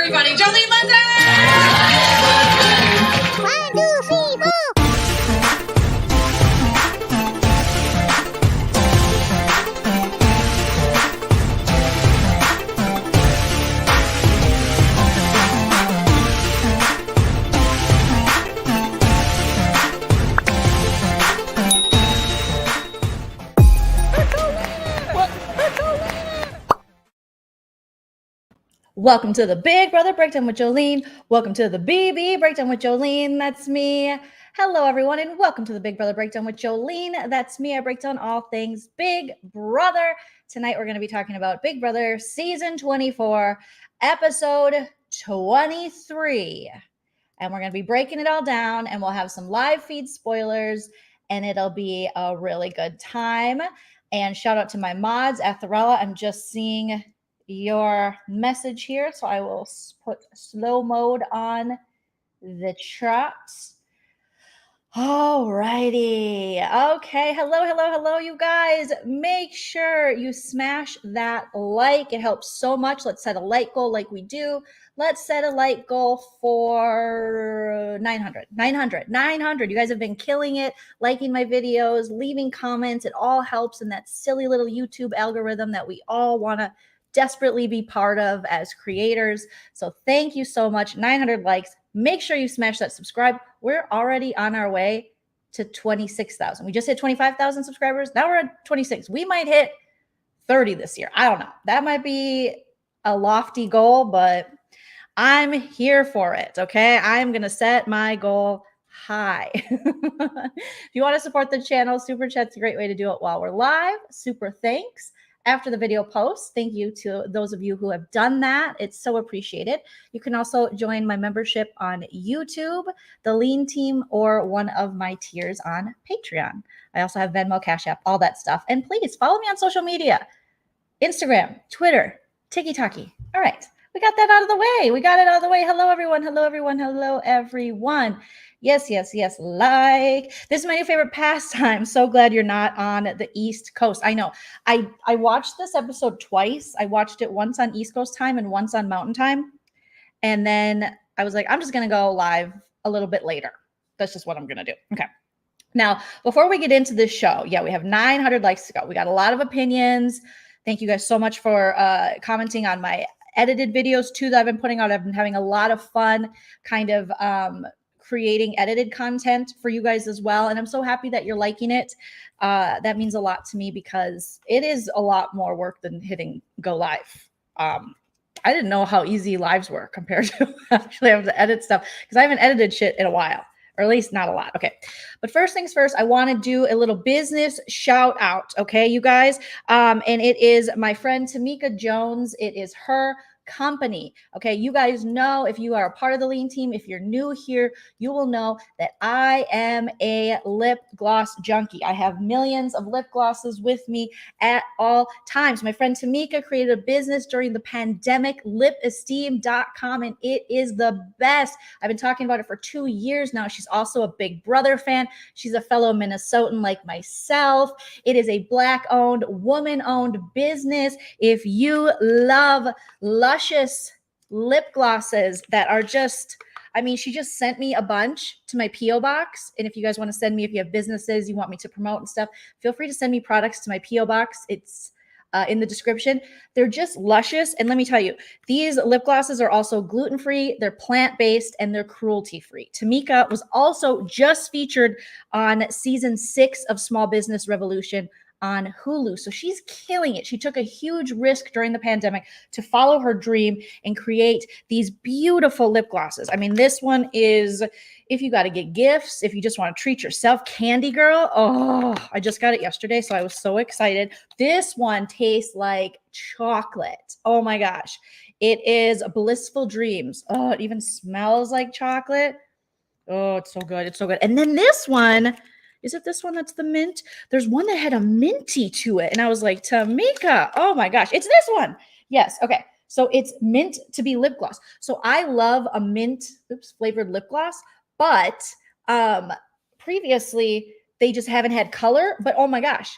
everybody. Joleen Lunzer! 1, 2, 3, 4. Welcome to the Big Brother Breakdown with Joleen. Welcome to the BB Breakdown with Joleen. That's me. Hello, everyone, and welcome to the Big Brother Breakdown with Joleen. That's me. I break down all things Big Brother. Tonight, we're going to be talking about Big Brother Season 24, Episode 23. And we're going to be breaking it all down, and we'll have some live feed spoilers, and it'll be a really good time. And shout out to my mods, Atharella. I'm just seeing your message here, so I will put slow mode on the chat. Alrighty. Okay. Hello, you guys. Make sure you smash that like. It helps so much. Let's set a like goal like we do. Let's set a like goal for 900. 900. You guys have been killing it, liking my videos, leaving comments. It all helps in that silly little YouTube algorithm that we all want to desperately be part of as creators. So thank you so much. 900 likes. Make sure you smash that subscribe. We're already on our way to 26,000. We just hit 25,000 subscribers. Now we're at 26. We might hit 30 this year. I don't know. That might be a lofty goal, but I'm here for it. Okay. I'm going to set my goal high. If you want to support the channel, Super Chat's a great way to do it while we're live. Super thanks. After the video posts, thank you to those of you who have done that. It's so appreciated. You can also join my membership on YouTube, the Lean Team, or one of my tiers on Patreon. I also have Venmo, Cash App, all that stuff. And please follow me on social media, Instagram, Twitter, TikTok. All right. We got that out of the way. Hello, everyone. Hello, everyone. Yes. Like, this is my new favorite pastime. So glad you're not on the East Coast. I know. I watched this episode twice. I watched it once on East Coast time and once on Mountain time. And then I was like, I'm just going to go live a little bit later. That's just what I'm going to do. Okay. Now, before we get into this show, we have 900 likes to go. We got a lot of opinions. Thank you guys so much for commenting on my edited videos too that I've been putting out. I've been having a lot of fun kind of creating edited content for you guys as well. And I'm so happy that you're liking it. That means a lot to me because it is a lot more work than hitting go live. I didn't know how easy lives were compared to actually having to edit stuff because I haven't edited shit in a while, or at least not a lot. Okay. But first things first, I want to do a little business shout out. Okay, you guys. And it is my friend Tamika Jones. It is her company. Okay. You guys know, if you are a part of the Lean Team, if you're new here, you will know that I am a lip gloss junkie. I have millions of lip glosses with me at all times. My friend Tamika created a business during the pandemic, lipesteem.com, and it is the best. I've been talking about it for 2 years now. She's also a Big Brother fan. She's a fellow Minnesotan like myself. It is a Black-owned, woman-owned business. If you love luscious lip glosses that are just, she just sent me a bunch to my P.O. box. And if you guys want to send me, if you have businesses you want me to promote and stuff, feel free to send me products to my P.O. box. It's in the description. They're just luscious. And let me tell you, these lip glosses are also gluten-free, they're plant-based, and they're cruelty-free. Tamika was also just featured on season 6 of Small Business Revolution on Hulu. So she's killing it. She took a huge risk during the pandemic to follow her dream and create these beautiful lip glosses. This one is, if you got to get gifts, if you just want to treat yourself, Candy Girl. Oh, I just got it yesterday, so I was so excited. This one tastes like chocolate. Oh my gosh. It is Blissful Dreams. Oh, it even smells like chocolate. Oh, it's so good. It's so good. And then this one, is it this one that's the mint? There's one that had a minty to it. And I was like, Tamika, oh my gosh, it's this one. Yes. Okay. So it's meant to be lip gloss. So I love a mint flavored lip gloss, but previously they just haven't had color. But oh my gosh,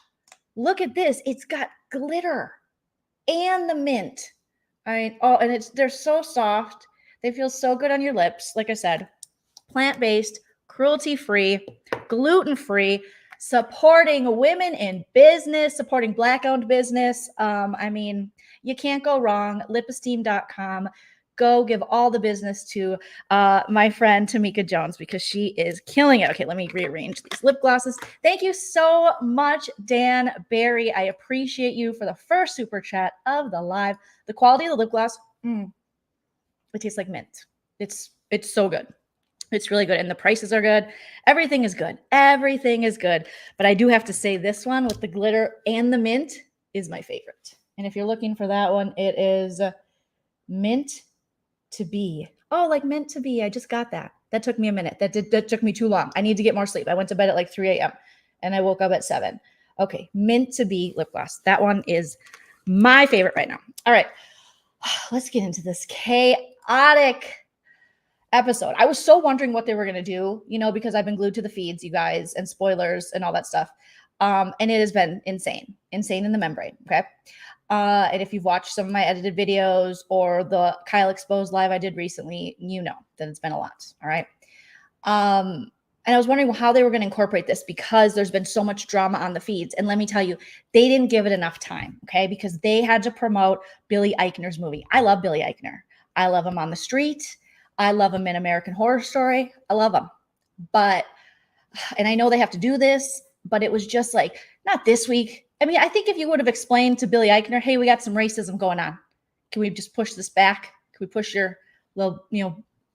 look at this. It's got glitter and the mint. And they're so soft. They feel so good on your lips. Like I said, plant-based, cruelty-free, gluten-free, supporting women in business, supporting Black-owned business. I mean, you can't go wrong. Lipesteem.com. Go give all the business to my friend Tamika Jones because she is killing it. Okay, let me rearrange these lip glosses. Thank you so much, Dan Barry. I appreciate you for the first super chat of the live. The quality of the lip gloss, it tastes like mint. It's so good. It's really good. And the prices are good. Everything is good. Everything is good. But I do have to say this one with the glitter and the mint is my favorite. And if you're looking for that one, it is mint to be. Oh, like meant to be. I just got that. That took me a minute. That took me too long. I need to get more sleep. I went to bed at like 3 a.m. and I woke up at 7. Okay, mint to be lip gloss. That one is my favorite right now. All right, let's get into this chaotic episode. I was so wondering what they were going to do, because I've been glued to the feeds, you guys, and spoilers and all that stuff. And it has been insane in the membrane. Okay. And if you've watched some of my edited videos or the Kyle Exposed live I did recently, you know that it's been a lot. All right. And I was wondering how they were going to incorporate this because there's been so much drama on the feeds. And let me tell you, they didn't give it enough time. Okay. Because they had to promote Billy Eichner's movie. I love Billy Eichner. I love him on the street. I love him in American Horror Story. I love him. And I know they have to do this, but it was just like, not this week. I mean, I think if you would have explained to Billy Eichner, hey, we got some racism going on. Can we just push this back? Can we push your little,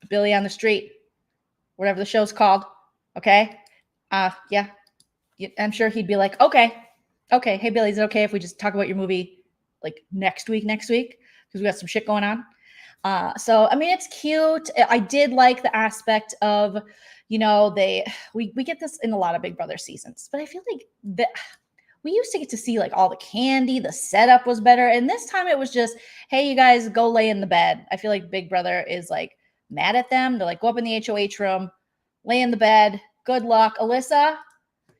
Billy on the street, whatever the show's called? Okay. Yeah. I'm sure he'd be like, okay. Hey, Billy, is it okay if we just talk about your movie like next week? Because we got some shit going on. So, I mean, it's cute. I did like the aspect of, we get this in a lot of Big Brother seasons, but I feel like we used to get to see like all the candy, the setup was better. And this time it was just, hey, you guys go lay in the bed. I feel like Big Brother is like mad at them. They're like, go up in the HOH room, lay in the bed. Good luck. Alyssa,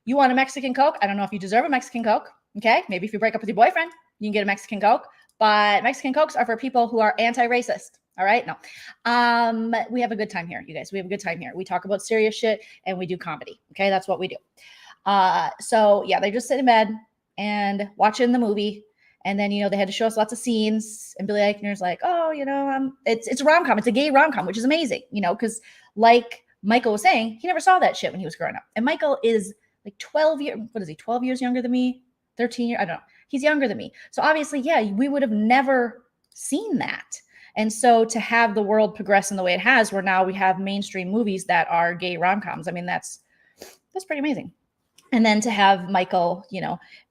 you want a Mexican Coke? I don't know if you deserve a Mexican Coke. Okay. Maybe if you break up with your boyfriend, you can get a Mexican Coke. But Mexican Cokes are for people who are anti-racist. All right. No. We have a good time here, you guys. We have a good time here. We talk about serious shit and we do comedy. Okay. That's what we do. So yeah, they just sit in bed and watching the movie. And then, they had to show us lots of scenes. And Billy Eichner's like, oh, it's a rom-com. It's a gay rom-com, which is amazing, because like Michael was saying, he never saw that shit when he was growing up. And Michael is like 12 years younger than me? 13 years? I don't know. He's younger than me. So obviously, yeah, we would have never seen that. And so to have the world progress in the way it has, where now we have mainstream movies that are gay rom-coms, I mean, that's pretty amazing. And then to have Michael,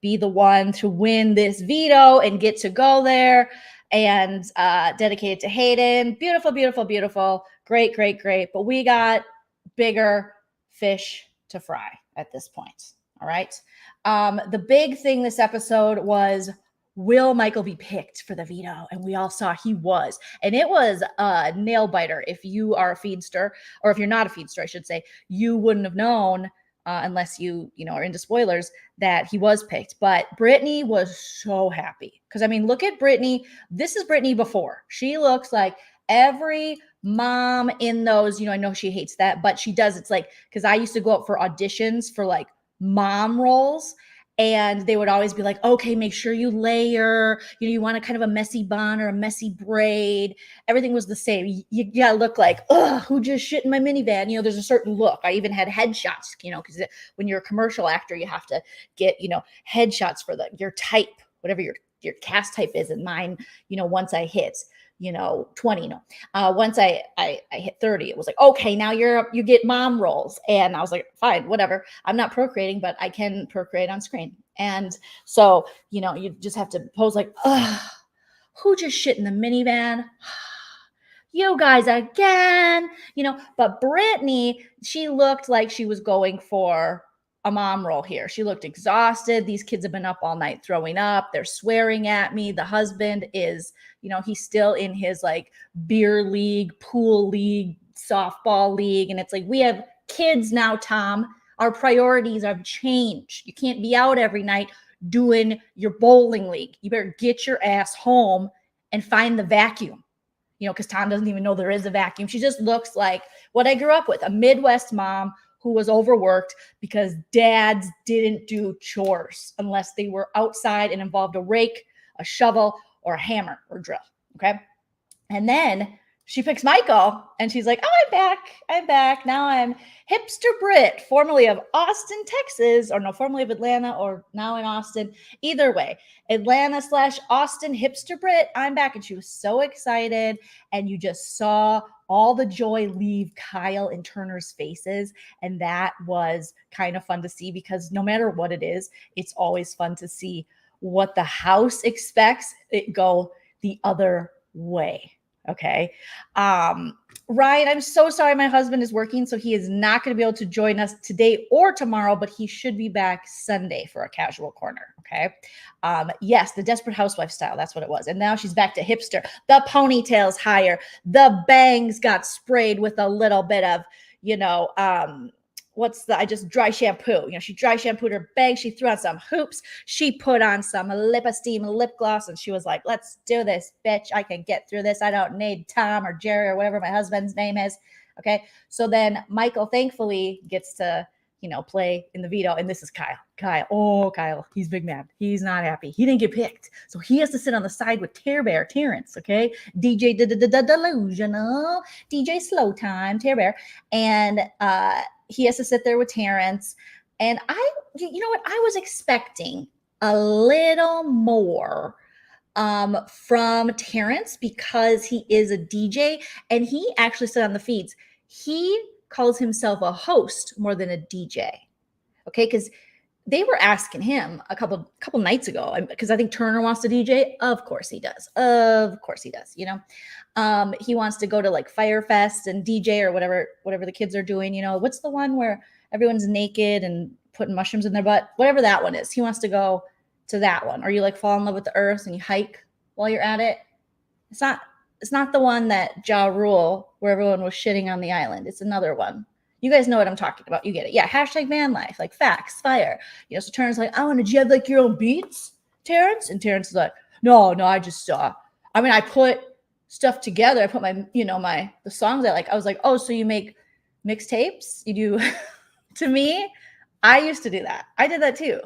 be the one to win this veto and get to go there and dedicate it to Hayden. Beautiful, beautiful, beautiful. Great, great, great. But we got bigger fish to fry at this point. All right. The big thing this episode was, will Michael be picked for the veto? And we all saw he was. And it was a nail biter. If you are a feedster, or if you're not a feedster, I should say, you wouldn't have known unless you are into spoilers, that he was picked. But Brittany was so happy. Because, I mean, look at Brittany. This is Brittany before. She looks like every mom in those, I know she hates that, but she does. It's like, because I used to go up for auditions for like mom roles. And they would always be like, okay, make sure you layer, you want a kind of a messy bun or a messy braid. Everything was the same. You gotta look like, ugh, who just shit in my minivan? There's a certain look. I even had headshots, because when you're a commercial actor, you have to get, headshots for your type, whatever your cast type is. And mine, once I hit, 20, once I hit 30, it was like, okay, now you get mom roles. And I was like, fine, whatever. I'm not procreating, but I can procreate on screen. And so, you just have to pose like, ugh, who just shit in the minivan? You guys again, but Brittany, she looked like she was going for a mom role here. She looked exhausted. These kids have been up all night throwing up. They're swearing at me. The husband is, he's still in his like beer league, pool league, softball league. And it's like, we have kids now, Tom. Our priorities have changed. You can't be out every night doing your bowling league. You better get your ass home and find the vacuum. because Tom doesn't even know there is a vacuum. She just looks like what I grew up with, a Midwest mom who was overworked because dads didn't do chores unless they were outside and involved a rake, a shovel, or a hammer or drill. Okay. And then she picks Michael and she's like, oh, I'm back. I'm back. Now I'm hipster Brit, formerly of Austin, Texas, or no, formerly of Atlanta, or now in Austin. Either way, Atlanta/Austin hipster Brit. I'm back. And she was so excited. And you just saw all the joy leave Kyle and Turner's faces. And that was kind of fun to see because no matter what it is, it's always fun to see what the house expects it go the other way. Okay. Ryan, I'm so sorry. My husband is working, so he is not going to be able to join us today or tomorrow, but he should be back Sunday for a casual corner. Okay. Yes, the Desperate Housewife style. That's what it was. And now she's back to hipster. The ponytail's higher. The bangs got sprayed with a little bit of, I just dry shampoo. She dry shampooed her bangs. She threw on some hoops. She put on some lip esteem lip gloss. And she was like, let's do this, bitch. I can get through this. I don't need Tom or Jerry or whatever my husband's name is. Okay. So then Michael thankfully gets to, play in the veto. And this is Kyle. Kyle. He's big mad. He's not happy. He didn't get picked. So he has to sit on the side with Terrence. Okay. DJ Delusional, DJ Slow Time, Tear Bear. And, he has to sit there with Terrence. And I was expecting a little more from Terrence because he is a DJ and he actually said on the feeds, he calls himself a host more than a DJ. Okay. Because they were asking him a couple nights ago because I think Turner wants to DJ. Of course he does. He wants to go to like Firefest and DJ or whatever the kids are doing. What's the one where everyone's naked and putting mushrooms in their butt? Whatever that one is. He wants to go to that one. Or you like fall in love with the earth and you hike while you're at it. It's not the one that Ja Rule where everyone was shitting on the island. It's another one. You guys know what I'm talking about. You get it. Yeah. #van life, like facts, fire. So Terrence's like, did you have like your own beats, Terrence? And Terrence is like, no, I just I put stuff together. I put my, the songs I like. I was like, oh, so you make mixtapes? You do to me? I used to do that. I did that too.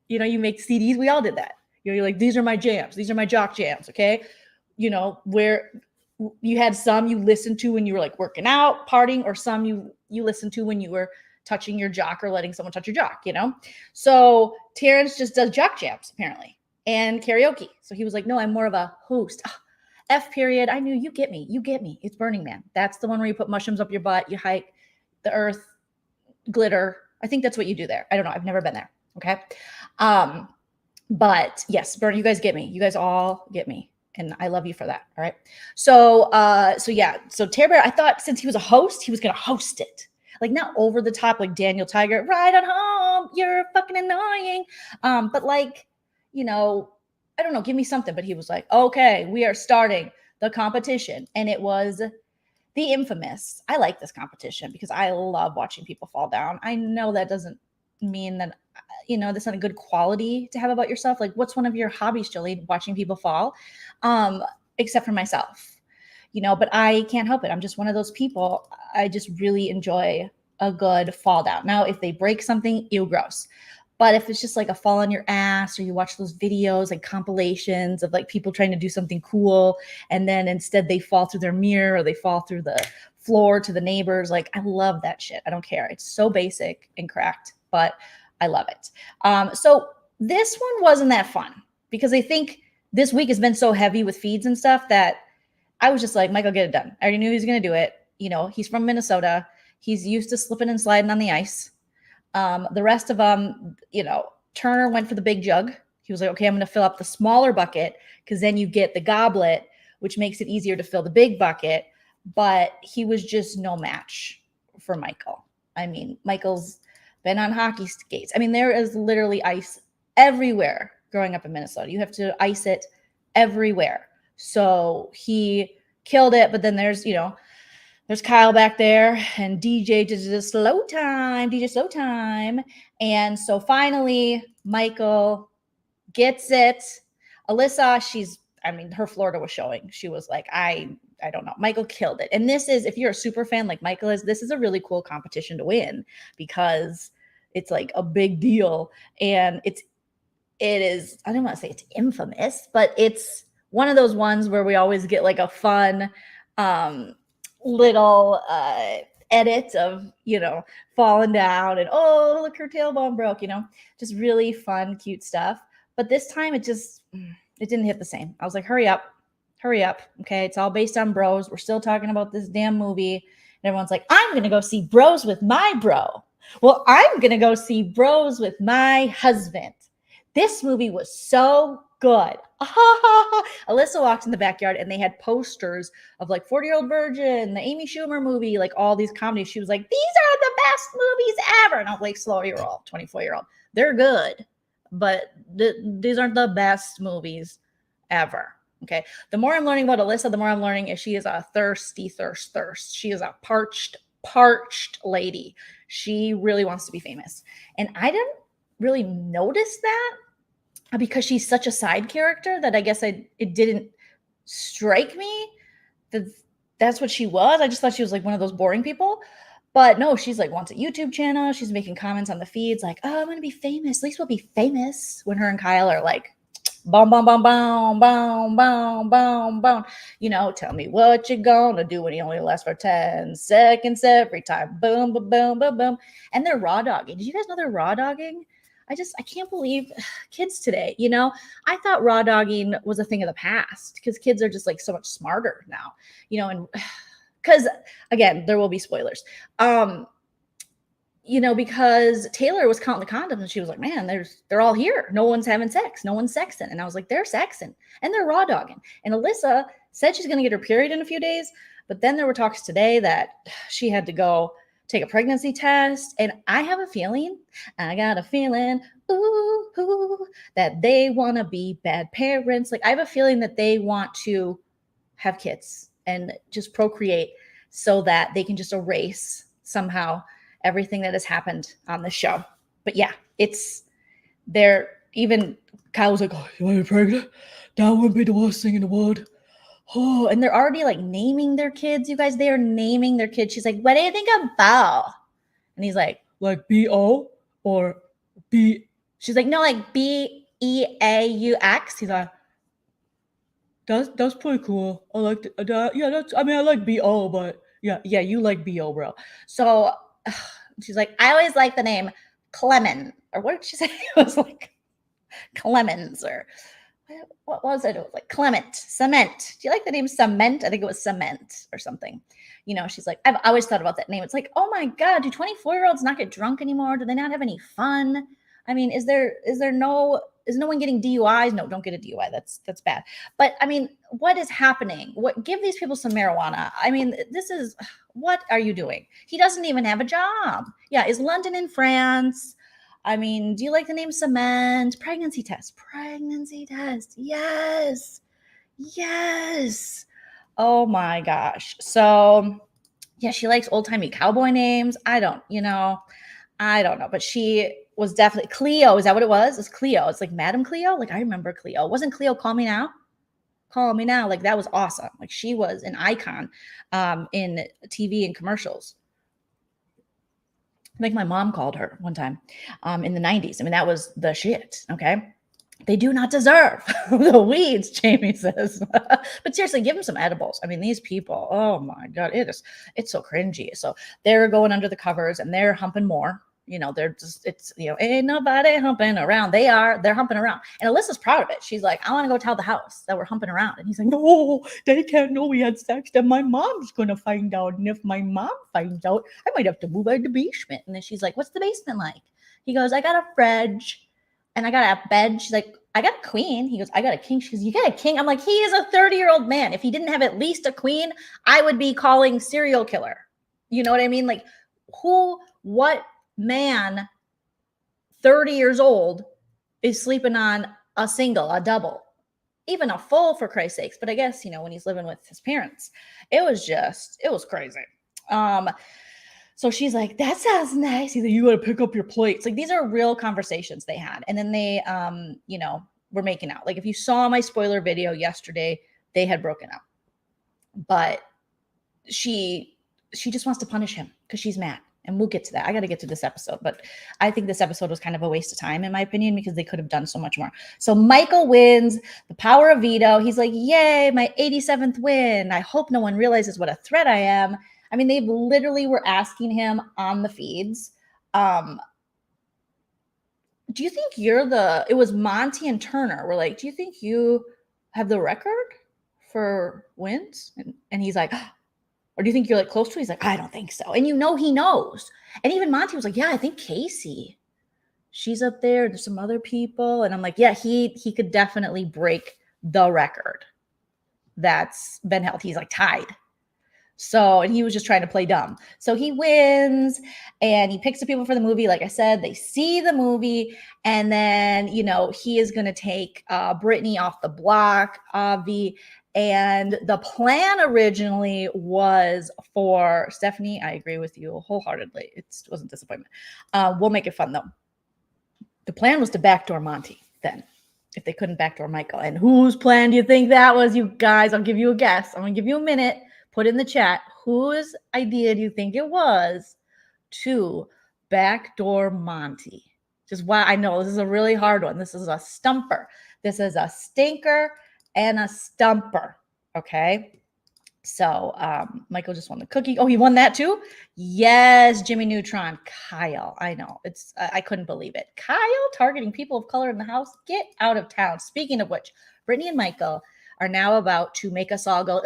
You make CDs. We all did that. You're like, these are my jams. These are my jock jams. Okay. Where you had some you listened to when you were like working out, partying, or some you listened to when you were touching your jock or letting someone touch your jock, So Terrence just does jock jams apparently and karaoke. So he was like, no, I'm more of a host. F period. I knew you get me. It's Burning Man. That's the one where you put mushrooms up your butt. You hike the earth, glitter. I think that's what you do there. I don't know. I've never been there. Okay. But yes, you guys get me. You guys all get me. And I love you for that. All right. So yeah. So Tear Bear, I thought since he was a host, he was going to host it. Like not over the top, like Daniel Tiger, right on home. You're fucking annoying. But like, I don't know, give me something. But he was like, okay, we are starting the competition. And it was the infamous. I like this competition because I love watching people fall down. I know that doesn't mean that, that's not a good quality to have about yourself. Like what's one of your hobbies, Joleen? Watching people fall, except for myself, but I can't help it. I'm just one of those people. I just really enjoy a good fall down. Now, if they break something, ew, gross. But if it's just like a fall on your ass or you watch those videos, like compilations of like people trying to do something cool and then instead they fall through their mirror or they fall through the floor to the neighbors. Like I love that shit. I don't care. It's so basic and cracked, but I love it. So this one wasn't that fun because I think this week has been so heavy with feeds and stuff that I was just like, Michael, get it done. I already knew he was going to do it. He's from Minnesota. He's used to slipping and sliding on the ice. The rest of them, Turner went for the big jug. He was like, okay, I'm going to fill up the smaller bucket because then you get the goblet, which makes it easier to fill the big bucket. But he was just no match for Michael. Michael's been on hockey skates. There is literally ice everywhere growing up in Minnesota. You have to ice it everywhere. So he killed it. But then there's Kyle back there and DJ did slow time. And so finally, Michael gets it. Alyssa, her Florida was showing. She was like, I I don't know. Michael killed it. And this is, if you're a super fan like Michael is, this is a really cool competition to win because it's like a big deal. And it is, I don't want to say it's infamous, but it's one of those ones where we always get like a fun little edit of, falling down and, oh, look, her tailbone broke, just really fun, cute stuff. But this time it didn't hit the same. I was like, hurry up. Okay. It's all based on bros. We're still talking about this damn movie. And everyone's like, I'm going to go see Bros with my bro. Well, I'm going to go see Bros with my husband. This movie was so good. Alyssa walked in the backyard and they had posters of like 40-Year-Old Virgin, the Amy Schumer movie, like all these comedies. She was like, these are the best movies ever. And I was like, slow your roll, 24-year-old. They're good, but these aren't the best movies ever. Okay. The more I'm learning about Alyssa, the more I'm learning is she is a thirsty thirst. She is a parched lady. She really wants to be famous. And I didn't really notice that because she's such a side character that I guess it didn't strike me that that's what she was. I just thought she was like one of those boring people. But no, she's like wants a YouTube channel. She's making comments on the feeds like, oh, I'm going to be famous. At least we'll be famous. When her and Kyle are like, boom, boom, boom, boom, boom, boom, boom, boom. Tell me what you're gonna do when you only last for 10 seconds every time. Boom, boom, boom, boom, boom. And they're raw dogging. Did you guys know they're raw dogging? I can't believe kids today, I thought raw dogging was a thing of the past because kids are just like so much smarter now, and because again, there will be spoilers. Because Taylor was counting the condoms and she was like, man, they're all here. No one's having sex. No one's sexing. And I was like, they're sexing and they're raw dogging. And Alyssa said she's going to get her period in a few days. But then there were talks today that she had to go take a pregnancy test. And I got a feeling, that they want to be bad parents. Like I have a feeling that they want to have kids and just procreate so that they can just erase somehow everything that has happened on the show. But yeah, even Kyle was like, oh, you want to be pregnant? That wouldn't be the worst thing in the world. Oh, and they're already like naming their kids, you guys. They are naming their kids. She's like, what do you think of Bo? And he's like B-O or B? She's like, no, like B-E-A-U-X. He's like, that's pretty cool. I like that. Yeah, I like B-O, but yeah, you like B-O, bro. So she's like, I always like the name Clement. Or what did she say? It was like Clemens or what was it? It was like Clement, Cement. Do you like the name Cement? I think it was Cement or something. She's like, I've always thought about that name. It's like, oh my God, do 24-year-olds not get drunk anymore? Do they not have any fun? I mean, is no one getting DUIs? No, don't get a DUI. That's bad. But I mean, what is happening? Give these people some marijuana. I mean, what are you doing? He doesn't even have a job. Yeah. Is London in France? I mean, do you like the name Cement? Pregnancy test. Yes. Oh my gosh. So yeah, she likes old-timey cowboy names. I don't know. But she was definitely Cleo. Is that what it was? It's Cleo. It's like Madam Cleo. Like I remember Cleo. Wasn't Cleo Call Me Now? Call Me Now. Like that was awesome. Like she was an icon in TV and commercials. I think my mom called her one time in the 90s. I mean, that was the shit. Okay. They do not deserve the weeds, Jamie says. But seriously, give them some edibles. I mean, these people, oh my God, it's so cringy. So they're going under the covers and they're humping more. They're just, ain't nobody humping around. They're humping around. And Alyssa's proud of it. She's like, I want to go tell the house that we're humping around. And he's like, no, they can't know we had sex. Then my mom's going to find out. And if my mom finds out, I might have to move out of the basement. And then she's like, what's the basement like? He goes, I got a fridge and I got a bed. She's like, I got a queen. He goes, I got a king. She goes, you got a king? I'm like, he is a 30-year-old man. If he didn't have at least a queen, I would be calling serial killer. You know what I mean? Like what man 30 years old is sleeping on a single, a double, even a full for Christ's sakes. But I guess, when he's living with his parents, it was crazy. So she's like, that sounds nice. He's like, you got to pick up your plates. Like these are real conversations they had. And then they, were making out. Like if you saw my spoiler video yesterday, they had broken up. but she just wants to punish him because she's mad. And we'll get to that. I got to get to this episode, but I think this episode was kind of a waste of time, in my opinion, because they could have done so much more. So Michael wins the power of veto. He's like, yay, my 87th win. I hope no one realizes what a threat I am. I mean, they literally were asking him on the feeds, do you think it was Monty and Turner were like, do you think you have the record for wins? And he's like, or do you think you're like close to it? He's like, I don't think so. And he knows. And even Monty was like, yeah, I think Casey, she's up there. There's some other people. And I'm like, yeah, he could definitely break the record that's been held. He's like tied. So, and he was just trying to play dumb. So he wins and he picks the people for the movie. Like I said, they see the movie, and then, he is going to take Brittany off the block, Avi. And the plan originally was for Stephanie. I agree with you wholeheartedly. It wasn't disappointment. We'll make it fun though. The plan was to backdoor Monty then, if they couldn't backdoor Michael. And whose plan do you think that was, you guys? I'll give you a guess. I'm going to give you a minute. Put in the chat, whose idea do you think it was to backdoor Monty? Just why I know this is a really hard one. This is a stumper. This is a stinker and a stumper. Okay. So Michael just won the cookie. Oh, he won that too? Yes, Jimmy Neutron. Kyle. I know. I couldn't believe it. Kyle targeting people of color in the house. Get out of town. Speaking of which, Brittany and Michael are now about to make us all go,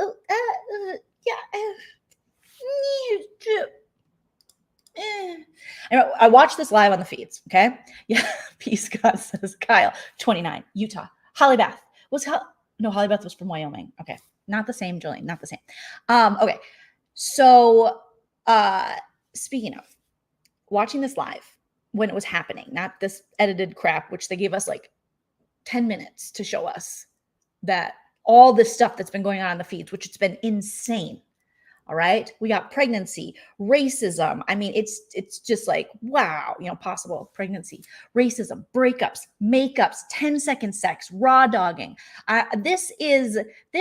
I watched this live on the feeds. Okay. Yeah. P. Scott says, Kyle, 29, Utah. Holly Beth Holly Beth was from Wyoming. Okay. Not the same, Joleen. Not the same. Okay. So, speaking of watching this live when it was happening, not this edited crap, which they gave us like 10 minutes to show us that all this stuff that's been going on in the feeds, which it's been insane. All right. We got pregnancy, racism. I mean, it's just like, wow, possible pregnancy, racism, breakups, makeups, 10-second sex, raw dogging. This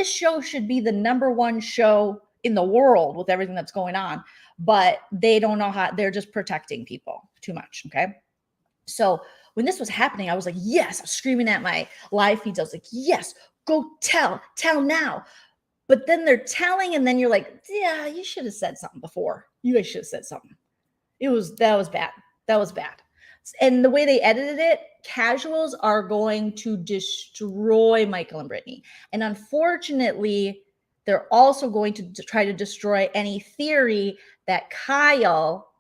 show should be the #1 show in the world with everything that's going on, but they don't know how. They're just protecting people too much. Okay. So when this was happening, I was like, yes, I was screaming at my live feeds. I was like, yes, go tell now. But then they're telling, and then you're like, yeah, you should have said something before. You guys should have said something. That was bad. That was bad. And the way they edited it, casuals are going to destroy Michael and Brittany. And unfortunately, they're also going to try to destroy any theory that Kyle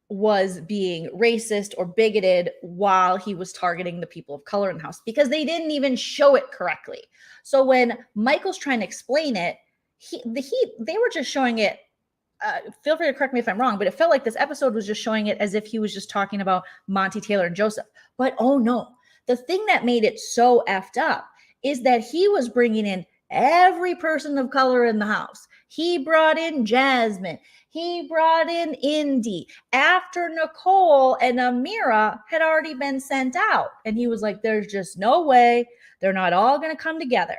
was being racist or bigoted while he was targeting the people of color in the house, because they didn't even show it correctly. So when Michael's trying to explain it, they were just showing it. Feel free to correct me if I'm wrong, but it felt like this episode was just showing it as if he was just talking about Monty, Taylor, and Joseph. But oh no, the thing that made it so effed up is that he was bringing in every person of color in the house. He brought in Jasmine. He brought in Indy after Nicole and Amira had already been sent out. And he was like, there's just no way. They're not all going to come together.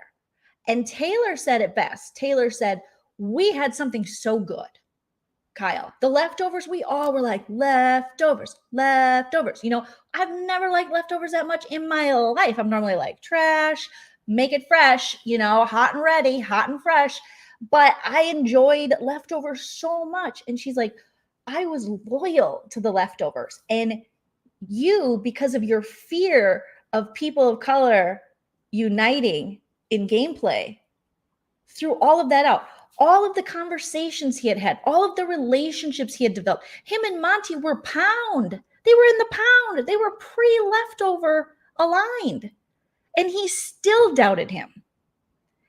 And Taylor said it best. Taylor said, we had something so good, Kyle. The leftovers, we all were like, leftovers. I've never liked leftovers that much in my life. I'm normally like, trash, make it fresh, hot and ready, hot and fresh. But I enjoyed leftovers so much. And she's like, I was loyal to the leftovers. And you, because of your fear of people of color uniting in gameplay, threw all of that out. All of the conversations he had, all of the relationships he had developed. Him and Monty were pound. They were in the pound. They were pre-leftover aligned. And he still doubted him.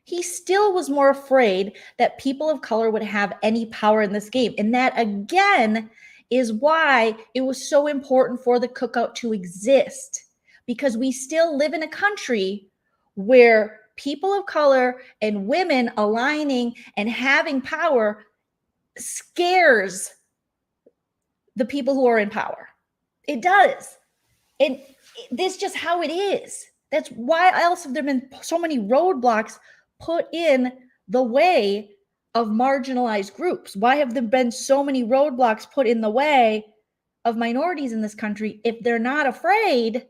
He still was more afraid that people of color would have any power in this game. And that, again, is why it was so important for the cookout to exist. Because we still live in a country where people of color and women aligning and having power scares the people who are in power. It does. And this is just how it is. That's why else have there been so many roadblocks put in the way of marginalized groups? Why have there been so many roadblocks put in the way of minorities in this country if they're not afraid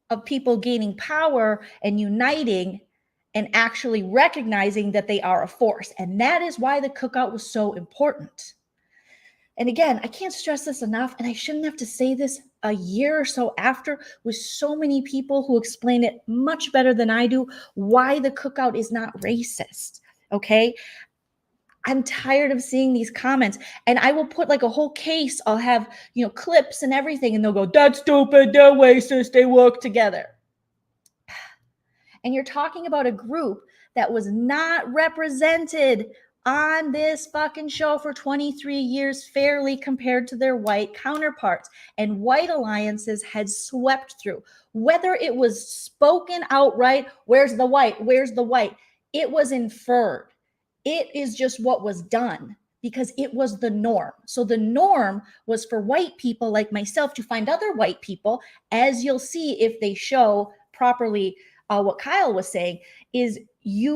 of people gaining power and uniting and actually recognizing that they are a force? And that is why the cookout was so important. And again, I can't stress this enough, and I shouldn't have to say this a year or so after, with so many people who explain it much better than I do, why the cookout is not racist. Okay. I'm tired of seeing these comments, and I will put like a whole case. I'll have, clips and everything, and they'll go, "That's stupid. They're racist. They work together." And you're talking about a group that was not represented on this fucking show for 23 years fairly compared to their white counterparts. And white alliances had swept through. Whether it was spoken outright, "Where's the white? Where's the white?" It was inferred. It is just what was done because it was the norm. So the norm was for white people like myself to find other white people, as you'll see if they show properly. What Kyle was saying is he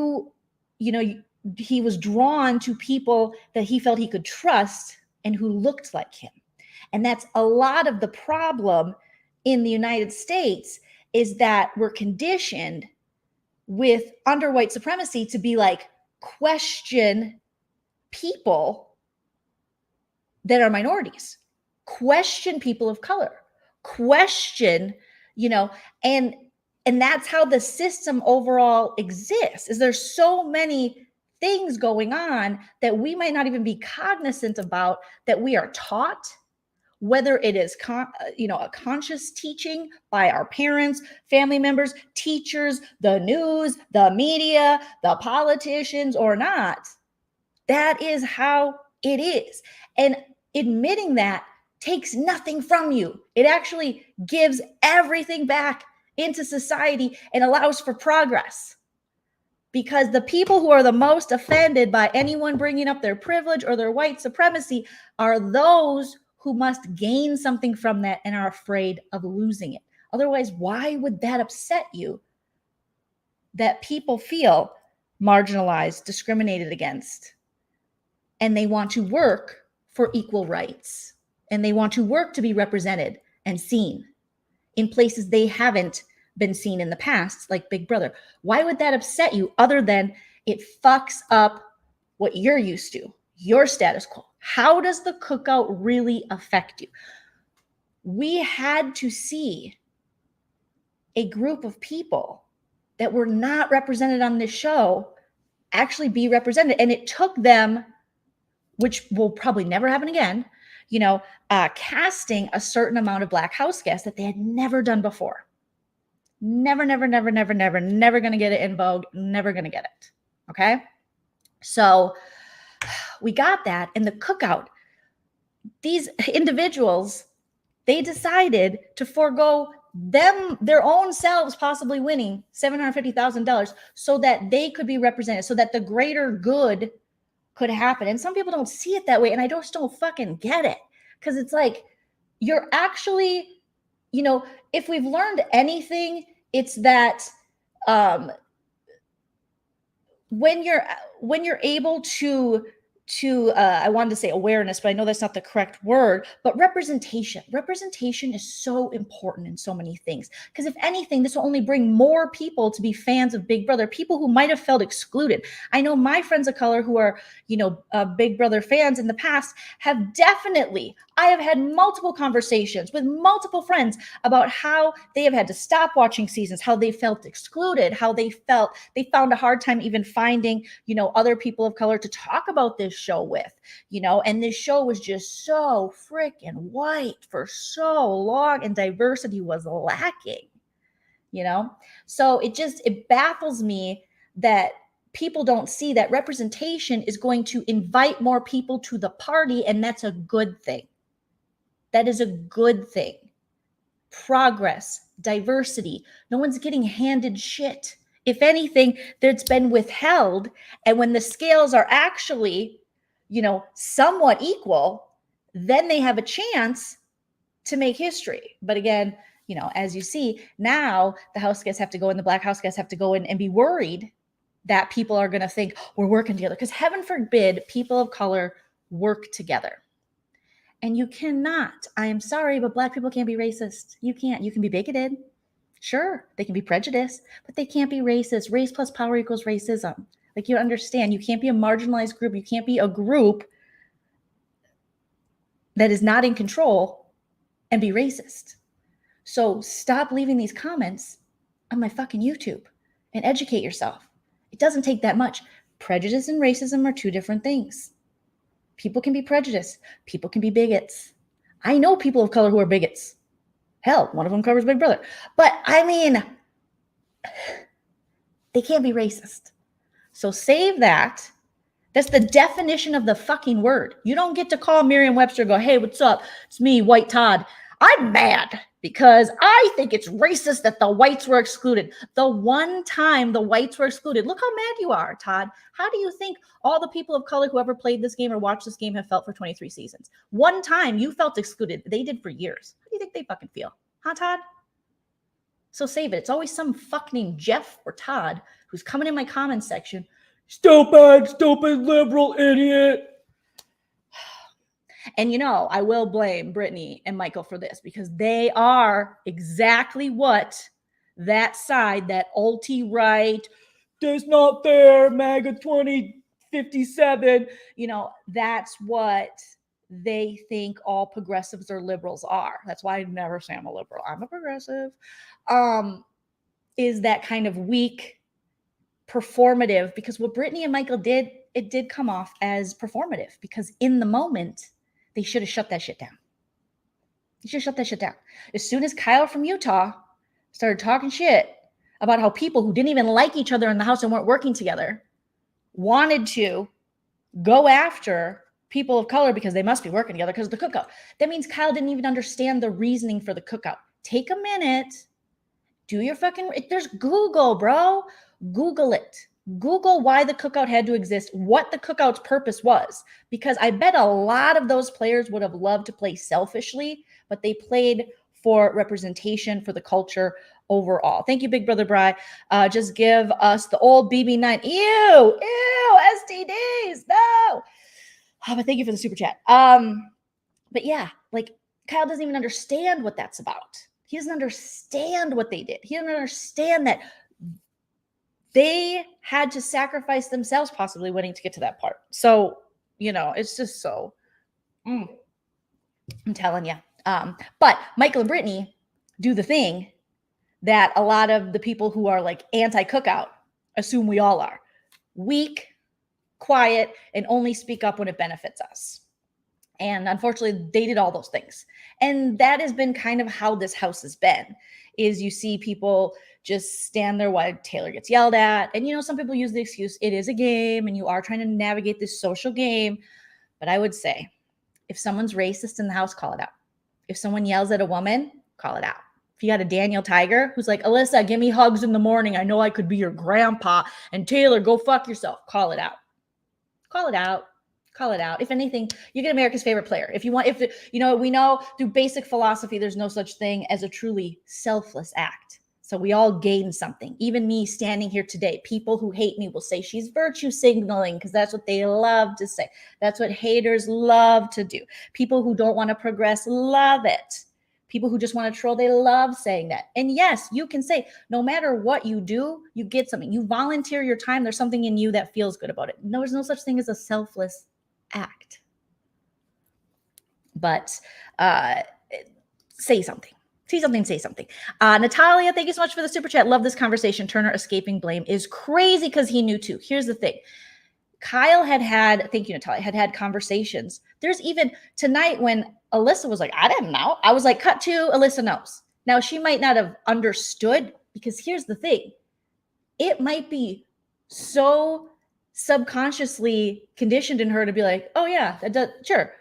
was drawn to people that he felt he could trust and who looked like him. And that's a lot of the problem in the United States, is that we're conditioned with under white supremacy to be like, question people that are minorities, question people of color, question, and that's how the system overall exists. Is there's so many things going on that we might not even be cognizant about, that we are taught, whether it is a conscious teaching by our parents, family members, teachers, the news, the media, the politicians, or not. That is how it is. And admitting that takes nothing from you. It actually gives everything back into society and allows for progress. Because the people who are the most offended by anyone bringing up their privilege or their white supremacy are those who must gain something from that and are afraid of losing it. Otherwise, why would that upset you? That people feel marginalized, discriminated against, and they want to work for equal rights, and they want to work to be represented and seen in places they haven't been seen in the past, like Big Brother. Why would that upset you, other than it fucks up what you're used to, your status quo? How does the cookout really affect you? We had to see a group of people that were not represented on this show actually be represented. And it took them, which will probably never happen again, casting a certain amount of Black house guests that they had never done before. Never going to get it in Vogue. Never going to get it. Okay. So we got that in the cookout. These individuals, they decided to forego their own selves possibly winning $750,000 so that they could be represented, so that the greater good could happen. And some people don't see it that way. And I just don't fucking get it. Because it's like, you're actually, if we've learned anything, it's that when you're able to I wanted to say awareness, but I know that's not the correct word, but representation is so important in so many things. Because if anything, this will only bring more people to be fans of Big Brother, people who might have felt excluded. I know my friends of color who are, Big Brother fans in the past have definitely, I have had multiple conversations with multiple friends about how they have had to stop watching seasons, how they felt excluded, how they found a hard time even finding, other people of color to talk about this show with, and this show was just so freaking white for so long, and diversity was lacking, so it baffles me that people don't see that representation is going to invite more people to the party, and that's a good thing. That is a good thing. Progress, diversity. No one's getting handed shit. If anything, that's been withheld. And when the scales are actually, somewhat equal, then they have a chance to make history. But again, as you see, now the house guests have to go in, the Black house guests have to go in and be worried that people are going to think we're working together, because heaven forbid people of color work together. And you cannot. I am sorry, but Black people can't be racist. You can't. You can be bigoted. Sure, they can be prejudiced, but they can't be racist. Race plus power equals racism. Like, you understand, you can't be a marginalized group. You can't be a group that is not in control and be racist. So stop leaving these comments on my fucking YouTube and educate yourself. It doesn't take that much. Prejudice and racism are two different things. People can be prejudiced. People can be bigots. I know people of color who are bigots. Hell, one of them covers Big Brother. But I mean, they can't be racist. So save that. That's the definition of the fucking word. You don't get to call Merriam-Webster and go, hey, what's up? It's me, White Todd. I'm mad because I think it's racist that the whites were excluded. The one time the whites were excluded, look how mad you are, Todd. How do you think all the people of color who ever played this game or watched this game have felt for 23 seasons? One time you felt excluded. They did for years. How do you think they fucking feel? Huh, Todd? So save it. It's always some fuck named Jeff or Todd who's coming in my comments section. Stupid liberal idiot. And I will blame Brittany and Michael for this, because they are exactly what that side, that alt-right, that's not fair, MAGA 2057, that's what they think all progressives or liberals are. That's why I never say I'm a liberal. I'm a progressive. Is that kind of weak, performative, because what Brittany and Michael did, it did come off as performative, because in the moment, they should have shut that shit down. You should have shut that shit down. As soon as Kyle from Utah started talking shit about how people who didn't even like each other in the house and weren't working together wanted to go after people of color because they must be working together because of the cookout. That means Kyle didn't even understand the reasoning for the cookout. Take a minute. Do your fucking, there's Google, bro. Google it. Google why the cookout had to exist, what the cookout's purpose was, because I bet a lot of those players would have loved to play selfishly, but they played for representation, for the culture overall. Thank you, Big Brother Bri. Just give us the old BB9. Ew, STDs, no. But thank you for the super chat. But yeah, like, Kyle doesn't even understand what that's about. He doesn't understand what they did. He doesn't understand that they had to sacrifice themselves, possibly winning to get to that part. So, it's just so, I'm telling you. But Michael and Brittany do the thing that a lot of the people who are like anti-cookout assume we all are. Weak, quiet, and only speak up when it benefits us. And unfortunately, they did all those things. And that has been kind of how this house has been, is you see people just stand there while Taylor gets yelled at. And, some people use the excuse, it is a game and you are trying to navigate this social game. But I would say, if someone's racist in the house, call it out. If someone yells at a woman, call it out. If you got a Daniel Tiger who's like, Alyssa, give me hugs in the morning. I know I could be your grandpa. And Taylor, go fuck yourself. Call it out. Call it out. Call it out. If anything, you get America's favorite player. If you want, we know through basic philosophy, there's no such thing as a truly selfless act. So we all gain something. Even me standing here today, people who hate me will say she's virtue signaling, because that's what they love to say. That's what haters love to do. People who don't want to progress love it. People who just want to troll, they love saying that. And yes, you can say, no matter what you do, you get something. You volunteer your time. There's something in you that feels good about it. No, there's no such thing as a selfless act. But say something. Say something. Natalia, thank you so much for the super chat. Love this conversation. Turner escaping blame is crazy because he knew too. Here's the thing. Kyle thank you, Natalia, had conversations. There's even tonight when Alyssa was like, I didn't know. I was like, cut to Alyssa knows. Now, she might not have understood, because here's the thing. It might be so subconsciously conditioned in her to be like, oh yeah, that does, sure.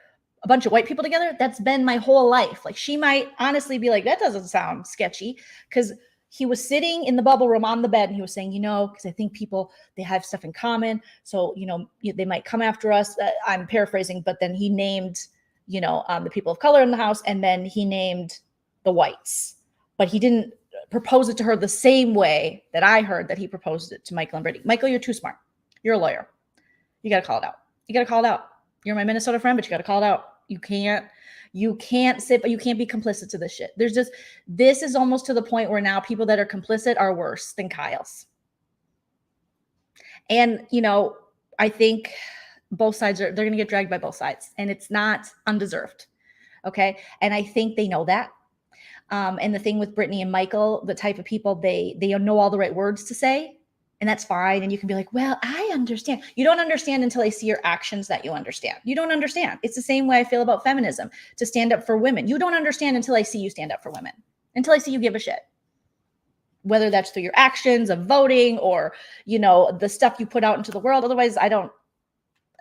A bunch of white people together, that's been my whole life. Like, she might honestly be like, that doesn't sound sketchy, because he was sitting in the bubble room on the bed and he was saying, because I think people, they have stuff in common. So, they might come after us. I'm paraphrasing, but then he named, the people of color in the house, and then he named the whites, but he didn't propose it to her the same way that I heard that he proposed it to Michael and Brittany. Michael, you're too smart. You're a lawyer. You got to call it out. You got to call it out. You're my Minnesota friend, but you got to call it out. You can't sit, but you can't be complicit to this shit. This is almost to the point where now people that are complicit are worse than Kyle's. And, I think both sides they're going to get dragged by both sides, and it's not undeserved. Okay. And I think they know that. And the thing with Brittany and Michael, the type of people, they know all the right words to say, and that's fine. And you can be like, well, I understand. You don't understand until I see your actions that you understand. You don't understand. It's the same way I feel about feminism, to stand up for women. You don't understand until I see you stand up for women, until I see you give a shit. Whether that's through your actions of voting or, the stuff you put out into the world. Otherwise,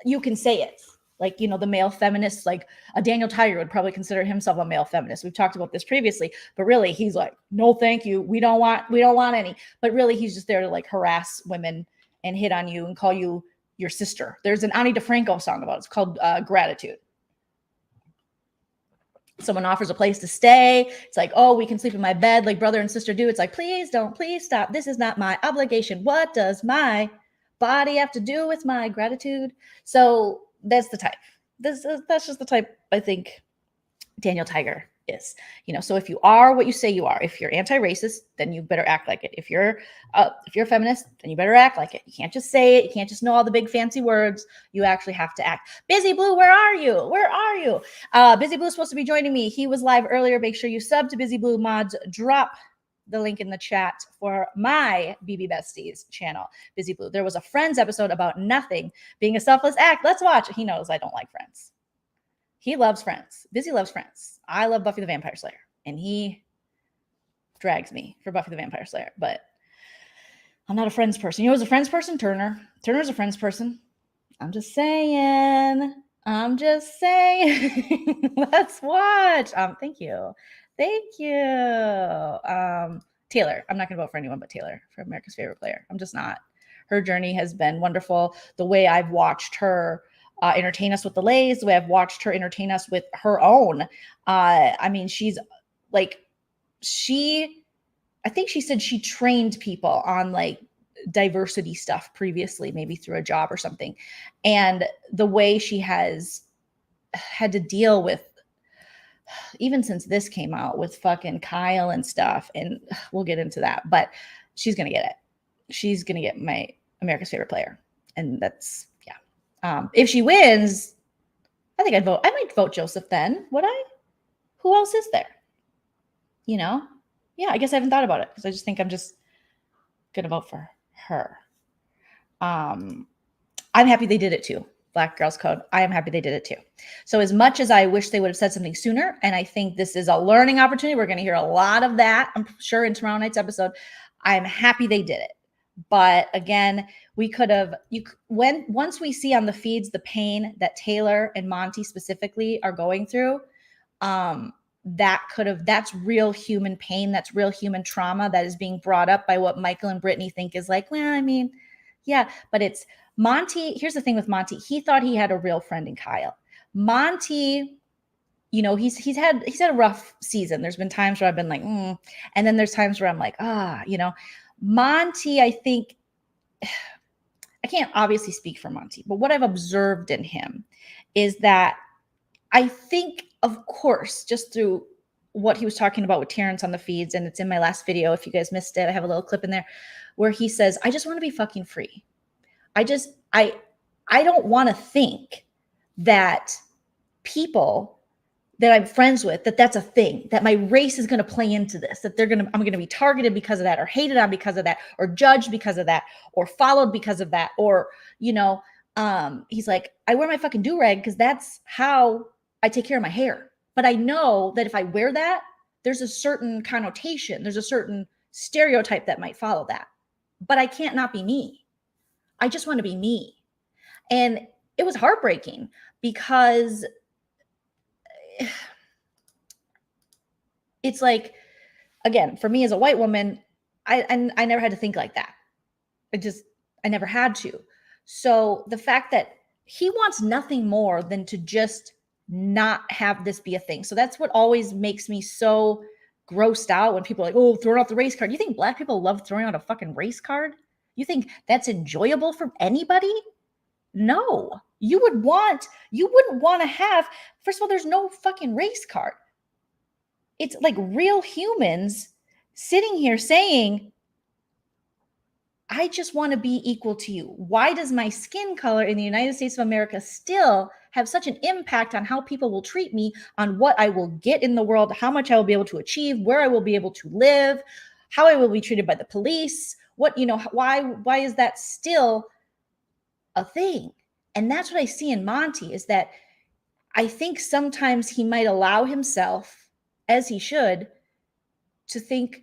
you can say it. Like, the male feminists, like a Daniel Tiger would probably consider himself a male feminist. We've talked about this previously, but really he's like, no, thank you. We don't want any, but really he's just there to like harass women and hit on you and call you your sister. There's an Ani DeFranco song about it. It's called Gratitude. Someone offers a place to stay. It's like, oh, we can sleep in my bed like brother and sister do. It's like, please don't, please stop. This is not my obligation. What does my body have to do with my gratitude? So that's the type. That's just the type I think Daniel Tiger is. So if you are what you say you are, if you're anti-racist, then you better act like it. If you're a feminist, then you better act like it. You can't just say it. You can't just know all the big fancy words. You actually have to act. Busy Blue, where are you? Where are you? Busy Blue is supposed to be joining me. He was live earlier. Make sure you sub to Busy Blue Mods. Drop the link in the chat for my BB Besties channel, Busy Blue. There was a Friends episode about nothing being a selfless act. Let's watch. He knows I don't like Friends. He loves Friends. Busy loves Friends. I love Buffy the Vampire Slayer, and he drags me for Buffy the Vampire Slayer, but I'm not a Friends person. You know who's a Friends person? Turner. Turner's a Friends person. I'm just saying. Let's watch. Thank you. Taylor. I'm not going to vote for anyone but Taylor for America's Favorite Player. I'm just not. Her journey has been wonderful. The way I've watched her entertain us with the lays, the way I've watched her entertain us with her own. She's like, I think she said she trained people on like diversity stuff previously, maybe through a job or something. And the way she has had to deal with, even since this came out, with fucking Kyle and stuff, and we'll get into that, but she's going to get it. She's going to get my America's Favorite Player. And that's, yeah. If she wins, I think I might vote Joseph then. Would I? Who else is there? Yeah, I guess I haven't thought about it because I just think I'm just going to vote for her. I'm happy they did it too. Black Girls Code. I am happy they did it too. So as much as I wish they would have said something sooner, and I think this is a learning opportunity, we're going to hear a lot of that, I'm sure, in tomorrow night's episode. I'm happy they did it. But again, we could have, once we see on the feeds the pain that Taylor and Monty specifically are going through, that's real human pain. That's real human trauma that is being brought up by what Michael and Brittany think is like, well, yeah, but it's Monty. Here's the thing with Monty. He thought he had a real friend in Kyle. Monty, he's had a rough season. There's been times where I've been like, and then there's times where I'm like, Monty, I think, I can't obviously speak for Monty, but what I've observed in him is that I think, of course, just through what he was talking about with Terrence on the feeds, and it's in my last video. If you guys missed it, I have a little clip in there where he says, I just want to be fucking free. I don't want to think that people that I'm friends with, that's a thing, that my race is going to play into this, that I'm going to be targeted because of that, or hated on because of that, or judged because of that, or followed because of that. Or, he's like, I wear my fucking do-rag because that's how I take care of my hair. But I know that if I wear that, there's a certain connotation, there's a certain stereotype that might follow that. But I can't not be me. I just want to be me. And it was heartbreaking because it's like, again, for me as a white woman, I never had to think like that. I never had to. So the fact that he wants nothing more than to just not have this be a thing. So that's what always makes me so grossed out when people are like, oh, throwing out the race card. You think Black people love throwing out a fucking race card? You think that's enjoyable for anybody? No. You wouldn't want to have, first of all, there's no fucking race card. It's like real humans sitting here saying, I just want to be equal to you. Why does my skin color in the United States of America still have such an impact on how people will treat me, on what I will get in the world, how much I will be able to achieve, where I will be able to live, how I will be treated by the police? What, why is that still a thing? And that's what I see in Monty, is that I think sometimes he might allow himself, as he should, to think,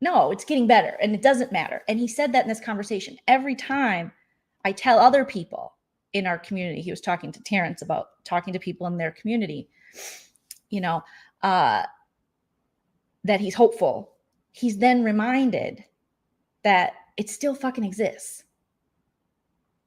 no, it's getting better and it doesn't matter. And he said that in this conversation. Every time I tell other people in our community, he was talking to Terrence about talking to people in their community, that he's hopeful. He's then reminded that it still fucking exists.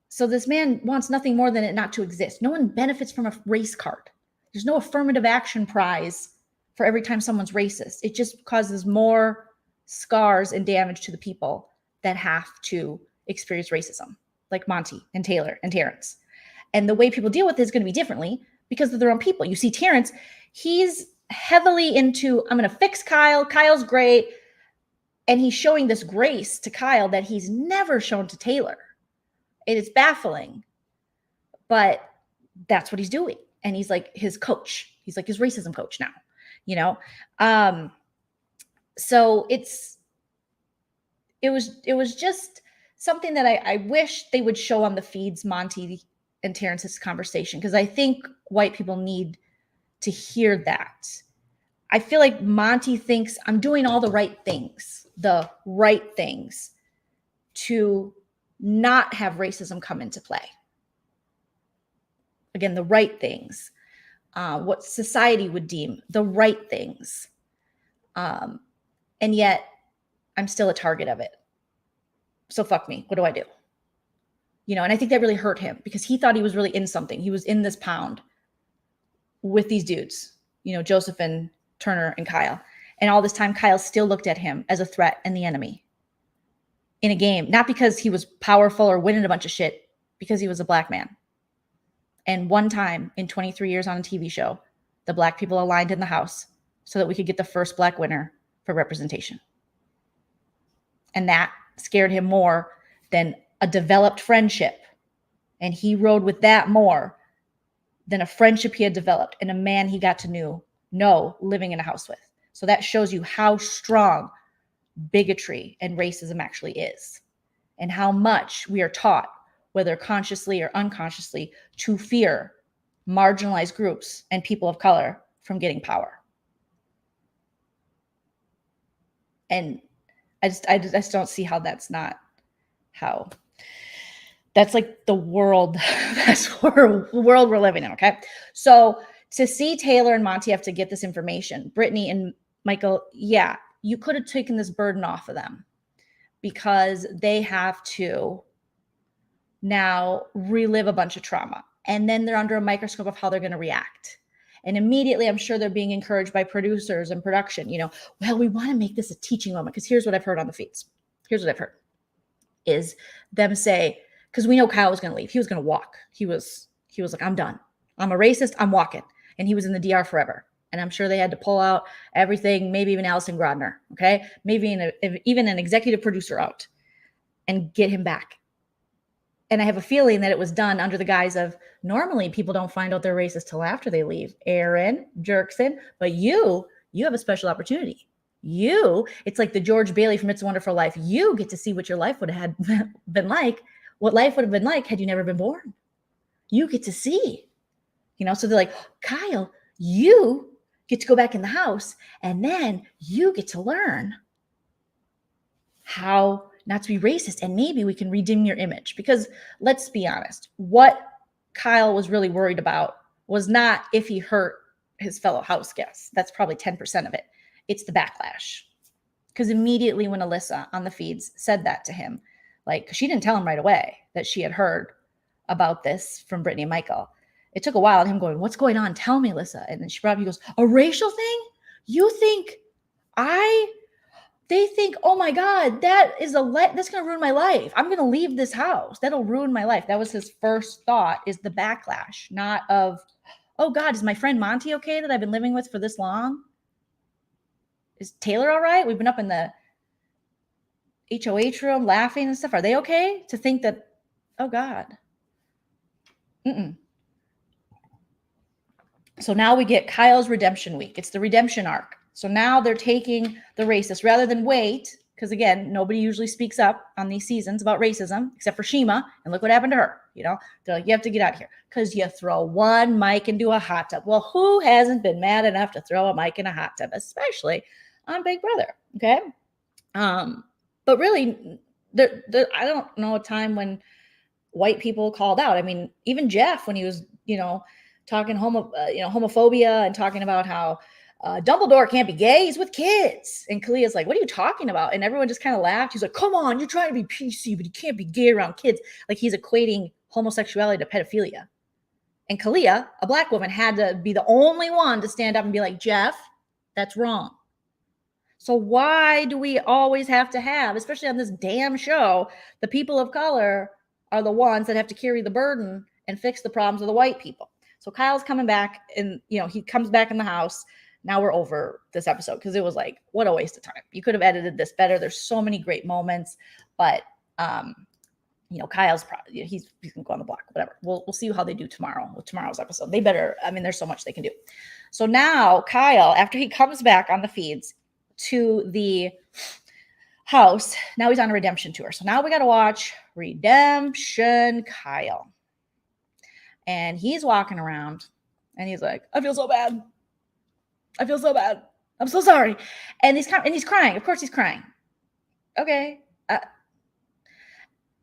So this man wants nothing more than it not to exist. No one benefits from a race card. There's no affirmative action prize for every time someone's racist. It just causes more scars and damage to the people that have to experience racism, like Monty and Taylor and Terrence. And the way people deal with it is going to be differently because of their own people. You see Terrence, he's heavily into, I'm going to fix Kyle. Kyle's great. And he's showing this grace to Kyle that he's never shown to Taylor. It is baffling, but that's what he's doing. And he's like his coach. He's like his racism coach now, So it was just something that I wish they would show on the feeds, Monty and Terrence's conversation, because I think white people need to hear that. I feel like Monty thinks I'm doing all the right things to not have racism come into play. Again, the right things, what society would deem the right things. And yet I'm still a target of it. So fuck me. What do I do? And I think that really hurt him because he thought he was really in something. He was in this pound with these dudes, Joseph and Turner and Kyle. And all this time, Kyle still looked at him as a threat and the enemy in a game, not because he was powerful or winning a bunch of shit, because he was a Black man. And one time in 23 years on a TV show, the Black people aligned in the House so that we could get the first Black winner for representation. And that scared him more than a developed friendship. And he rode with that more than a friendship he had developed and a man he got to know living in a house with. So that shows you how strong bigotry and racism actually is, and how much we are taught, whether consciously or unconsciously, to fear marginalized groups and people of color from getting power. And I just don't see how that's not how. That's like the world. That's the world we're living in. Okay. So to see Taylor and Monty have to get this information, Brittany and Michael, yeah, you could have taken this burden off of them because they have to now relive a bunch of trauma. And then they're under a microscope of how they're going to react. And immediately, I'm sure they're being encouraged by producers and production, well, we want to make this a teaching moment. Because here's what I've heard on the feeds. Here's what I've heard is them say, because we know Kyle was going to leave. He was going to walk. He was like, I'm done. I'm a racist. I'm walking. And he was in the DR forever. And I'm sure they had to pull out everything, maybe even Allison Grodner, okay? Maybe even an executive producer out and get him back. And I have a feeling that it was done under the guise of, normally people don't find out they're racist till after they leave. Aaron, Jerkson, but you have a special opportunity. It's like the George Bailey from It's a Wonderful Life. You get to see what your life would have been like, what life would have been like had you never been born. You get to see, so they're like, Kyle, you get to go back in the house and then you get to learn how not to be racist, and maybe we can redeem your image. Because let's be honest, what Kyle was really worried about was not if he hurt his fellow house guests. That's probably 10% of it. It's the backlash. Because immediately when Alyssa on the feeds said that to him, like, she didn't tell him right away that she had heard about this from Brittany and Michael. It took a while, and him going, what's going on? Tell me, Alyssa. And then she probably goes, a racial thing? You think They think, oh my God, that's going to ruin my life. I'm going to leave this house. That'll ruin my life. That was his first thought, is the backlash, not of, oh God, is my friend Monty okay that I've been living with for this long? Is Taylor all right? We've been up in the HOH room laughing and stuff. Are they okay? To think that, oh God. So now we get Kyle's redemption week. It's the redemption arc. So now they're taking the racist rather than wait, because again, nobody usually speaks up on these seasons about racism except for Shima. And look what happened to her. They're like, you have to get out of here because you throw one mic into a hot tub. Well, who hasn't been mad enough to throw a mic in a hot tub, especially on Big Brother? Okay. But really, I don't know a time when white people called out. I mean, even Jeff, when he was, talking homophobia and talking about how Dumbledore can't be gay, he's with kids. And Kalia's like, what are you talking about? And everyone just kind of laughed. He's like, come on, you're trying to be PC, but you can't be gay around kids. Like he's equating homosexuality to pedophilia. And Kalia, a Black woman, had to be the only one to stand up and be like, Jeff, that's wrong. So why do we always have to have, especially on this damn show, the people of color are the ones that have to carry the burden and fix the problems of the white people? So Kyle's coming back and, he comes back in the house. Now we're over this episode because it was like, what a waste of time. You could have edited this better. There's so many great moments, but, Kyle's probably, he's going to go on the block, whatever. We'll see how they do tomorrow with tomorrow's episode. They better, there's so much they can do. So now Kyle, after he comes back on the feeds to the house, now he's on a redemption tour. So now we got to watch Redemption Kyle. And he's walking around and he's like, I feel so bad. I feel so bad. I'm so sorry. And he's crying. Of course he's crying. Okay.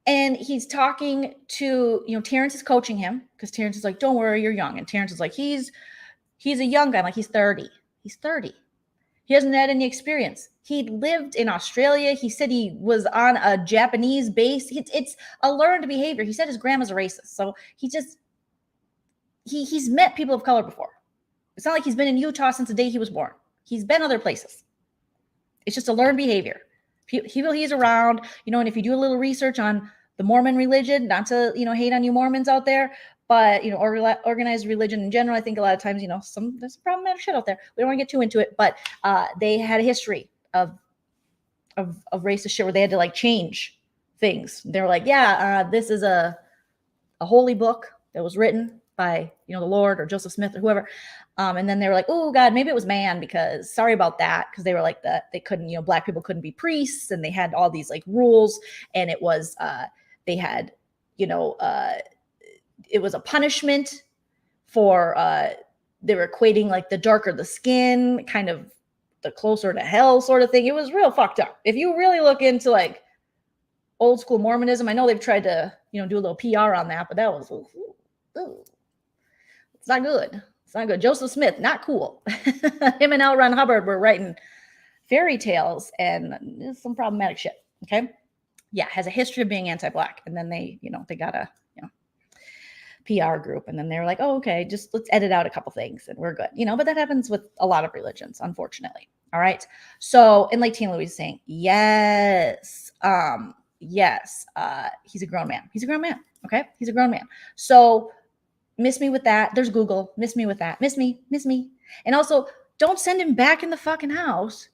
And he's talking to, Terrence is coaching him because Terrence is like, don't worry, you're young. And Terrence is like, he's a young guy. Like he's 30. He's 30. He hasn't had any experience. He lived in Australia. He said he was on a Japanese base. It's a learned behavior. He said his grandma's a racist. So he's met people of color before. It's not like he's been in Utah since the day he was born. He's been other places. It's just a learned behavior. He's around, and if you do a little research on the Mormon religion, not to, hate on you Mormons out there, but, organized religion in general, I think a lot of times, there's some problematic shit out there. We don't want to get too into it, but they had a history of racist shit where they had to change things. They were like, this is a holy book that was written by, the Lord or Joseph Smith or whoever. And then they were like, oh God, maybe it was man, because sorry about that. Because they were like they couldn't, Black people couldn't be priests, and they had all these rules, and it was, they had, it was a punishment for, they were equating the darker the skin, kind of the closer to hell sort of thing. It was real fucked up. If you really look into old school Mormonism, I know they've tried to, do a little PR on that, but that was, it's not good. It's not good. Joseph Smith, not cool. Him and L. Ron Hubbard were writing fairy tales and some problematic shit. Okay. Yeah. Has a history of being anti-Black. And then they, they got a, PR group. And then they were like, oh, okay, just let's edit out a couple things and we're good. But that happens with a lot of religions, unfortunately. All right. So, and like Tina Louise is saying, yes. Yes. He's a grown man. He's a grown man. Okay. He's a grown man. So miss me with that. There's Google. Miss me with that. Miss me. And also don't send him back in the fucking house.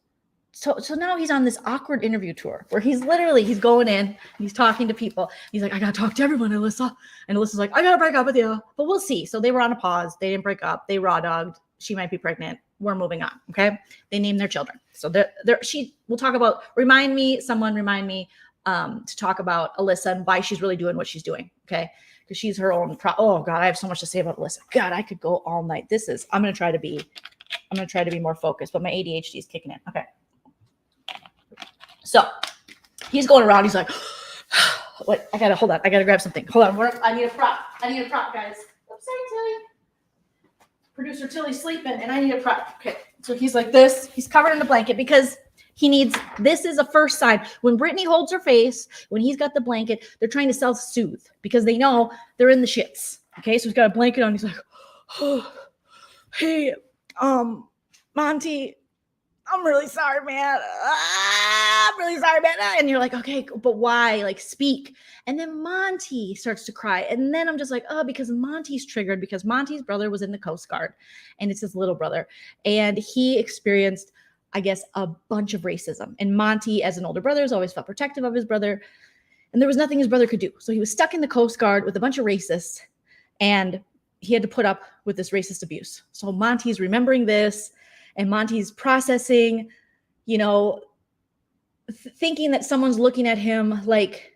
So now he's on this awkward interview tour where he's going in and he's talking to people. He's like, I got to talk to everyone, Alyssa. And Alyssa's like, I got to break up with you, but we'll see. So they were on a pause. They didn't break up. They raw dogged. She might be pregnant. We're moving on. Okay. They named their children. So we'll talk about, remind me to talk about Alyssa and why she's really doing what she's doing. Okay. Because she's her own oh God, I have so much to say about Alyssa. God, I could go all night. I'm going to try to be more focused, but my ADHD is kicking in. Okay. So he's going around. He's like, wait, hold on. I got to grab something. Hold on. I need a prop, guys. Oops, sorry, Tilly. Producer Tilly's sleeping and I need a prop. Okay. So he's like this. He's covered in a blanket because this is a first sign. When Brittany holds her face, when he's got the blanket, they're trying to self-soothe because they know they're in the shits. Okay. So he's got a blanket on. He's like, oh, hey, Monty, I'm really sorry, man. I'm really sorry, man. And you're like, okay, but why? Like, speak. And then Monty starts to cry. And then I'm just like, oh, because Monty's triggered because Monty's brother was in the Coast Guard and it's his little brother. And he experienced, I guess, a bunch of racism. And Monty, as an older brother, has always felt protective of his brother. And there was nothing his brother could do. So he was stuck in the Coast Guard with a bunch of racists. And he had to put up with this racist abuse. So Monty's remembering this. And Monty's processing, thinking that someone's looking at him like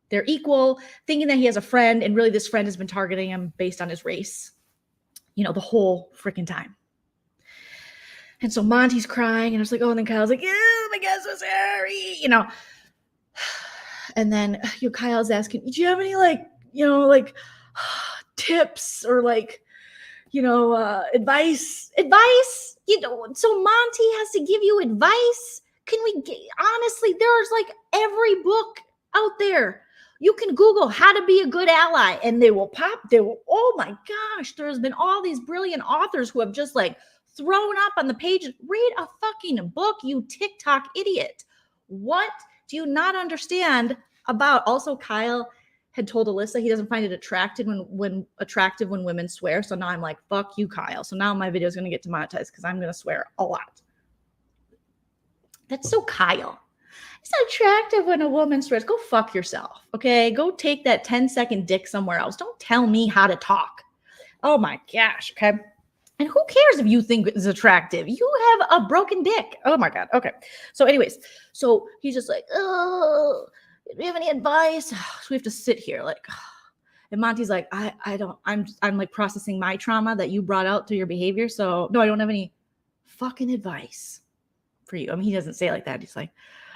they're equal, thinking that he has a friend, and really this friend has been targeting him based on his race, the whole freaking time. And so Monty's crying, and I was like, oh, and then Kyle's like, oh my God, so sorry, And then Kyle's asking, do you have any tips or advice? So Monty has to give you advice. Can we honestly, there's every book out there. You can Google how to be a good ally and oh my gosh, there's been all these brilliant authors who have just thrown up on the page. Read a fucking book, you TikTok idiot. What do you not understand about? Also, Kyle had told Alyssa he doesn't find it attractive when women swear. So now I'm like, fuck you, Kyle. So now my video is going to get demonetized because I'm going to swear a lot. That's so Kyle. It's not attractive when a woman swears. Go fuck yourself, okay? Go take that 10-second dick somewhere else. Don't tell me how to talk. Oh my gosh, okay? And who cares if you think it's attractive? You have a broken dick. Oh my God, okay. So anyways, so he's just like, oh, do you have any advice? So we have to sit here and Monty's like, I'm processing my trauma that you brought out through your behavior. So no, I don't have any fucking advice for you. I mean, he doesn't say it like that. He's like,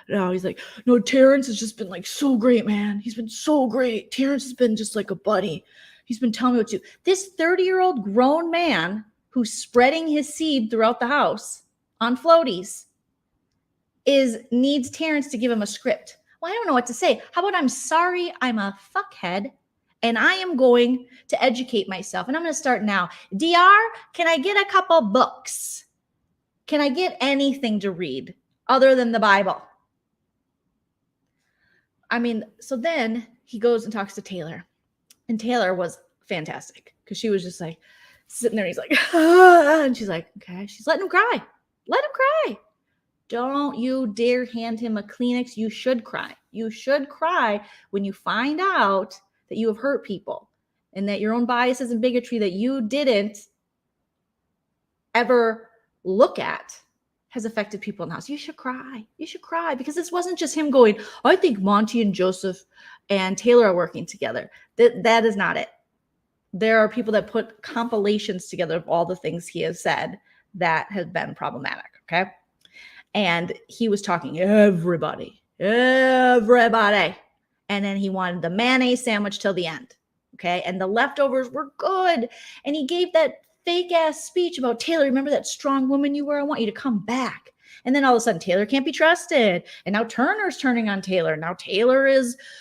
no, Terrence has just been so great, man. He's been so great. Terrence has been just like a buddy. He's been telling me what to do. This 30-year-old grown man who's spreading his seed throughout the house on floaties needs Terrence to give him a script. Well, I don't know what to say. How about I'm sorry I'm a fuckhead and I am going to educate myself. And I'm going to start now. DR, can I get a couple books? Can I get anything to read other than the Bible? I mean, so then he goes and talks to Taylor. And Taylor was fantastic because she was just sitting there. And he's like, ah, and she's like, okay. She's letting him cry. Let him cry. Don't you dare hand him a Kleenex. You should cry. You should cry when you find out that you have hurt people and that your own biases and bigotry that you didn't ever look at has affected people in the house. You should cry. You should cry because this wasn't just him going, I think Monty and Joseph and Taylor are working together. That is not it. There are people that put compilations together of all the things he has said that have been problematic, okay? And he was talking everybody. And then he wanted the mayonnaise sandwich till the end, okay? And the leftovers were good. And he gave that fake ass speech about Taylor. Remember that strong woman you were? I want you to come back. And then all of a sudden, Taylor can't be trusted. And now Turner's turning on Taylor. Now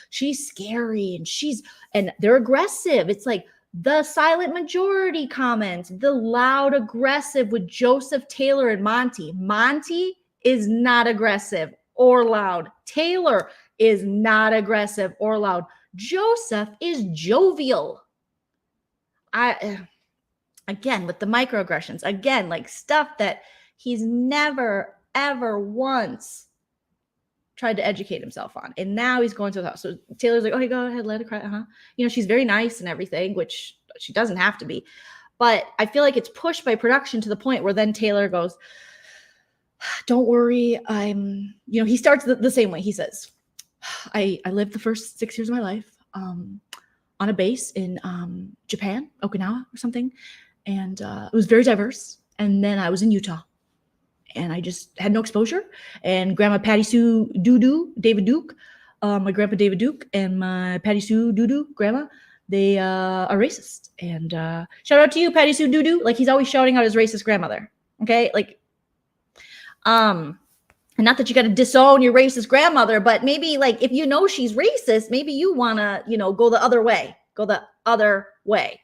she's scary and they're aggressive. It's like the silent majority comment, the loud aggressive with Joseph, Taylor, and Monty. Monty is not aggressive or loud. Taylor is not aggressive or loud. Joseph is jovial. Again, with the microaggressions, again, stuff that he's never, ever once tried to educate himself on. And now he's going to the house. So Taylor's like, okay, go ahead, let it cry. She's very nice and everything, which she doesn't have to be. But I feel like it's pushed by production to the point where then Taylor goes, don't worry. He starts the same way. He says, I lived the first 6 years of my life on a base in Japan, Okinawa or something. And it was very diverse. And then I was in Utah and I just had no exposure. And Grandma Patty Sue David Duke, my grandpa David Duke and my Patty Sue grandma, they are racist. And shout out to you, Patty Sue he's always shouting out his racist grandmother. Okay. And not that you got to disown your racist grandmother, but maybe if she's racist, maybe you want to, go the other way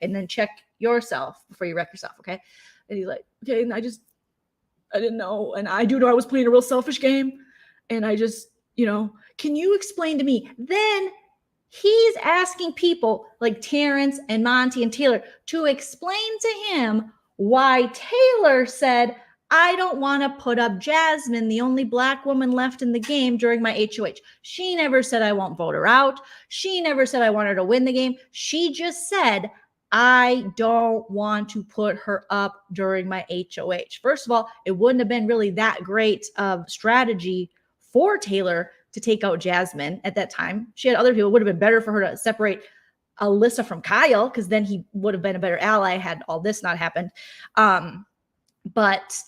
and then check yourself before you wreck yourself. Okay. And he's like, okay. And I just I didn't know. And I do know I was playing a real selfish game. And I just, can you explain to me? Then he's asking people like Terrence and Monty and Taylor to explain to him why Taylor said, I don't want to put up Jasmine, the only Black woman left in the game during my HOH. She never said I won't vote her out. She never said I want her to win the game. She just said, I don't want to put her up during my HOH. First of all, it wouldn't have been really that great of strategy for Taylor to take out Jasmine at that time. She had other people. It would have been better for her to separate Alyssa from Kyle, because then he would have been a better ally had all this not happened. But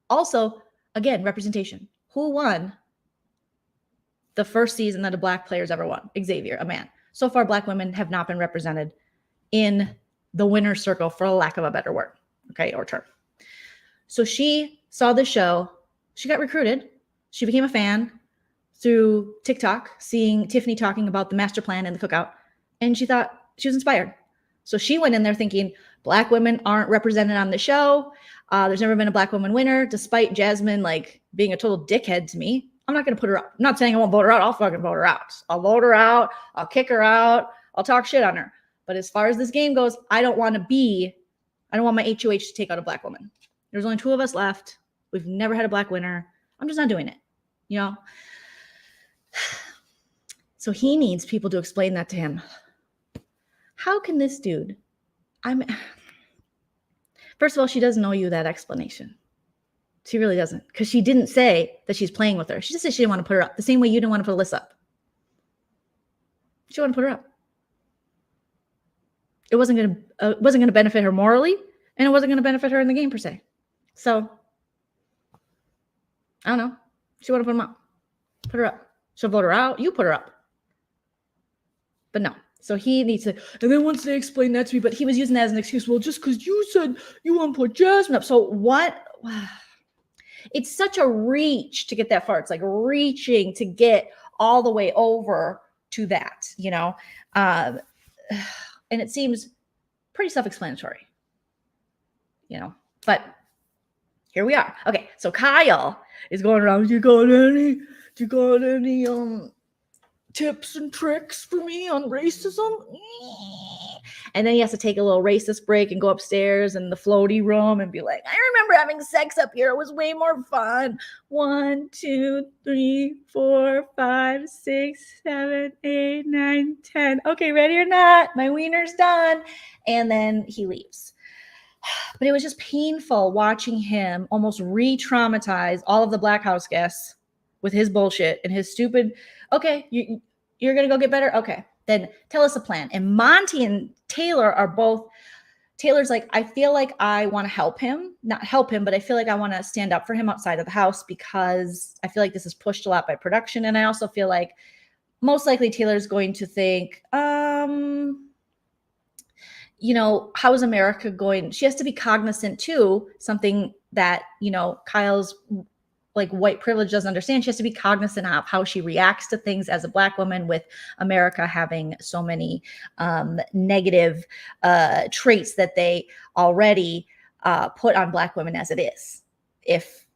also, again, representation. Who won the first season that a Black player's ever won? Xavier, a man. So far, Black women have not been represented in the winner's circle, for lack of a better word, okay, or term. So she saw the show. She got recruited. She became a fan through TikTok, seeing Tiffany talking about the master plan and the cookout, and she thought she was inspired. So she went in there thinking Black women aren't represented on the show. There's never been a Black woman winner, despite Jasmine like being a total dickhead to me. I'm not going to put her up. I'm not saying I won't vote her out. I'll fucking vote her out. I'll vote her out. I'll kick her out. I'll talk shit on her. But as far as this game goes, I don't want my HOH to take out a Black woman. There's only 2 of us left. We've never had a Black winner. I'm just not doing it, So he needs people to explain that to him. How can this dude, first of all, she doesn't owe you that explanation. She really doesn't, because she didn't say that she's playing with her. She just said she didn't want to put her up, the same way you didn't want to put Alyssa up. She wanted to put her up. It wasn't going to benefit her morally, and it wasn't going to benefit her in the game per se. So I don't know. She wanted to put him up. Put her up. She'll vote her out. You put her up. But no. So he needs to, and then once they explain that to me, but he was using that as an excuse. Well, just because you said you want to put Jasmine up. So what? It's such a reach to get that far. It's like reaching to get all the way over to that, and it seems pretty self-explanatory, but here we are. Okay. So Kyle is going around. Do you got any tips and tricks for me on racism? And then he has to take a little racist break and go upstairs in the floaty room and be like, I remember having sex up here. It was way more fun. 1, 2, 3, 4, 5, 6, 7, 8, 9, 10. Okay, ready or not? My wiener's done. And then he leaves. But it was just painful watching him almost re-traumatize all of the Black House guests with his bullshit and his stupid, okay, you're going to go get better? Okay, then tell us a plan. And Monty and Taylor are both, Taylor's like, I feel like I want to help him, not help him, but I feel like I want to stand up for him outside of the house because I feel like this is pushed a lot by production. And I also feel like most likely Taylor's going to think, how is America going? She has to be cognizant too, something that, Kyle's like white privilege doesn't understand. She has to be cognizant of how she reacts to things as a Black woman, with America having so many negative traits that they already put on Black women as it is. If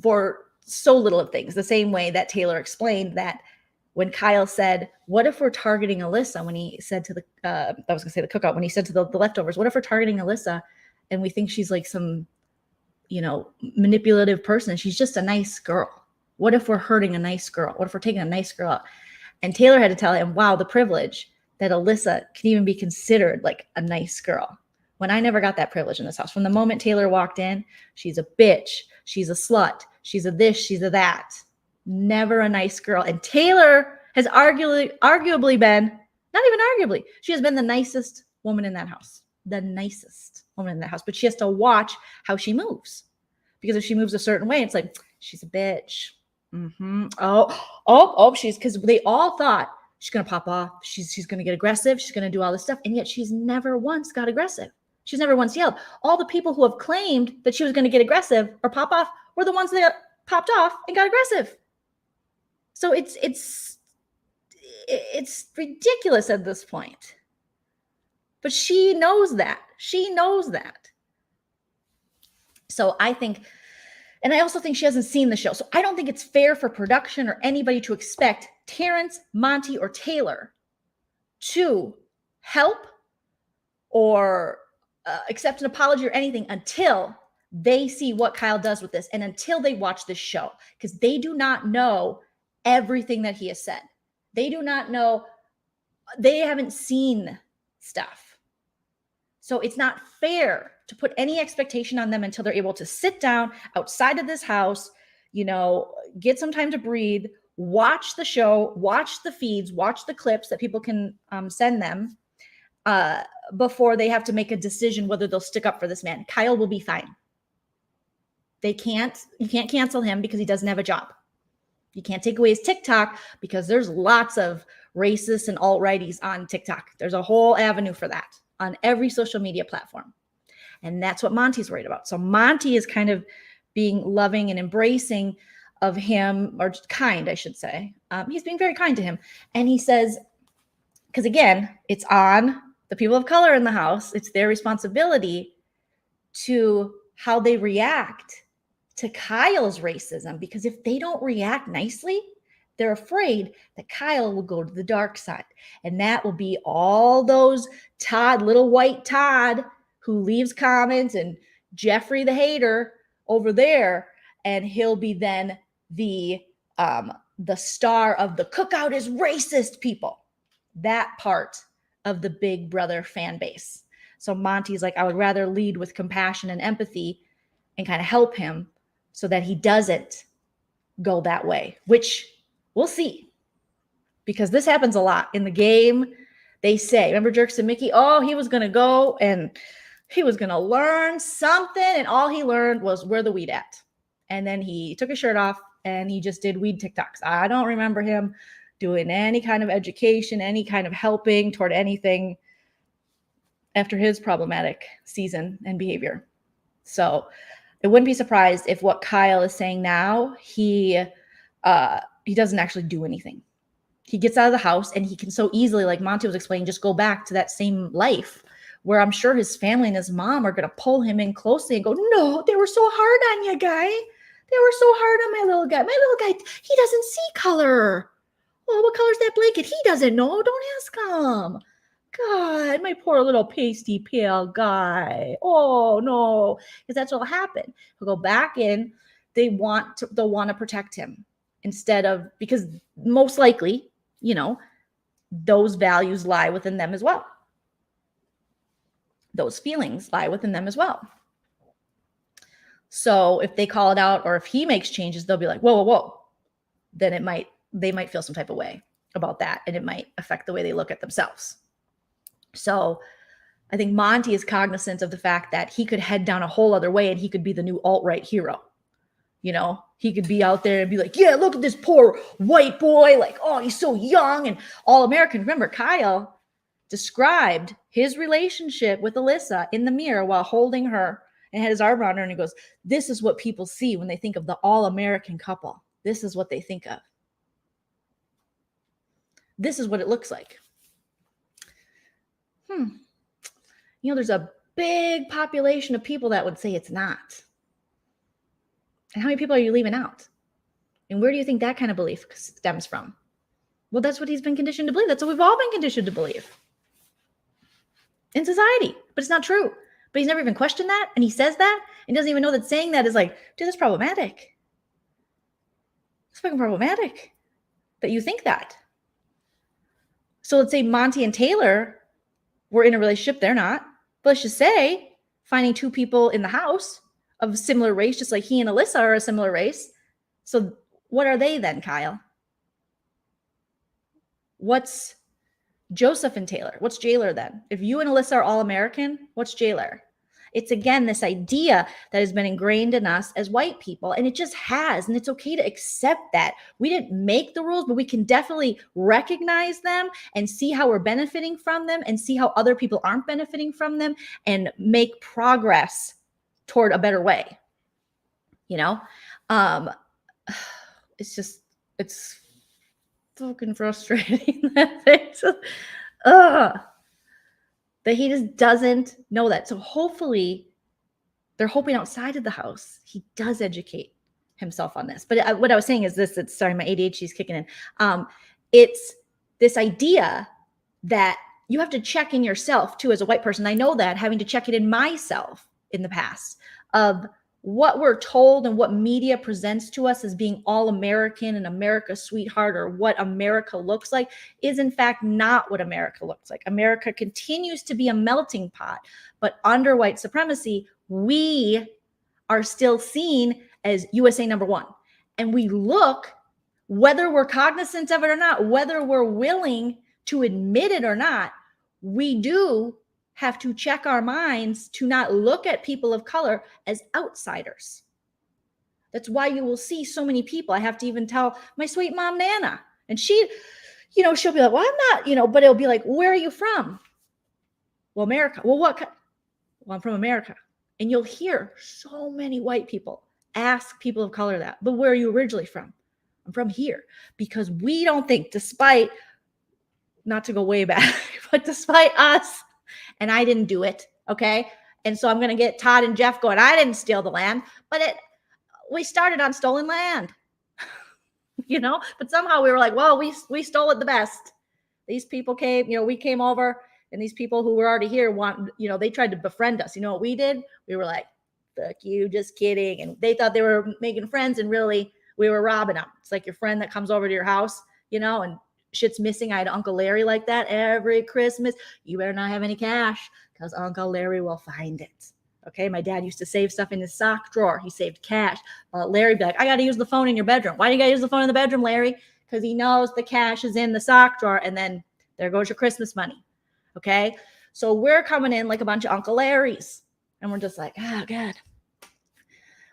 for so little of things, the same way that Taylor explained that when Kyle said, what if we're targeting Alyssa? When he said to the cookout, when he said to the leftovers, what if we're targeting Alyssa and we think she's like some, manipulative person? She's just a nice girl. What if we're hurting a nice girl? What if we're taking a nice girl out? And Taylor had to tell him, wow, the privilege that Alyssa can even be considered like a nice girl. When I never got that privilege in this house. From the moment Taylor walked in, she's a bitch. She's a slut. She's a this, she's a that. Never a nice girl. And Taylor has arguably been, not even arguably, she has been the nicest woman in that house. The nicest woman in that house. But she has to watch how she moves. Because if she moves a certain way, it's like, she's a bitch. She's, because they all thought she's going to pop off. She's going to get aggressive. She's going to do all this stuff. And yet she's never once got aggressive. She's never once yelled. All the people who have claimed that she was going to get aggressive or pop off were the ones that got popped off and got aggressive. So it's ridiculous at this point. But she knows that. She knows that. So I think, and I also think she hasn't seen the show. So I don't think it's fair for production or anybody to expect Terrence, Monty, or Taylor to help or accept an apology or anything until they see what Kyle does with this and until they watch this show, because they do not know everything that he has said. They do not know, they haven't seen stuff. So it's not fair to put any expectation on them until they're able to sit down outside of this house, get some time to breathe, watch the show, watch the feeds, watch the clips that people can send them before they have to make a decision whether they'll stick up for this man. Kyle will be fine. You can't cancel him because he doesn't have a job. You can't take away his TikTok because there's lots of racists and alt-righties on TikTok. There's a whole avenue for that on every social media platform. And that's what Monty's worried about. So Monty is kind of being loving and embracing of him, or kind, I should say. He's being very kind to him. And he says, because again, it's on the people of color in the house. It's their responsibility to how they react to Kyle's racism, because if they don't react nicely, they're afraid that Kyle will go to the dark side. And that will be all those little white Todd who leaves comments, and Jeffrey the hater over there. And he'll be then the star of the Cookout Is Racist people. That part of the Big Brother fan base. So Monty's like, I would rather lead with compassion and empathy and kind of help him so that he doesn't go that way, which we'll see, because this happens a lot in the game. They say, remember Jerks and Mickey? Oh, he was going to go and he was going to learn something, and all he learned was where the weed at. And then he took his shirt off and he just did weed TikToks. I don't remember him doing any kind of education, any kind of helping toward anything after his problematic season and behavior. So I wouldn't be surprised if what Kyle is saying now, he doesn't actually do anything. He gets out of the house and he can so easily, like Monty was explaining, just go back to that same life where I'm sure his family and his mom are going to pull him in closely and go, no, they were so hard on you, guy. They were so hard on my little guy. My little guy, he doesn't see color. Oh, what color's that blanket? He doesn't know. Don't ask him. God, my poor little pasty pale guy. Oh no, because that's what'll happen. He'll go back in. They'll want to protect him instead of, because most likely, those values lie within them as well. Those feelings lie within them as well. So if they call it out, or if he makes changes, they'll be like, whoa, whoa, whoa. Then they might feel some type of way about that, and it might affect the way they look at themselves. So I think Monty is cognizant of the fact that he could head down a whole other way and he could be the new alt-right hero. He could be out there and be like, yeah, look at this poor white boy. Like, oh, he's so young and all American. Remember, Kyle described his relationship with Alyssa in the mirror while holding her and had his arm around her. And he goes, this is what people see when they think of the all-American couple. This is what they think of. This is what it looks like. There's a big population of people that would say it's not. And how many people are you leaving out? And where do you think that kind of belief stems from? Well, that's what he's been conditioned to believe. That's what we've all been conditioned to believe in society. But it's not true. But he's never even questioned that. And he says that and doesn't even know that saying that is like, dude, that's problematic. It's fucking problematic that you think that. So let's say Monty and Taylor were in a relationship. They're not. But let's just say finding two people in the house of similar race, just like he and Alyssa are a similar race. So what are they then, Kyle? What's Joseph and Taylor? What's Jailer then? If you and Alyssa are all American, what's Jailer? It's again this idea that has been ingrained in us as white people, and it just has, and it's okay to accept that. We didn't make the rules, but we can definitely recognize them and see how we're benefiting from them and see how other people aren't benefiting from them and make progress toward a better way. It's fucking frustrating that he just doesn't know that. So hopefully they're hoping outside of the house he does educate himself on this. But what I was saying is this, sorry, my ADHD is kicking in. It's this idea that you have to check in yourself too as a white person. I know that, having to check it in myself in the past, of what we're told and what media presents to us as being all American and America's sweetheart, or what America looks like, is in fact not what America looks like. America continues to be a melting pot, but under white supremacy, we are still seen as USA number one. And we look, whether we're cognizant of it or not, whether we're willing to admit it or not, we do have to check our minds to not look at people of color as outsiders. That's why you will see so many people. I have to even tell my sweet mom, Nana, and she, she'll be like, well, I'm not, but it'll be like, where are you from? Well, America. Well, what? Well, I'm from America. And you'll hear so many white people ask people of color that, but where are you originally from? I'm from here. Because we don't think, despite, not to go way back, but despite us, and I didn't do it, okay? And so I'm going to get Todd and Jeff going, I didn't steal the land, but we started on stolen land, but somehow we were like, well, we stole it the best. These people came, we came over, and these people who were already here they tried to befriend us. You know what we did? We were like, fuck you, just kidding. And they thought they were making friends, and really we were robbing them. It's like your friend that comes over to your house, and shit's missing. I had Uncle Larry like that every Christmas. You better not have any cash, because Uncle Larry will find it. Okay, my dad used to save stuff in his sock drawer. He saved cash. Larry'd be like, I got to use the phone in your bedroom. Why do you got to use the phone in the bedroom, Larry? Because he knows the cash is in the sock drawer, and then there goes your Christmas money. Okay, so we're coming in like a bunch of Uncle Larrys, and we're just like, oh, God.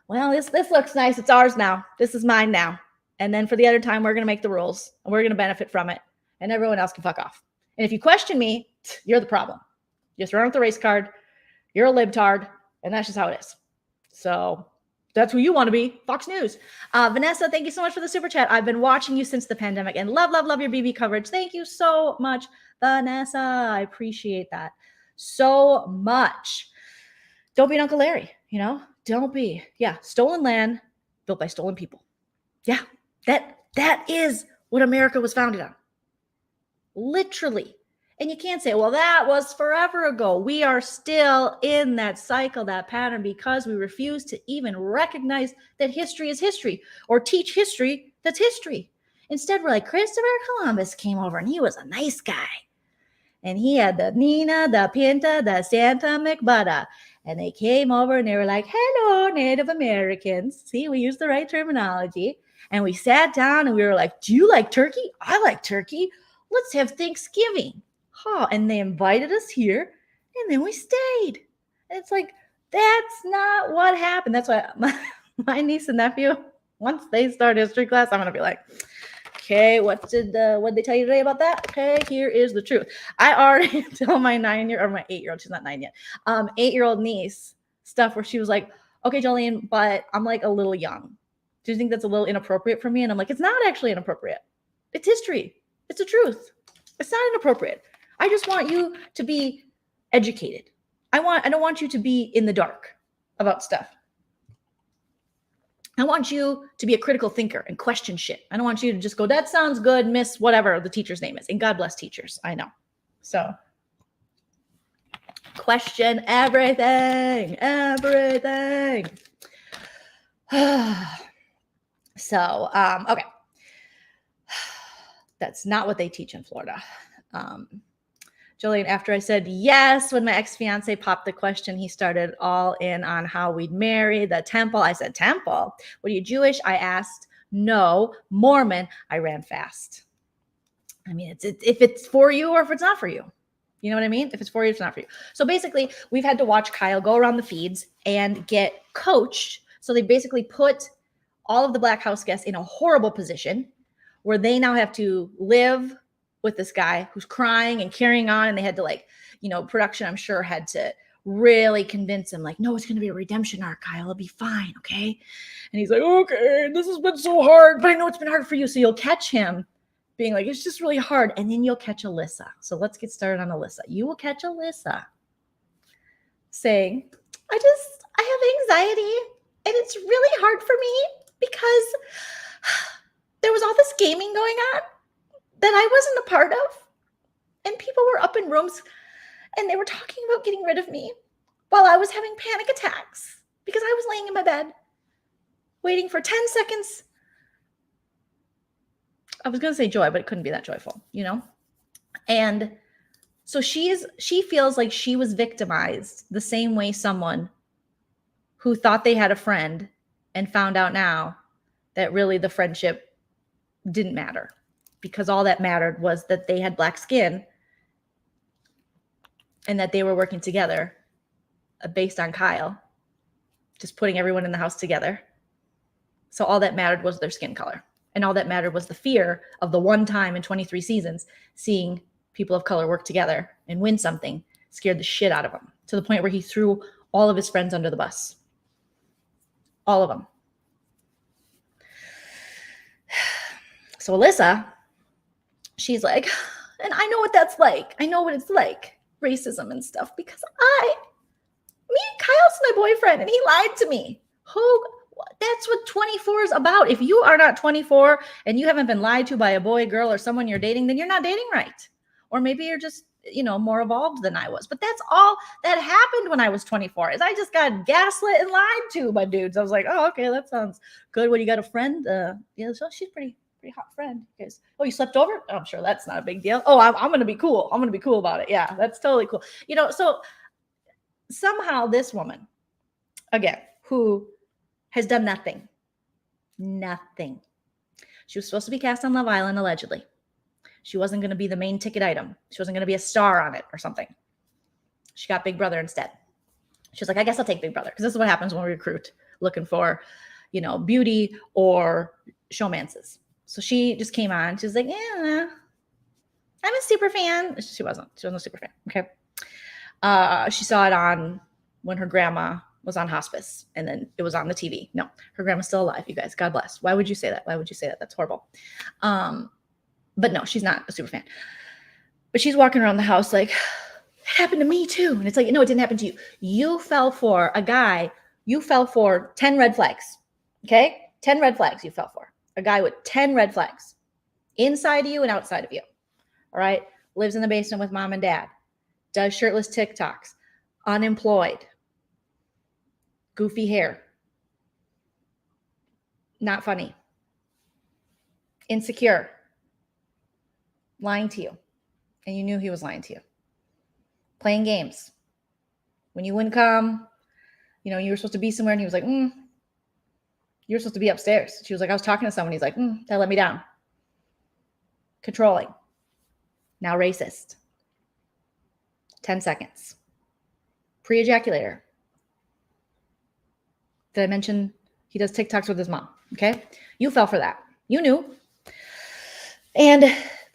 Well, this looks nice. It's ours now. This is mine now. And then for the other time, we're going to make the rules, and we're going to benefit from it, and everyone else can fuck off. And if you question me, you're the problem. You're throwing out the race card. You're a libtard, and that's just how it is. So that's who you want to be. Fox News. Vanessa, thank you so much for the super chat. I've been watching you since the pandemic, and love your BB coverage. Thank you so much, Vanessa. I appreciate that so much. Don't be an Uncle Larry, Don't be. Yeah, stolen land built by stolen people. Yeah. That is what America was founded on. Literally. And you can't say, well, that was forever ago. We are still in that cycle, that pattern, because we refuse to even recognize that history is history, or teach history that's history. Instead, we're like, Christopher Columbus came over and he was a nice guy. And he had the Nina, the Pinta, the Santa McButta. And they came over and they were like, hello, Native Americans. See, we use the right terminology. And we sat down and we were like, do you like turkey? I like turkey. Let's have Thanksgiving. And they invited us here, and then we stayed. And it's like, that's not what happened. That's why my niece and nephew, once they start history class, I'm going to be like, okay, what did they tell you today about that? Okay, here is the truth. I already tell my 8-year-old, she's not 9 yet, 8-year-old niece stuff where she was like, okay, Joleen, but I'm like a little young. Do you think that's a little inappropriate for me? And I'm like, it's not actually inappropriate. It's history. It's the truth. It's not inappropriate. I just want you to be educated. I don't want you to be in the dark about stuff. I want you to be a critical thinker and question shit. I don't want you to just go, that sounds good, miss whatever the teacher's name is. And God bless teachers. I know. So question everything. So, okay. That's not what they teach in Florida. Joleen, after I said yes, when my ex-fiance popped the question, he started all in on how we'd marry, the temple. I said, temple? What are you, Jewish? I asked. No. Mormon. I ran fast. I mean, it's if it's for you or if it's not for you. You know what I mean? If it's for you, it's not for you. So basically, we've had to watch Kyle go around the feeds and get coached. So they basically put all of the Black House guests in a horrible position where they now have to live with this guy who's crying and carrying on. And they had to production, I'm sure, had to really convince him, like, no, it's going to be a redemption arc, Kyle. It'll be fine. Okay. And he's like, okay, this has been so hard, but I know it's been hard for you. So you'll catch him being like, it's just really hard. And then you'll catch Alyssa. So let's get started on Alyssa. You will catch Alyssa saying, I have anxiety, and it's really hard for me because there was all this gaming going on that I wasn't a part of, and people were up in rooms and they were talking about getting rid of me while I was having panic attacks because I was laying in my bed waiting for 10 seconds. I was going to say joy, but it couldn't be that joyful, you know? And so she feels like she was victimized the same way someone who thought they had a friend and found out now that really the friendship didn't matter because all that mattered was that they had black skin and that they were working together based on Kyle, just putting everyone in the house together. So all that mattered was their skin color. And all that mattered was the fear of the one time in 23 seasons seeing people of color work together and win something scared the shit out of him to the point where he threw all of his friends under the bus. All of them. So Alyssa, she's like, and I know what that's like. I know what it's like, racism and stuff, because Kyle's my boyfriend and he lied to me. That's what 24 is about. If you are not 24 and you haven't been lied to by a boy, girl, or someone you're dating, then you're not dating right. Or maybe you're just, more evolved than I was. But that's all that happened when I was 24 is I just got gaslit and lied to by dudes. I was like, oh, okay, that sounds good. What, you got a friend? Yeah, so she's pretty hot friend. Guys, oh, you slept over? Oh, I'm sure that's not a big deal. Oh, I'm going to be cool. I'm going to be cool about it. Yeah, that's totally cool. So somehow this woman, again, who has done nothing. She was supposed to be cast on Love Island, allegedly. She wasn't going to be the main ticket item. She wasn't going to be a star on it or something. She got Big Brother instead. She was like, I guess I'll take Big Brother. Because this is what happens when we recruit looking for, beauty or showmances. So she just came on. She was like, yeah, I'm a super fan. She wasn't a super fan. Okay. She saw it on when her grandma was on hospice and then it was on the TV. No, her grandma's still alive, you guys. God bless. Why would you say that? That's horrible. But no, she's not a super fan. But she's walking around the house like, it happened to me too. And it's like, no, it didn't happen to you. You fell for a guy. You fell for 10 red flags. Okay? 10 red flags you fell for. A guy with 10 red flags inside of you and outside of you. All right? Lives in the basement with mom and dad. Does shirtless TikToks. Unemployed. Goofy hair. Not funny. Insecure. Lying to you. And you knew he was lying to you. Playing games. When you wouldn't come, you were supposed to be somewhere and he was like, you're supposed to be upstairs. She was like, I was talking to someone. He's like, that let me down. Controlling. Now racist. 10 seconds. Pre-ejaculator. Did I mention he does TikToks with his mom? Okay. You fell for that. You knew. And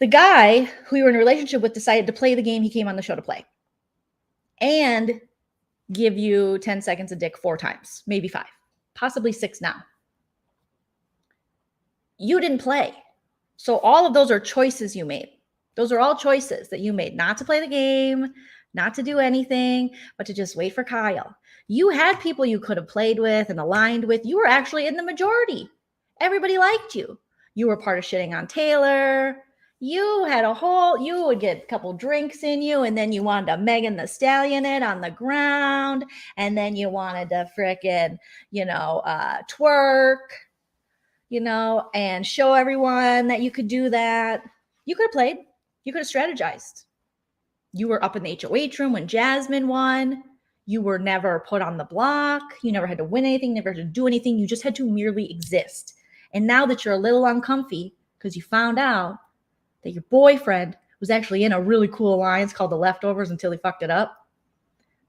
the guy who you were in a relationship with decided to play the game he came on the show to play and give you 10 seconds of dick 4 times, maybe 5, possibly 6 now. You didn't play. So all of those are choices you made. Those are all choices that you made, not to play the game, not to do anything, but to just wait for Kyle. You had people you could have played with and aligned with. You were actually in the majority. Everybody liked you. You were part of shitting on Taylor. You would get a couple drinks in you, and then you wanted to Megan Thee Stallion it on the ground, and then you wanted to frickin', twerk, and show everyone that you could do that. You could have played. You could have strategized. You were up in the HOH room when Jasmine won. You were never put on the block. You never had to win anything, never had to do anything. You just had to merely exist. And now that you're a little uncomfy because you found out that your boyfriend was actually in a really cool alliance called The Leftovers until he fucked it up,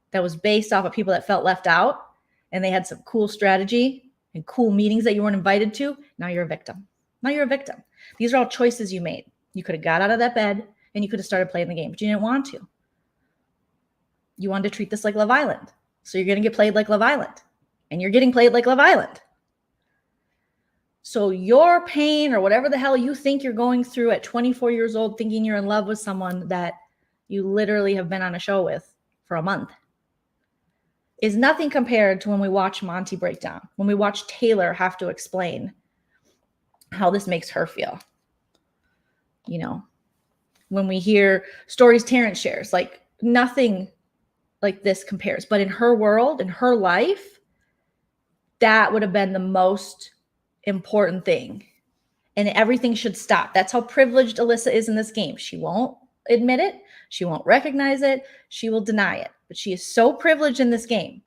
that was based off of people that felt left out, and they had some cool strategy and cool meetings that you weren't invited to, now you're a victim. These are all choices you made. You could have got out of that bed and you could have started playing the game, but you didn't want to. You wanted to treat this like Love Island. So you're going to get played like Love Island. And you're getting played like Love Island. So your pain or whatever the hell you think you're going through at 24 years old, thinking you're in love with someone that you literally have been on a show with for a month, is nothing compared to when we watch Monty break down, when we watch Taylor have to explain how this makes her feel. You know, when we hear stories Terrence shares, like nothing like this compares. But in her world, in her life, that would have been the most important thing. And everything should stop. That's how privileged Alyssa is in this game. She won't admit it. She won't recognize it. She will deny it. But she is so privileged in this game.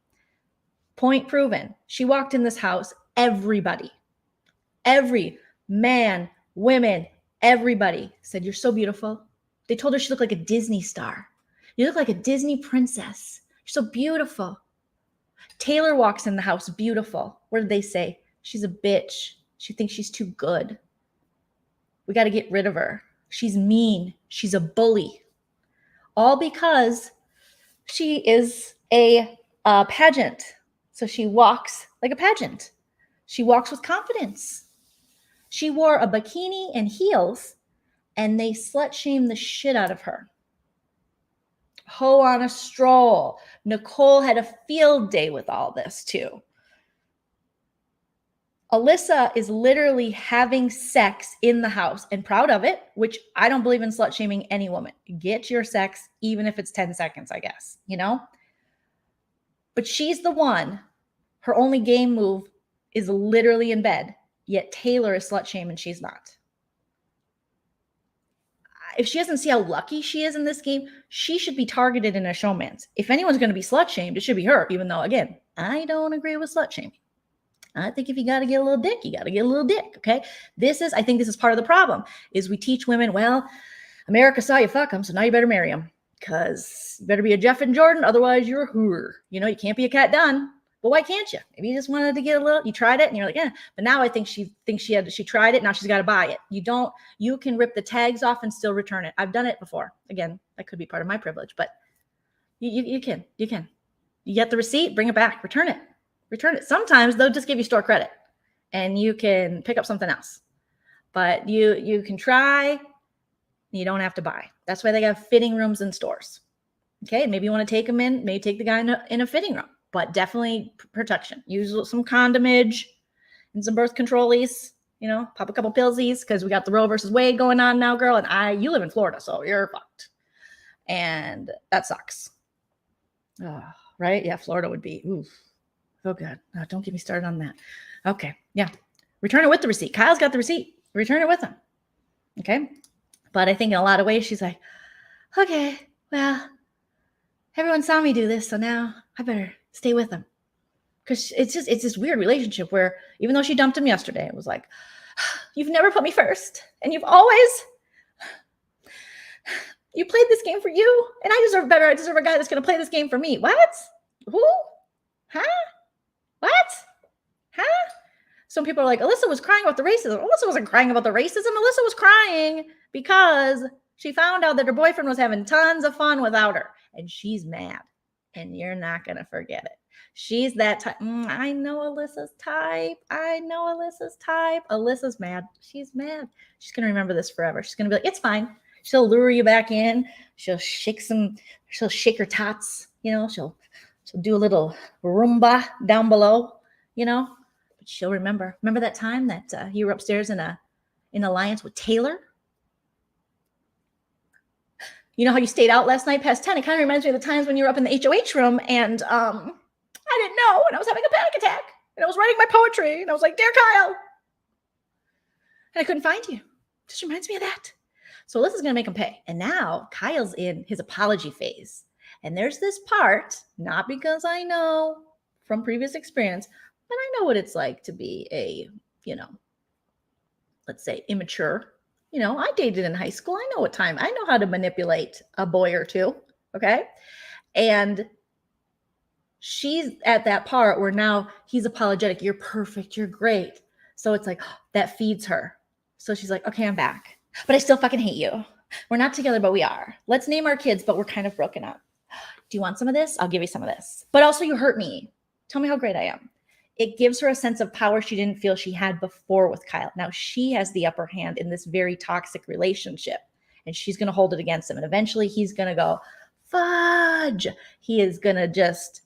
Point proven. She walked in this house. Everybody, every man, women, everybody said, "You're so beautiful." They told her she looked like a Disney star. "You look like a Disney princess. You're so beautiful." Taylor walks in the house beautiful. What did they say? "She's a bitch. She thinks she's too good. We got to get rid of her. She's mean. She's a bully." All because she is a pageant. So she walks like a pageant. She walks with confidence. She wore a bikini and heels, and they slut shamed the shit out of her. Ho on a stroll. Nicole had a field day with all this too. Alyssa is literally having sex in the house and proud of it, which I don't believe in slut shaming any woman. Get your sex, even if it's 10 seconds, I guess, you know? But she's the one, her only game move is literally in bed, yet Taylor is slut shaming, she's not. If she doesn't see how lucky she is in this game, she should be targeted in a showman's. If anyone's going to be slut shamed, it should be her, even though, again, I don't agree with slut shaming. I think if you got to get a little dick, you got to get a little dick, okay? I think this is part of the problem, is we teach women, well, America saw you fuck them, so now you better marry them, because you better be a Jeff and Jordan, otherwise you're a hooer. You know, you can't be a Cat Dunn. Well, why can't you? Maybe you just wanted to get a little, you tried it, and you're like, yeah. But now I think she tried it, now she's got to buy it. You can rip the tags off and still return it. I've done it before. Again, that could be part of my privilege, but you can. You get the receipt, bring it back, return it. Sometimes they'll just give you store credit and you can pick up something else, but you can try, you don't have to buy. That's why they have fitting rooms in stores. Okay. Maybe you want to take them in, maybe take the guy in a fitting room, but definitely protection. Use some condomage and some birth control-ies, you know, pop a couple pillsies, because we got the Roe versus Wade going on now, girl. And you live in Florida, so you're fucked. And that sucks. Oh, right. Yeah. Florida would be, oof. Oh, God. No, don't get me started on that. Okay. Yeah. Return it with the receipt. Kyle's got the receipt. Return it with him. Okay. But I think in a lot of ways, she's like, okay, well, everyone saw me do this, so now I better stay with him. Because it's this weird relationship where even though she dumped him yesterday, it was like, you've never put me first. And you played this game for you. And I deserve better. I deserve a guy that's going to play this game for me. What? Who? Huh? What? Huh? Some people are like, Alyssa was crying about the racism. Alyssa wasn't crying about the racism. Alyssa was crying because she found out that her boyfriend was having tons of fun without her. And she's mad. And you're not going to forget it. She's that type. I know Alyssa's type. Alyssa's mad. She's mad. She's going to remember this forever. She's going to be like, it's fine. She'll lure you back in. She'll shake her tots. You know, she'll do a little Roomba down below, you know, but she'll remember. Remember that time that you were upstairs in alliance with Taylor? You know how you stayed out last night past 10? It kind of reminds me of the times when you were up in the HOH room and I didn't know, and I was having a panic attack and I was writing my poetry and I was like, dear Kyle. And I couldn't find you. Just reminds me of that. So Alyssa's going to make him pay. And now Kyle's in his apology phase. And there's this part, not because I know from previous experience, but I know what it's like to be a, let's say immature. I dated in high school. I know how to manipulate a boy or two. Okay. And she's at that part where now he's apologetic. You're perfect. You're great. So it's like, that feeds her. So she's like, okay, I'm back, but I still fucking hate you. We're not together, but we are. Let's name our kids, but we're kind of broken up. Do you want some of this? I'll give you some of this. But also you hurt me. Tell me how great I am. It gives her a sense of power she didn't feel she had before with Kyle. Now she has the upper hand in this very toxic relationship, and she's going to hold it against him. And eventually he's going to go, fudge. He is going to just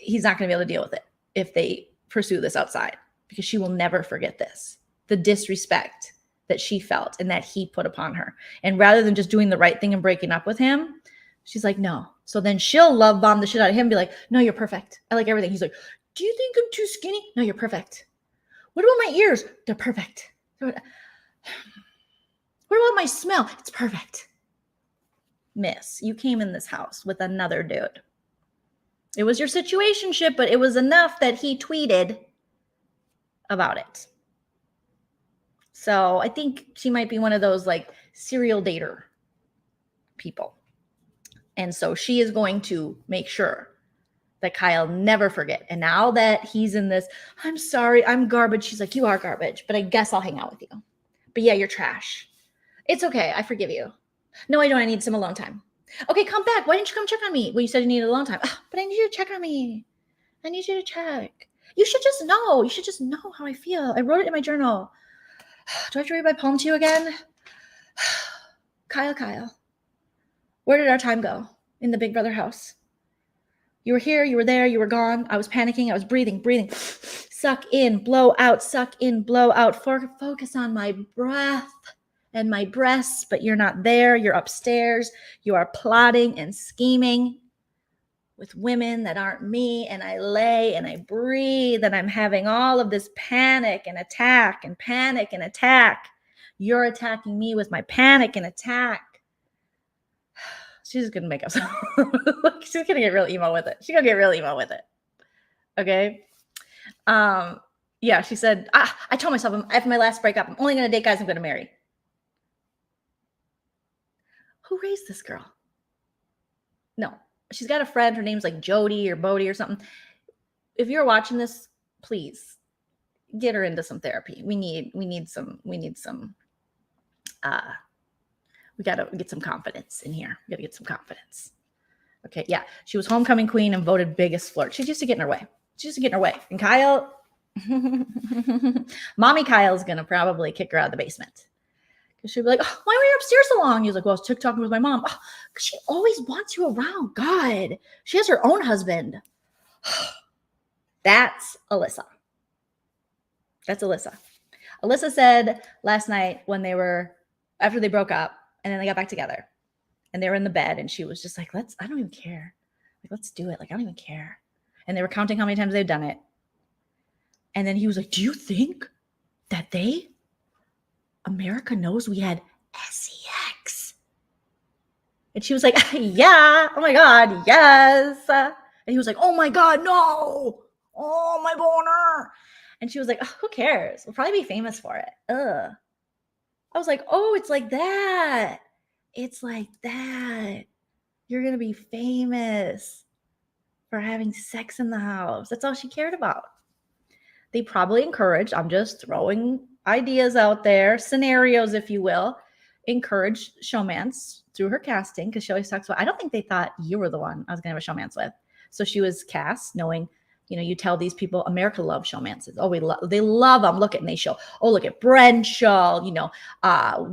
he's not going to be able to deal with it if they pursue this outside, because she will never forget this, the disrespect that she felt and that he put upon her. And rather than just doing the right thing and breaking up with him, she's like, no. So then she'll love bomb the shit out of him and be like, no, you're perfect. I like everything. He's like, do you think I'm too skinny? No, you're perfect. What about my ears? They're perfect. What about my smell? It's perfect. Miss, you came in this house with another dude. It was your situationship, but it was enough that he tweeted about it. So I think she might be one of those like serial dater people. And so she is going to make sure that Kyle never forget. And now that he's in this, I'm sorry, I'm garbage. She's like, you are garbage, but I guess I'll hang out with you. But yeah, you're trash. It's okay. I forgive you. No, I don't. I need some alone time. Okay, come back. Why didn't you come check on me? Well, you said you needed alone time. But I need you to check on me. I need you to check. You should just know. You should just know how I feel. I wrote it in my journal. Do I have to read my poem to you again? Kyle. Where did our time go in the Big Brother house? You were here, you were there, you were gone. I was panicking, I was breathing. Suck in, blow out, suck in, blow out. Focus on my breath and my breasts, but you're not there. You're upstairs. You are plotting and scheming with women that aren't me. And I lay and I breathe and I'm having all of this panic and attack. You're attacking me with my panic and attack. She's going to make up some. She's going to get real emo with it. Okay. Yeah, she said, I told myself after my last breakup, I'm only going to date guys I'm going to marry. Who raised this girl? No, she's got a friend. Her name's like Jody or Bodie or something. If you're watching this, please get her into some therapy. We got to get some confidence in here. We got to get some confidence. Okay. Yeah. She was homecoming queen and voted biggest flirt. She's used to getting her way. And Kyle, mommy Kyle's going to probably kick her out of the basement. Because she'll be like, oh, why were you upstairs so long? He's like, well, I was TikToking with my mom. Oh, because she always wants you around. God, she has her own husband. That's Alyssa. Alyssa said last night after they broke up and then they got back together and they were in the bed and she was just like, I don't even care. Like, let's do it. Like, I don't even care. And they were counting how many times they've done it. And then he was like, do you think that America knows we had sex? And she was like, yeah. Oh my God. Yes. And he was like, oh my God, no. Oh, my boner. And she was like, oh, who cares? We'll probably be famous for it. Ugh. I was like, oh, it's like that. You're going to be famous for having sex in the house. That's all she cared about. They probably encouraged, I'm just throwing ideas out there, scenarios, if you will, encouraged showmance through her casting, because she always talks about, I don't think they thought you were the one I was going to have a showmance with. So she was cast knowing, you tell these people, America loves showmances. Oh, they love them. Look at, they show, look at Brenshaw,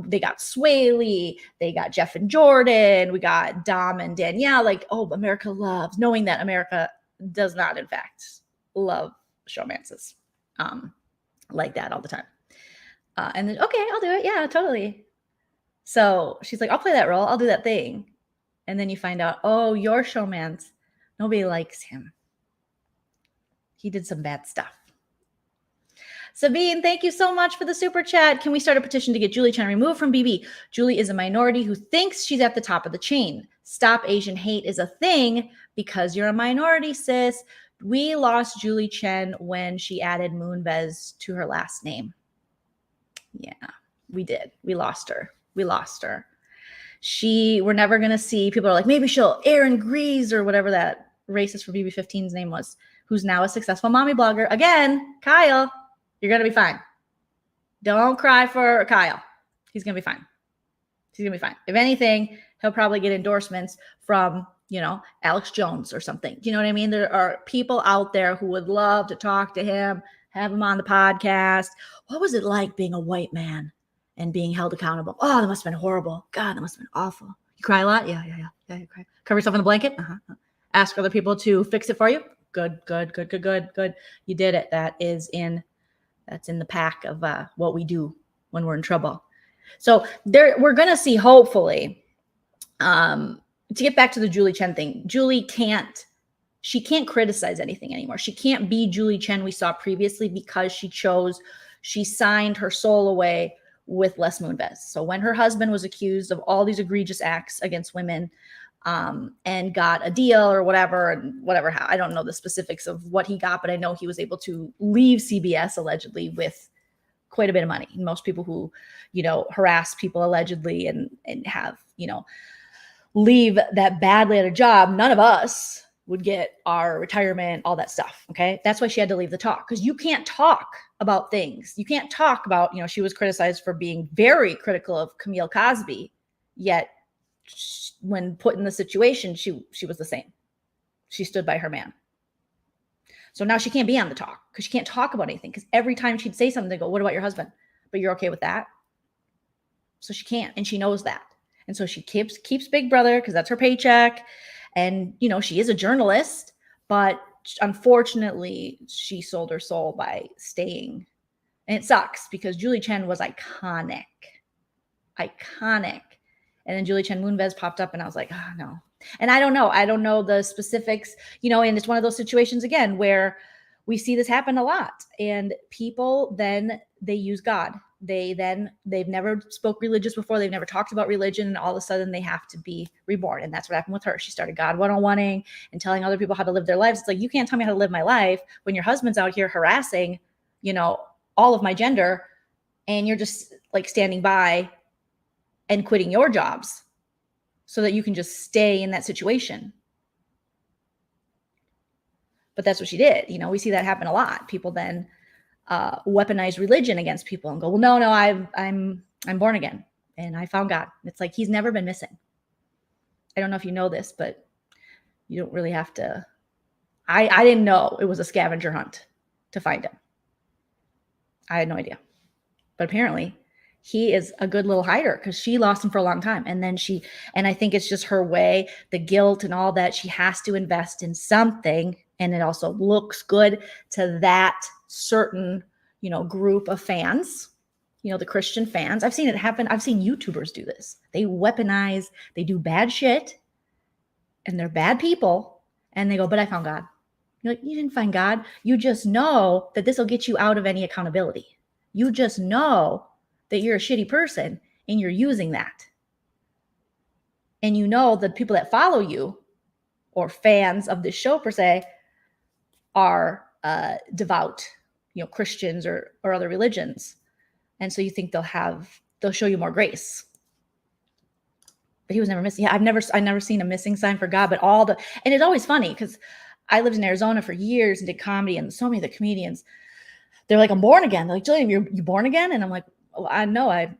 they got Swaley, they got Jeff and Jordan, we got Dom and Danielle. Like, oh, America loves, knowing that America does not, in fact, love showmances like that all the time. And then, okay, I'll do it. Yeah, totally. So she's like, I'll play that role. I'll do that thing. And then you find out, oh, your showmance, nobody likes him. He did some bad stuff. Sabine, thank you so much for the super chat. Can we start a petition to get Julie Chen removed from BB? Julie is a minority who thinks she's at the top of the chain. Stop Asian hate is a thing because you're a minority, sis. We lost Julie Chen when she added Moonves to her last name. Yeah, we did. We lost her. We're never going to see, people are like, maybe she'll Erin Grease or whatever that racist for BB15's name was, who's now a successful mommy blogger. Again, Kyle, you're going to be fine. Don't cry for Kyle. He's going to be fine. If anything, he'll probably get endorsements from, Alex Jones or something. Do you know what I mean? There are people out there who would love to talk to him, have him on the podcast. What was it like being a white man and being held accountable? Oh, that must have been horrible. God, that must have been awful. You cry a lot? Yeah, you cry. Cover yourself in the blanket? Ask other people to fix it for you? Good. You did it. That's in the pack of what we do when we're in trouble. So we're going to see, hopefully, to get back to the Julie Chen thing, she can't criticize anything anymore. She can't be Julie Chen we saw previously because she signed her soul away with Les Moonves. So when her husband was accused of all these egregious acts against women, and got a deal or whatever, I don't know the specifics of what he got, but I know he was able to leave CBS allegedly with quite a bit of money. Most people who, harass people allegedly and have, leave that badly at a job, none of us would get our retirement, all that stuff. Okay. That's why she had to leave the talk, because you can't talk about things. You can't talk about, she was criticized for being very critical of Camille Cosby, yet when put in the situation, she was the same. She stood by her man. So now she can't be on the talk because she can't talk about anything, because every time she'd say something, they go, what about your husband? But you're okay with that? So she can't, and she knows that. And so she keeps Big Brother because that's her paycheck. And, she is a journalist, but unfortunately she sold her soul by staying. And it sucks because Julie Chen was iconic. And then Julie Chen Moonves popped up and I was like, oh no. And I don't know the specifics, and it's one of those situations again where we see this happen a lot. And people then they use God. They've never spoke religious before. They've never talked about religion. And all of a sudden they have to be reborn. And that's what happened with her. She started God 101ing and telling other people how to live their lives. It's like, you can't tell me how to live my life when your husband's out here harassing, all of my gender. And you're just standing by and quitting your jobs so that you can just stay in that situation. But that's what she did. We see that happen a lot. People then weaponize religion against people and go, well, no, I'm born again and I found God. It's like, he's never been missing. I don't know if you know this, but you don't really have to. I didn't know it was a scavenger hunt to find him. I had no idea. But apparently he is a good little hider because she lost him for a long time. And then I think it's just her way, the guilt and all that. She has to invest in something. And it also looks good to that certain, group of fans, the Christian fans. I've seen it happen. I've seen YouTubers do this. They weaponize, they do bad shit and they're bad people. And they go, but I found God. You're like, you didn't find God. You just know that this will get you out of any accountability. You just know that you're a shitty person and you're using that. And the people that follow you or fans of this show per se are devout, Christians or other religions. And so you think they'll show you more grace. But he was never missing. Yeah, I've never seen a missing sign for God, but and it's always funny because I lived in Arizona for years and did comedy, and so many of the comedians, they're like, I'm born again. They're like, Jillian, you born again? And I'm like, well, I know I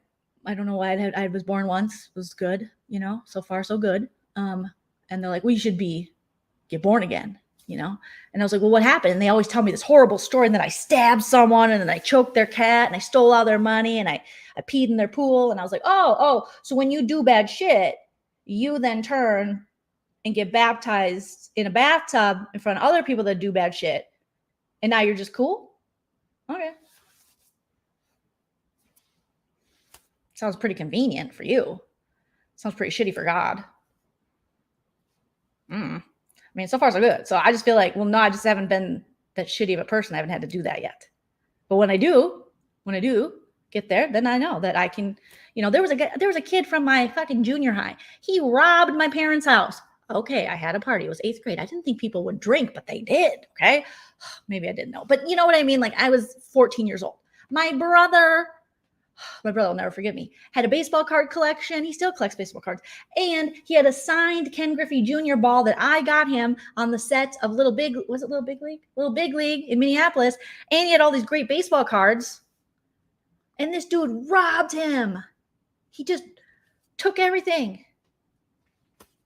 don't know why I was born once. It was good, so far so good. And they're like, well, you should get born again, And I was like, well, what happened? And they always tell me this horrible story. And then I stabbed someone and then I choked their cat and I stole all their money and I peed in their pool. And I was like, oh, so when you do bad shit, you then turn and get baptized in a bathtub in front of other people that do bad shit. And now you're just cool? Okay. Sounds pretty convenient for you. Sounds pretty shitty for God. I mean, so far so good. So I just feel like, well, no, I just haven't been that shitty of a person. I haven't had to do that yet. But when I do get there, then I know that I can, there was a kid from my fucking junior high. He robbed my parents' house. Okay, I had a party. It was 8th grade. I didn't think people would drink, but they did. Okay. Maybe I didn't know. But you know what I mean? Like, I was 14 years old. My brother will never forgive me, had a baseball card collection. He still collects baseball cards. And he had a signed Ken Griffey Jr. ball that I got him on the set of Little Big League? Little Big League in Minneapolis. And he had all these great baseball cards. And this dude robbed him. He just took everything.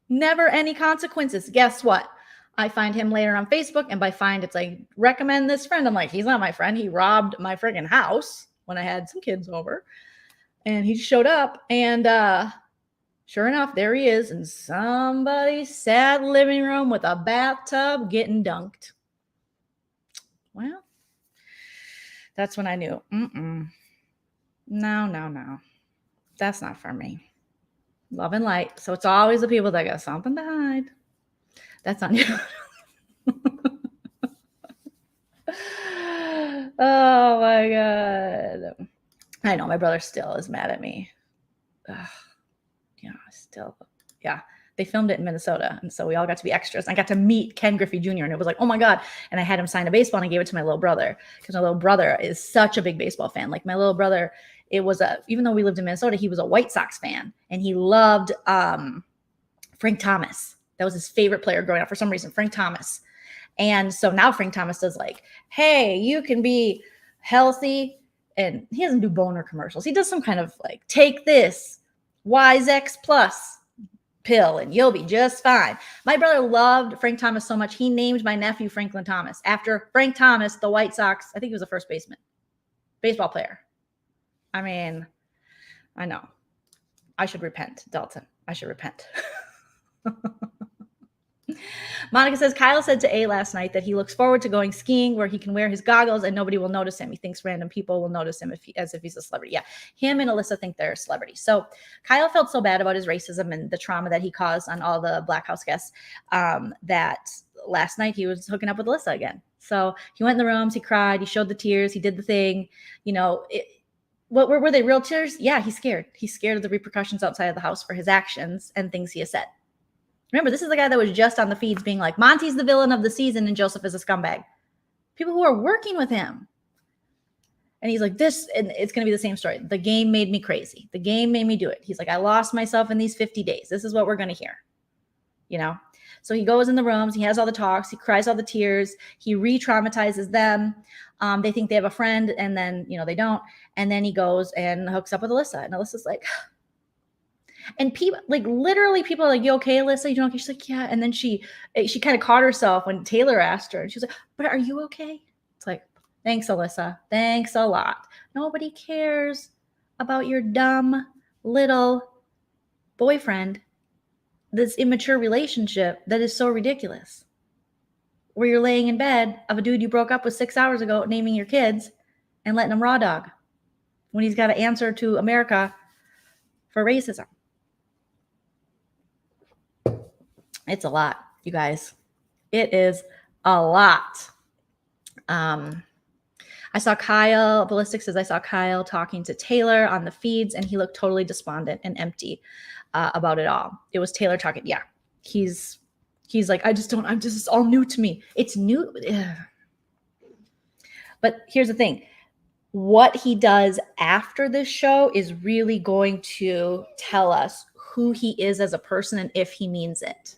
Never any consequences. Guess what? I find him later on Facebook, and by find, it's like, recommend this friend. I'm like, he's not my friend. He robbed my friggin' house when I had some kids over, and he showed up, and sure enough, there he is in somebody's sad living room with a bathtub getting dunked. well, that's when I knew, no, that's not for me. Love and light. So it's always the people that got something to hide. That's on you. Oh my God. I know my brother still is mad at me. Ugh. Yeah. They filmed it in Minnesota. And so we all got to be extras. I got to meet Ken Griffey Jr. And it was like, oh my God. And I had him sign a baseball and I gave it to my little brother because my little brother is such a big baseball fan. Like my little brother, even though we lived in Minnesota, he was a White Sox fan and he loved Frank Thomas. That was his favorite player growing up for some reason, Frank Thomas. And so now Frank Thomas does like, hey, you can be healthy. And he doesn't do boner commercials. He does some kind of like, take this YX Plus pill and you'll be just fine. My brother loved Frank Thomas so much. He named my nephew Franklin Thomas after Frank Thomas, the White Sox. I think he was a first baseman, baseball player. I mean, I know. I should repent, Dalton. I should repent. Monica says, Kyle said to A last night that he looks forward to going skiing where he can wear his goggles and nobody will notice him. He thinks random people will notice him as if he's a celebrity. Yeah, him and Alyssa think they're a celebrity. So Kyle felt so bad about his racism and the trauma that he caused on all the Black House guests that last night he was hooking up with Alyssa again. So he went in the rooms, he cried, he showed the tears, he did the thing. You know, what were they, real tears? Yeah, he's scared. He's scared of the repercussions outside of the house for his actions and things he has said. Remember, this is the guy that was just on the feeds being like, Monty's the villain of the season and Joseph is a scumbag. People who are working with him. And he's like, this, and it's going to be the same story. The game made me crazy. The game made me do it. He's like, I lost myself in these 50 days. This is what we're going to hear. You know? So he goes in the rooms. He has all the talks. He cries all the tears. He re-traumatizes them. They think they have a friend and then, they don't. And then he goes and hooks up with Alyssa. And Alyssa's like... And people, like literally people are like, you okay, Alyssa? You doing okay? She's like, yeah. And then she kind of caught herself when Taylor asked her. And she was like, but are you okay? It's like, thanks, Alyssa. Thanks a lot. Nobody cares about your dumb little boyfriend, this immature relationship that is so ridiculous. Where you're laying in bed of a dude you broke up with 6 hours ago, naming your kids and letting him raw dog when he's got to answer to America for racism. It's a lot, you guys. It is a lot. I saw Kyle, Ballistic says, I saw Kyle talking to Taylor on the feeds and he looked totally despondent and empty about it all. It was Taylor talking. Yeah, he's like, this is all new to me. It's new. Ugh. But here's the thing. What he does after this show is really going to tell us who he is as a person and if he means it.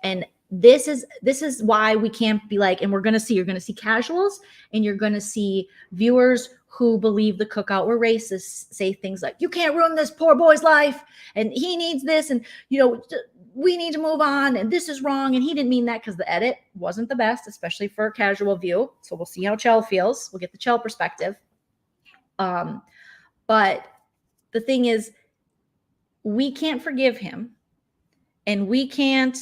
And this is why we can't be like, and you're going to see casuals and you're going to see viewers who believe the Cookout were racist say things like, you can't ruin this poor boy's life and he needs this and, we need to move on and this is wrong. And he didn't mean that because the edit wasn't the best, especially for a casual view. So we'll see how Chell feels. We'll get the Chell perspective. But the thing is, we can't forgive him and we can't,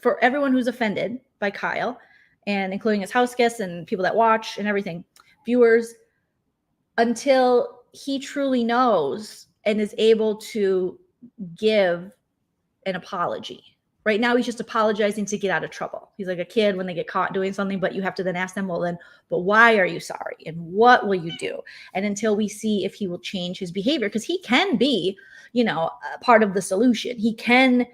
for everyone who's offended by Kyle and including his house guests and people that watch and everything, viewers, until he truly knows and is able to give an apology. Right now, he's just apologizing to get out of trouble. He's like a kid when they get caught doing something, but you have to then ask them, but why are you sorry? And what will you do? And until we see if he will change his behavior, because he can be, a part of the solution. He can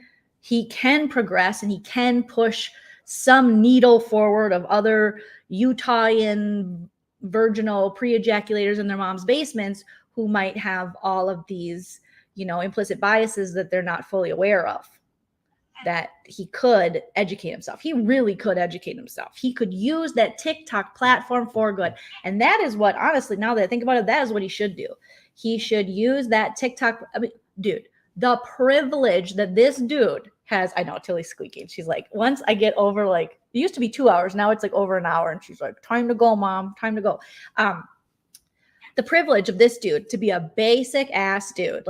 progress and he can push some needle forward of other Utahian virginal pre-ejaculators in their mom's basements who might have all of these, implicit biases that they're not fully aware of, that he could educate himself. He really could educate himself. He could use that TikTok platform for good. And that is what, honestly, now that I think about it, that is what he should do. He should use that TikTok. Dude, the privilege that this dude has. I know Tilly's squeaking. She's like, once I get over, it used to be 2 hours. Now it's over an hour. And she's like, time to go, mom, time to go. The privilege of this dude to be a basic ass dude,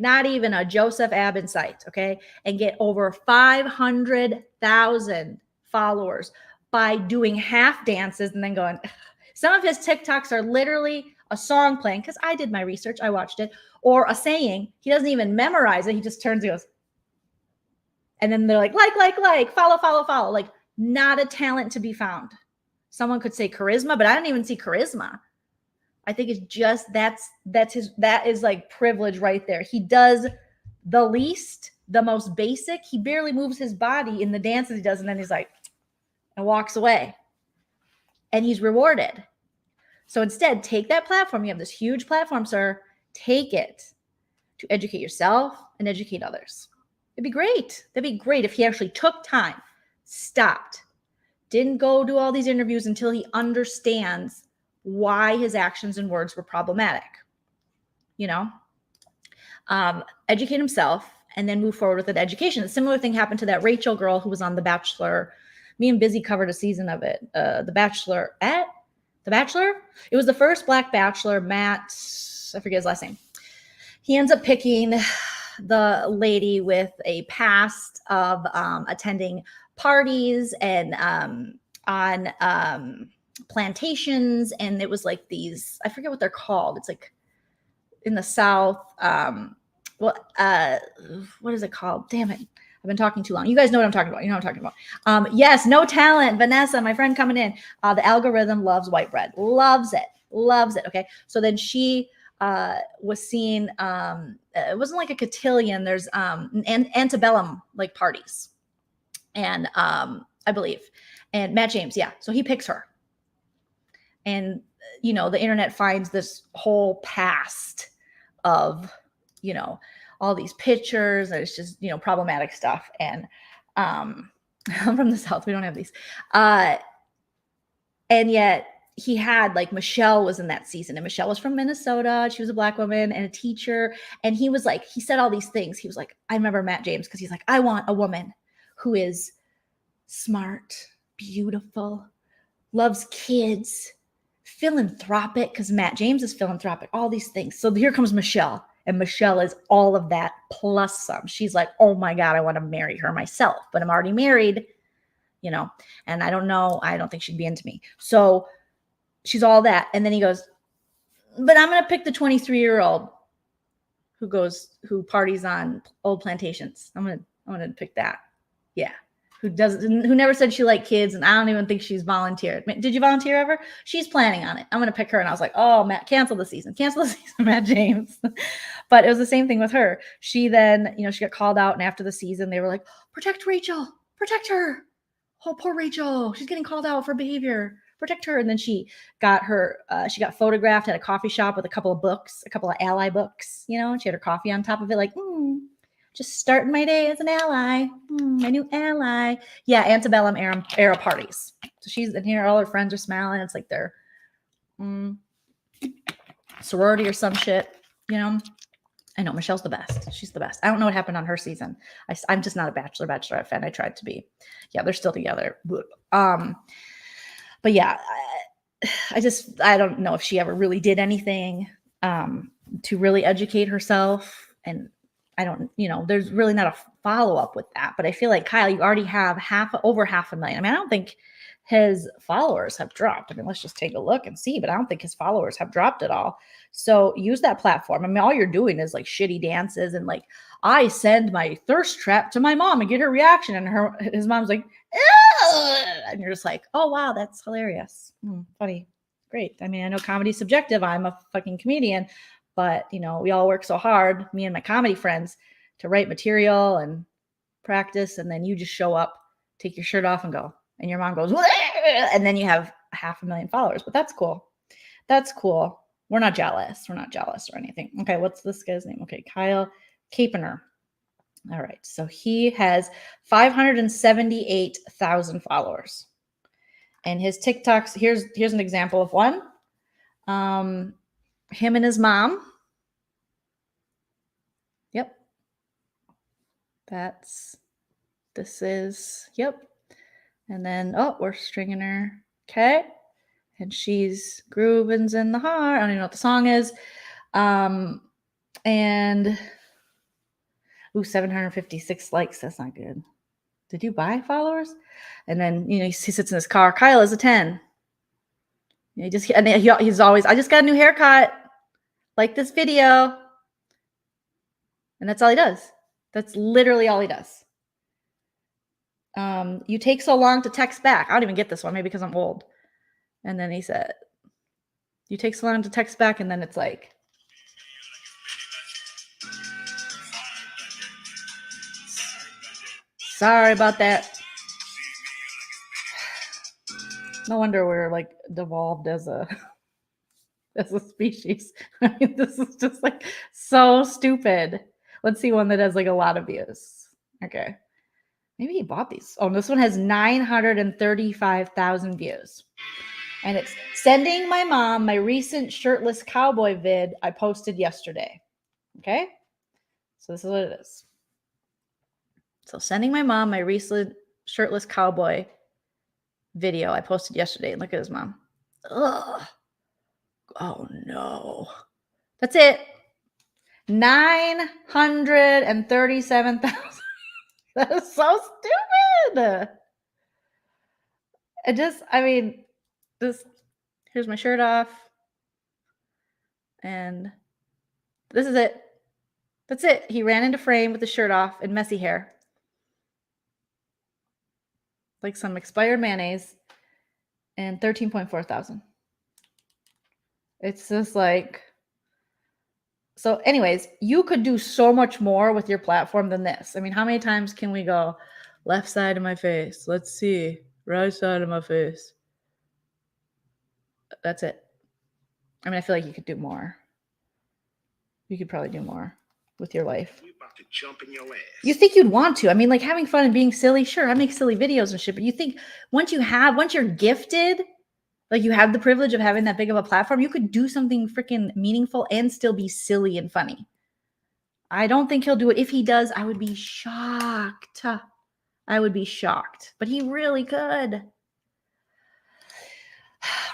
not even a Joseph Ab in sight. Okay. And get over 500,000 followers by doing half dances and then going. Some of his TikToks are literally a song playing, because I did my research, I watched it, or a saying. He doesn't even memorize it. He just turns and goes. And then they're like, follow. Like, not a talent to be found. Someone could say charisma, but I don't even see charisma. I think it's just that is like privilege right there. He does the least, the most basic. He barely moves his body in the dances he does, and then he's like, and walks away. And he's rewarded. So instead, take that platform. You have this huge platform, sir. Take it to educate yourself and educate others. It'd be great. That'd be great if he actually took time, stopped, didn't go do all these interviews until he understands why his actions and words were problematic. Educate himself and then move forward with an education. A similar thing happened to that Rachel girl who was on The Bachelor. Me and Busy covered a season of it. The Bachelor. It was the first Black Bachelor. Matt, I forget his last name. He ends up picking the lady with a past of attending parties and on plantations, and it was like these, I forget what they're called. It's like in the South. What is it called? Damn it. I've been talking too long. You guys know what I'm talking about. You know what I'm talking about. Yes, no talent. Vanessa, my friend coming in. The algorithm loves white bread. Loves it. Okay. So then she was seen, it wasn't like a cotillion. There's antebellum like parties. And I believe. And Matt James, yeah. So he picks her. And, the internet finds this whole past of, all these pictures. And it's just, problematic stuff. And I'm from the South. We don't have these. And yet he had, like, Michelle was in that season. And Michelle was from Minnesota. She was a Black woman and a teacher. And he was like, he said all these things. He was like, I remember Matt James, because he's like, I want a woman who is smart, beautiful, loves kids, philanthropic, because Matt James is philanthropic, all these things. So here comes Michelle, and Michelle is all of that plus some. She's like, oh my God, I want to marry her myself, but I'm already married, and I don't know. I don't think she'd be into me. So she's all that. And then he goes, but I'm going to pick the 23-year-old who parties on old plantations. I'm going to pick that. Yeah. Who never said she liked kids, and I don't even think she's volunteered. Did you volunteer ever? She's planning on it. I'm going to pick her. And I was like, oh, Matt, cancel the season, Matt James. But it was the same thing with her. She then, she got called out, and after the season, they were like, protect Rachel, protect her. Oh, poor Rachel. She's getting called out for behavior. Protect her. And then she got photographed at a coffee shop with a couple of ally books, and she had her coffee on top of it, like, just starting my day as an ally. My new ally. Yeah, antebellum era parties. So she's in here. All her friends are smiling. It's like they're sorority or some shit, I know Michelle's the best. She's the best. I don't know what happened on her season. I'm just not a Bachelorette fan. I tried to be. Yeah, they're still together. But yeah, I don't know if she ever really did anything to really educate herself. And I don't, there's really not a follow-up with that. But I feel like, Kyle, you already have over 500,000. I mean, I don't think his followers have dropped. I mean, let's just take a look and see, but I don't think his followers have dropped at all. So use that platform. I mean, all you're doing is like shitty dances and like, I send my thirst trap to my mom and get her reaction. And his mom's like, ugh! And you're just like, oh, wow, that's hilarious. Funny. Great. I mean, I know comedy's subjective. I'm a fucking comedian, but we all work so hard, me and my comedy friends, to write material and practice. And then you just show up, take your shirt off and go. And your mom goes, and then you have 500,000 followers. But that's cool. That's cool. We're not jealous. We're not jealous or anything. Okay, what's this guy's name? Okay, Kyle Capener. All right, so he has 578,000 followers. And his TikToks, here's an example of one. Him and his mom. Yep. Yep. And then, we're stringing her. Okay. And she's grooving's in the heart. I don't even know what the song is. And 756 likes. That's not good. did you buy followers? And then, he sits in his car. Kyle is a 10. He's always, I just got a new haircut. Like this video. And that's all he does. That's literally all he does. You take so long to text back. I don't even get this one, maybe because I'm old. And then he said, you take so long to text back, and then it's like, sorry about that. No wonder we're like devolved as a species. I mean, this is just like so stupid. Let's see one that has like a lot of views. Okay. Maybe he bought these. Oh, this one has 935,000 views. And it's sending my mom my recent shirtless cowboy vid I posted yesterday. Okay? So this is what it is. So sending my mom my recent shirtless cowboy video I posted yesterday. And look at his mom. Ugh. Oh no. That's it. 937,000. That is so stupid. Here's my shirt off. And this is it. That's it. He ran into frame with the shirt off and messy hair. Like some expired mayonnaise. And 13.4 thousand. It's just like... So anyways, you could do so much more with your platform than this. I mean, how many times can we go left side of my face? Let's see. Right side of my face. That's it. I mean, I feel like you could do more. You could probably do more with your life. We're about to jump in your ass. You think you'd want to. I mean, like having fun and being silly. Sure, I make silly videos and shit. But you think once you're gifted, like you have the privilege of having that big of a platform, you could do something freaking meaningful and still be silly and funny. I don't think he'll do it. If he does, I would be shocked. I would be shocked. But he really could.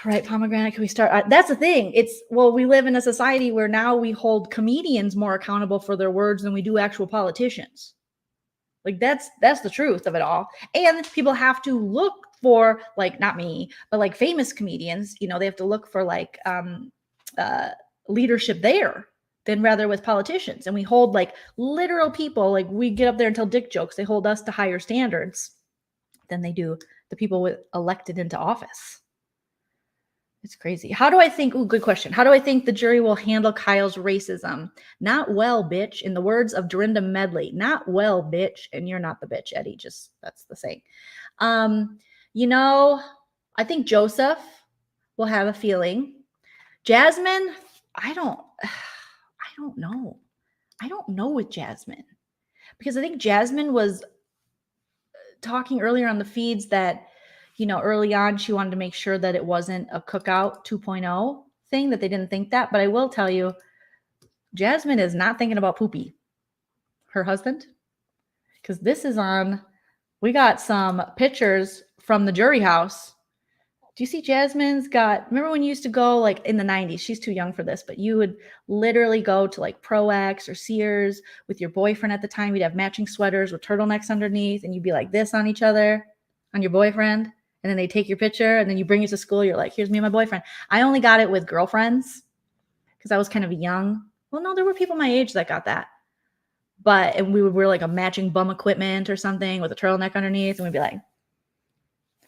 Right, pomegranate, can we start? That's the thing. We live in a society where now we hold comedians more accountable for their words than we do actual politicians. Like that's the truth of it all. And people have to look for, like, not me, but like famous comedians, they have to look for like leadership there than rather with politicians. And we hold like literal people, like we get up there and tell dick jokes. They hold us to higher standards than they do the people elected into office. It's crazy. Good question. How do I think the jury will handle Kyle's racism? Not well, bitch. In the words of Dorinda Medley, not well, bitch. And you're not the bitch, Eddie. Just, that's the saying. I think Joseph will have a feeling. Jasmine, I don't know. I don't know with Jasmine. Because I think Jasmine was talking earlier on the feeds that, early on, she wanted to make sure that it wasn't a Cookout 2.0 thing, that they didn't think that. But I will tell you, Jasmine is not thinking about Poopy, her husband. Because this is we got some pictures from the jury house. Do you see Jasmine's remember when you used to go like in the 90s? She's too young for this, but you would literally go to like Pro X or Sears with your boyfriend at the time. You'd have matching sweaters with turtlenecks underneath, and you'd be like this on each other, on your boyfriend. And then they take your picture, and then you bring it to school. You're like, here's me and my boyfriend. I only got it with girlfriends because I was kind of young. Well, no, there were people my age that got that. And we would wear like a matching bum equipment or something with a turtleneck underneath. And we'd be like,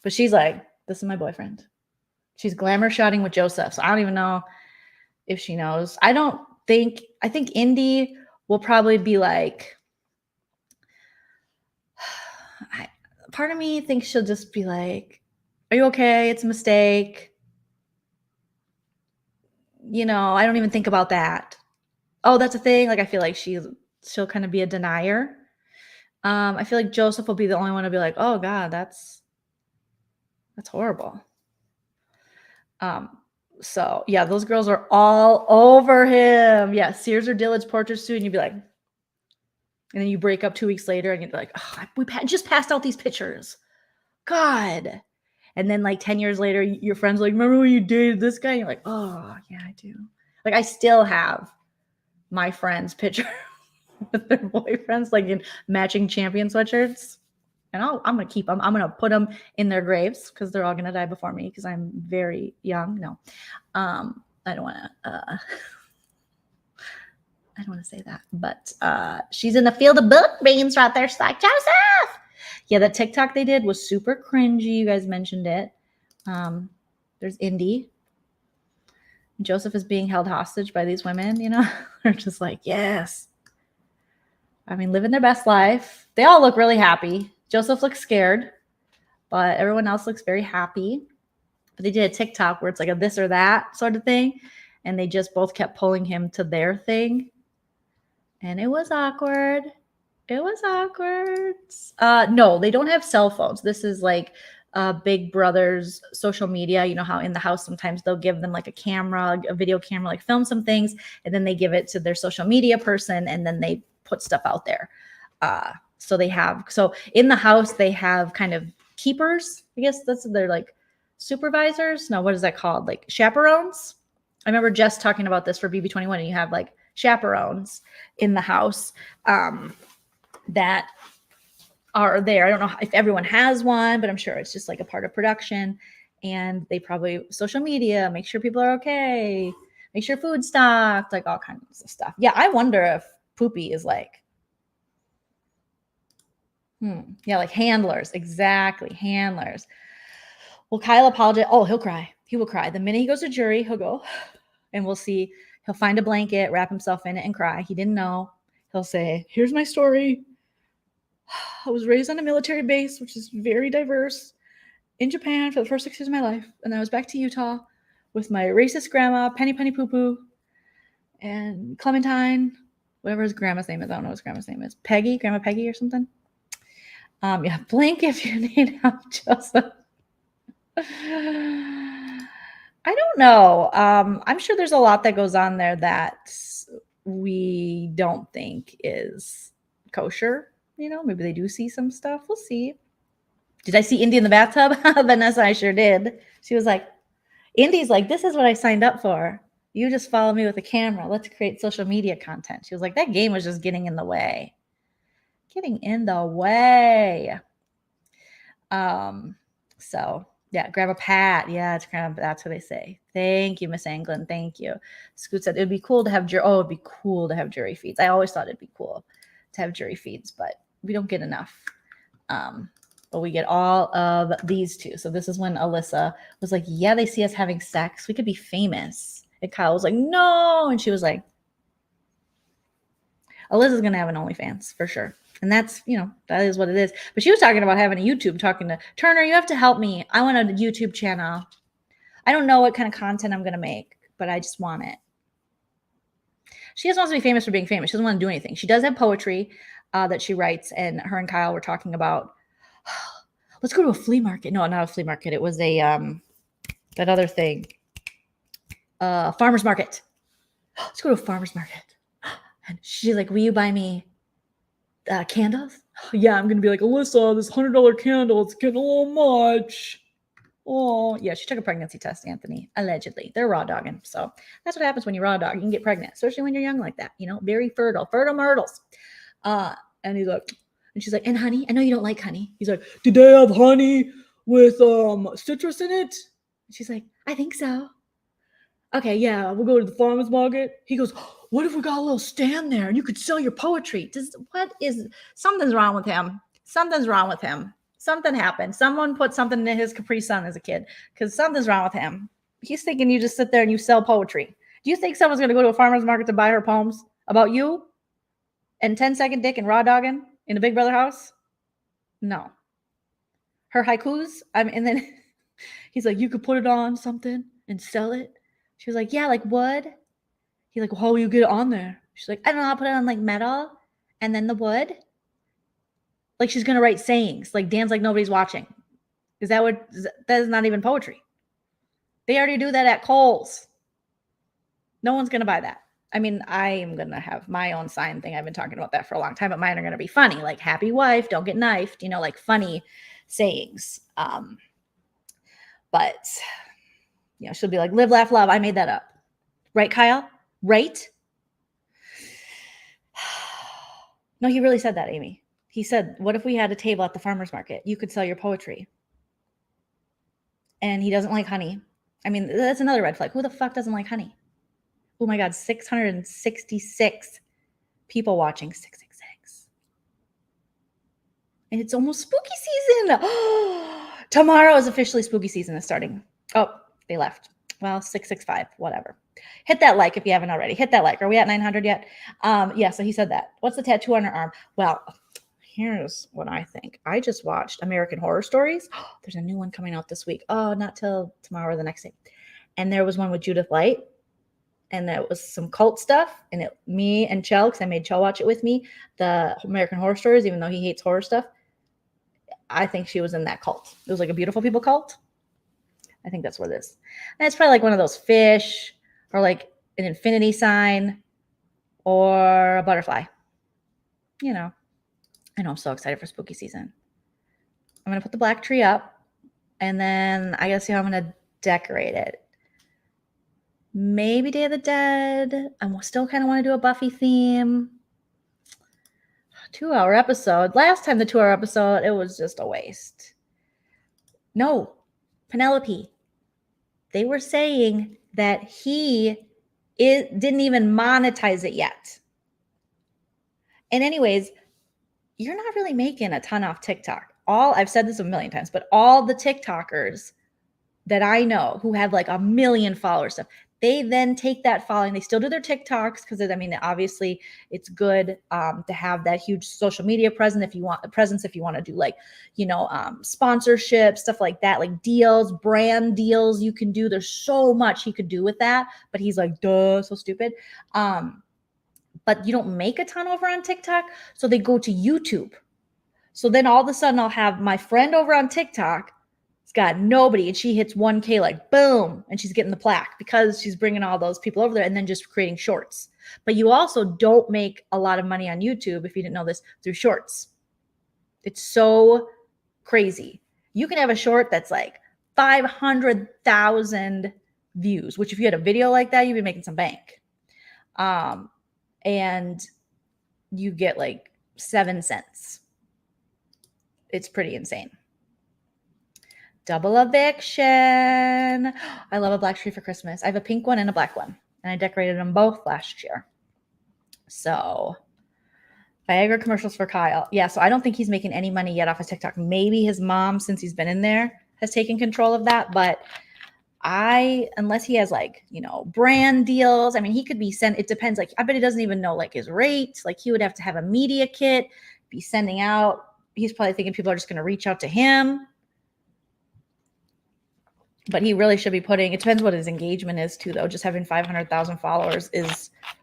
but she's like, this is my boyfriend. She's glamour shotting with Joseph. So I don't even know if she knows. I think Indy will probably be like, part of me thinks she'll just be like, are you okay? It's a mistake. I don't even think about that. Oh, that's a thing. Like, I feel like she'll kind of be a denier. I feel like Joseph will be the only one to be like, oh God, that's horrible. So yeah, those girls are all over him. Yeah, Sears or Dillard's portrait suit, and you'd be like, and then you break up 2 weeks later, and you'd be like, oh, we just passed out these pictures. God. And then like 10 years later, your friend's like, remember when you dated this guy? And you're like, oh yeah, I do. Like, I still have my friends' picture with their boyfriends, like in matching champion sweatshirts. And I'm going to keep them. I'm going to put them in their graves because they're all going to die before me because I'm very young. No, I don't want to. I don't want to say that, but she's in the field of book beans right there. She's like, Joseph. Yeah, the TikTok they did was super cringy. You guys mentioned it. There's Indy. Joseph is being held hostage by these women, you know. They're just like, yes. I mean, living their best life. They all look really happy. Joseph looks scared, but everyone else looks very happy. But they did a TikTok where it's like a this or that sort of thing. And they just both kept pulling him to their thing. And it was awkward. It was awkward. No, they don't have cell phones. This is like Big Brother's social media. You know how in the house sometimes they'll give them like a camera, a video camera, like film some things, and then they give it to their social media person, and then they put stuff out there. So in the house they have kind of keepers. I guess they're like supervisors. No, what is that called? Like chaperones. I remember Jess talking about this for BB21, and you have like chaperones in the house that are there. I don't know if everyone has one, but I'm sure it's just like a part of production. And they probably social media, make sure people are okay, make sure food's stocked, like all kinds of stuff. Yeah, I wonder if Poopy is like, yeah, like handlers. Exactly, handlers. Well, Kyle apologized. Oh, he'll cry. He will cry. The minute he goes to jury, he'll go and we'll see. He'll find a blanket, wrap himself in it, and cry. He didn't know. He'll say, here's my story. I was raised on a military base, which is very diverse, in Japan for the first 6 years of my life. And I was back to Utah with my racist grandma, Penny Poo Poo, and Clementine, whatever his grandma's name is. I don't know what his grandma's name is. Peggy, Grandma Peggy or something. Yeah, blink if you need help, Joseph. I don't know. I'm sure there's a lot that goes on there that we don't think is kosher. You know, maybe they do see some stuff. We'll see. Did I see Indy in the bathtub? Vanessa, I sure did. She was like, Indy's like, this is what I signed up for. You just follow me with a camera. Let's create social media content. She was like, that game was just getting in the way. Getting in the way. So yeah, Grandma Pat. Yeah, it's Grandma. That's what they say. Thank you, Miss Anglin. Thank you. Scoot said it'd be cool to have it'd be cool to have jury feeds. I always thought it'd be cool to have jury feeds, but we don't get enough. But we get all of these two. So this is when Alyssa was like, yeah, they see us having sex. We could be famous. And Kyle was like, no. And she was like, Alyssa's going to have an OnlyFans for sure. And that's, that is what it is. But she was talking about having a YouTube, talking to Turner, you have to help me. I want a YouTube channel. I don't know what kind of content I'm going to make, but I just want it. She just wants to be famous for being famous. She doesn't want to do anything. She does have poetry that she writes. And her and Kyle were talking about, let's go to a flea market. No, not a flea market. It was a, that other thing. Farmer's market. Let's go to a farmer's market. And she's like, will you buy me candles? Yeah, I'm going to be like, Alyssa, this $100 candle, it's getting a little much. Oh, yeah, she took a pregnancy test, Anthony, allegedly. They're raw dogging. So that's what happens when you raw dog. You can get pregnant, especially when you're young like that, very fertile myrtles. And he's like, and she's like, and honey, I know you don't like honey. He's like, did they have honey with citrus in it? And she's like, I think so. Okay, yeah, we'll go to the farmer's market. He goes, what if we got a little stand there and you could sell your poetry? Something's wrong with him. Something's wrong with him. Something happened. Someone put something in his Capri Sun as a kid because something's wrong with him. He's thinking you just sit there and you sell poetry. Do you think someone's going to go to a farmer's market to buy her poems about you and 10-second dick and raw dogging in a Big Brother house? No. Her haikus? And then he's like, you could put it on something and sell it. She was like, yeah, like wood. He's like, well, how will you get it on there? She's like, I don't know. I'll put it on like metal and then the wood. Like she's going to write sayings. Like dance like nobody's watching. That is not even poetry. They already do that at Kohl's. No one's going to buy that. I mean, I am going to have my own sign thing. I've been talking about that for a long time, but mine are going to be funny. Like happy wife, don't get knifed, like funny sayings. But she'll be like, live, laugh, love. I made that up. Right, Kyle? Right? No, he really said that, Amy. He said, what if we had a table at the farmer's market? You could sell your poetry. And he doesn't like honey. I mean, that's another red flag. Who the fuck doesn't like honey? Oh my God, 666 people watching. 666. And it's almost spooky season. Tomorrow is officially spooky season is starting. Oh, they left. Well, 665, whatever. Hit that like if you haven't already. Hit that like. Are we at 900 yet? Yeah, so he said that. What's the tattoo on her arm? Well, here's what I think. I just watched American Horror Stories. There's a new one coming out this week. Oh, not till tomorrow or the next day. And there was one with Judith Light. And there was some cult stuff. And me and Chell, because I made Chell watch it with me, the American Horror Stories, even though he hates horror stuff. I think she was in that cult. It was like a Beautiful People cult. I think that's what it is. And it's probably like one of those fish or like an infinity sign or a butterfly. You know. I know I'm so excited for spooky season. I'm going to put the black tree up and then I got to see how I'm going to decorate it. Maybe Day of the Dead. I still kind of want to do a Buffy theme. 2-hour episode. Last time the 2-hour episode, it was just a waste. No, Penelope. They were saying that he didn't even monetize it yet. And anyways, you're not really making a ton off TikTok. I've said this a million times, but all the TikTokers that I know who have like 1 million followers stuff, they then take that following. They still do their TikToks because I mean, obviously it's good to have that huge social media presence if you want to do like, sponsorship, stuff like that, like deals, brand deals you can do. There's so much he could do with that, but he's like, duh, so stupid. But you don't make a ton over on TikTok. So they go to YouTube. So then all of a sudden I'll have my friend over on TikTok. It's got nobody. And she hits 1K like boom. And she's getting the plaque because she's bringing all those people over there and then just creating shorts. But you also don't make a lot of money on YouTube, if you didn't know this, through shorts. It's so crazy. You can have a short that's like 500,000 views, which if you had a video like that, you'd be making some bank. And you get like 7 cents. It's pretty insane. Double eviction. I love a black tree for Christmas. I have a pink one and a black one. And I decorated them both last year. So, Viagra commercials for Kyle. Yeah, so I don't think he's making any money yet off of TikTok. Maybe his mom, since he's been in there, has taken control of that. But unless he has like, brand deals, I mean, he could be it depends. Like, I bet he doesn't even know like his rates. Like he would have to have a media kit, be sending out. He's probably thinking people are just going to reach out to him. But he really should be it depends what his engagement is too, though. Just having 500,000 followers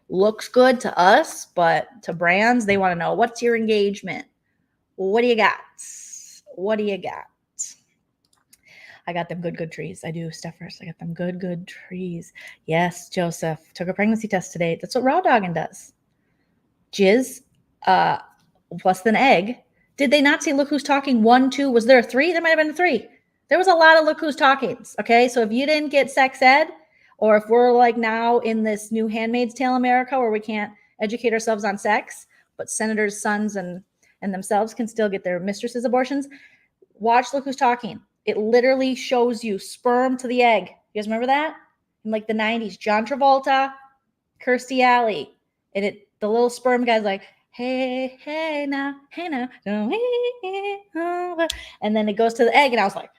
looks good to us, but to brands, they want to know, what's your engagement? What do you got? What do you got? I got them good trees. I do, Steffers. I got them good trees. Yes, Joseph. Took a pregnancy test today. That's what raw dogging does. Jizz, plus an egg. Did they not say Look Who's Talking 1, 2? Was there a 3? There might have been a 3. There was a lot of Look Who's Talkings, okay? So if you didn't get sex ed, or if we're like now in this new Handmaid's Tale America where we can't educate ourselves on sex, but senators' sons and themselves can still get their mistresses abortions, watch Look Who's Talking. It literally shows you sperm to the egg. You guys remember that? In like the 90s, John Travolta, Kirstie Alley. And the little sperm guy's like, hey now. And then it goes to the egg. And I was like,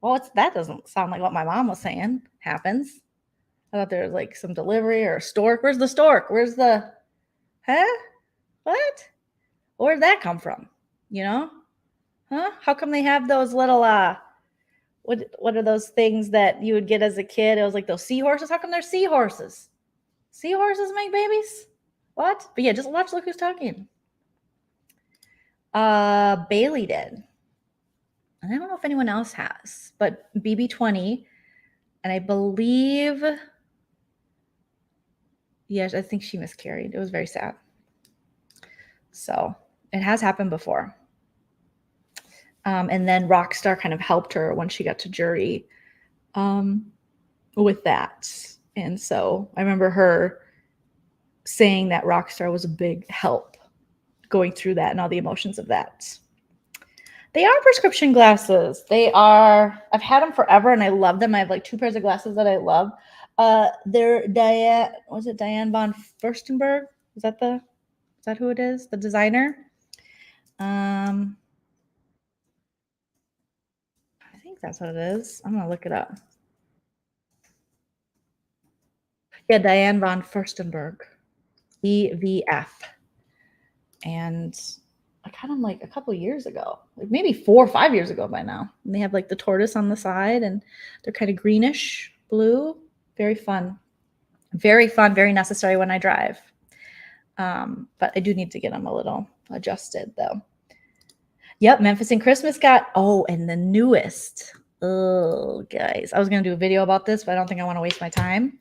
well, that doesn't sound like what my mom was saying happens. I thought there was like some delivery or a stork. Where's the stork? Where's the, what? Where'd that come from? How come they have those little, what are those things that you would get as a kid? It was like those seahorses. How come they're seahorses? Seahorses make babies? What? But yeah, just watch Look Who's Talking. Bailey did. And I don't know if anyone else has, but BB20, and I believe, yes, I think she miscarried. It was very sad. So it has happened before. And then Rockstar kind of helped her when she got to jury with that. And so I remember her saying that Rockstar was a big help going through that and all the emotions of that. They are prescription glasses. I've had them forever and I love them. I have like 2 pairs of glasses that I love. They're Diane von Furstenberg? Is that who it is? The designer? I think that's what it is. I'm gonna look it up. Yeah, Diane von Furstenberg. EVF. And I got them like a couple years ago, like maybe 4 or 5 years ago by now. And they have like the tortoise on the side and they're kind of greenish blue. Very fun. Very fun, very necessary when I drive. But I do need to get them a little adjusted though. Yep, Memphis and Christmas and the newest. Oh, guys. I was going to do a video about this, but I don't think I want to waste my time.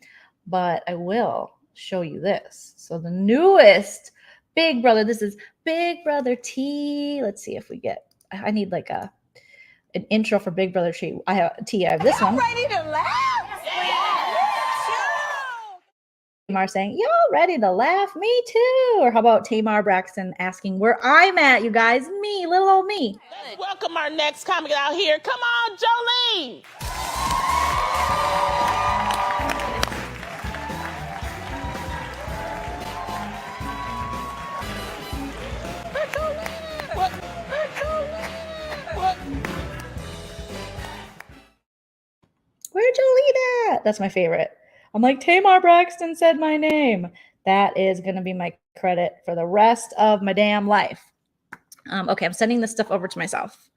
But I will show you this. So the newest Big Brother. This is Big Brother T. Let's see if we I need like an intro for Big Brother T. I have this one. Ready to laugh? Tamar saying, y'all ready to laugh? Me too. Or how about Tamar Braxton asking where I'm at, you guys? Me, little old me. Let's welcome our next comic out here. Come on, Joleen. Where Joleen at? That's my favorite. I'm like, Tamar Braxton said my name. That is going to be my credit for the rest of my damn life. Okay, I'm sending this stuff over to myself.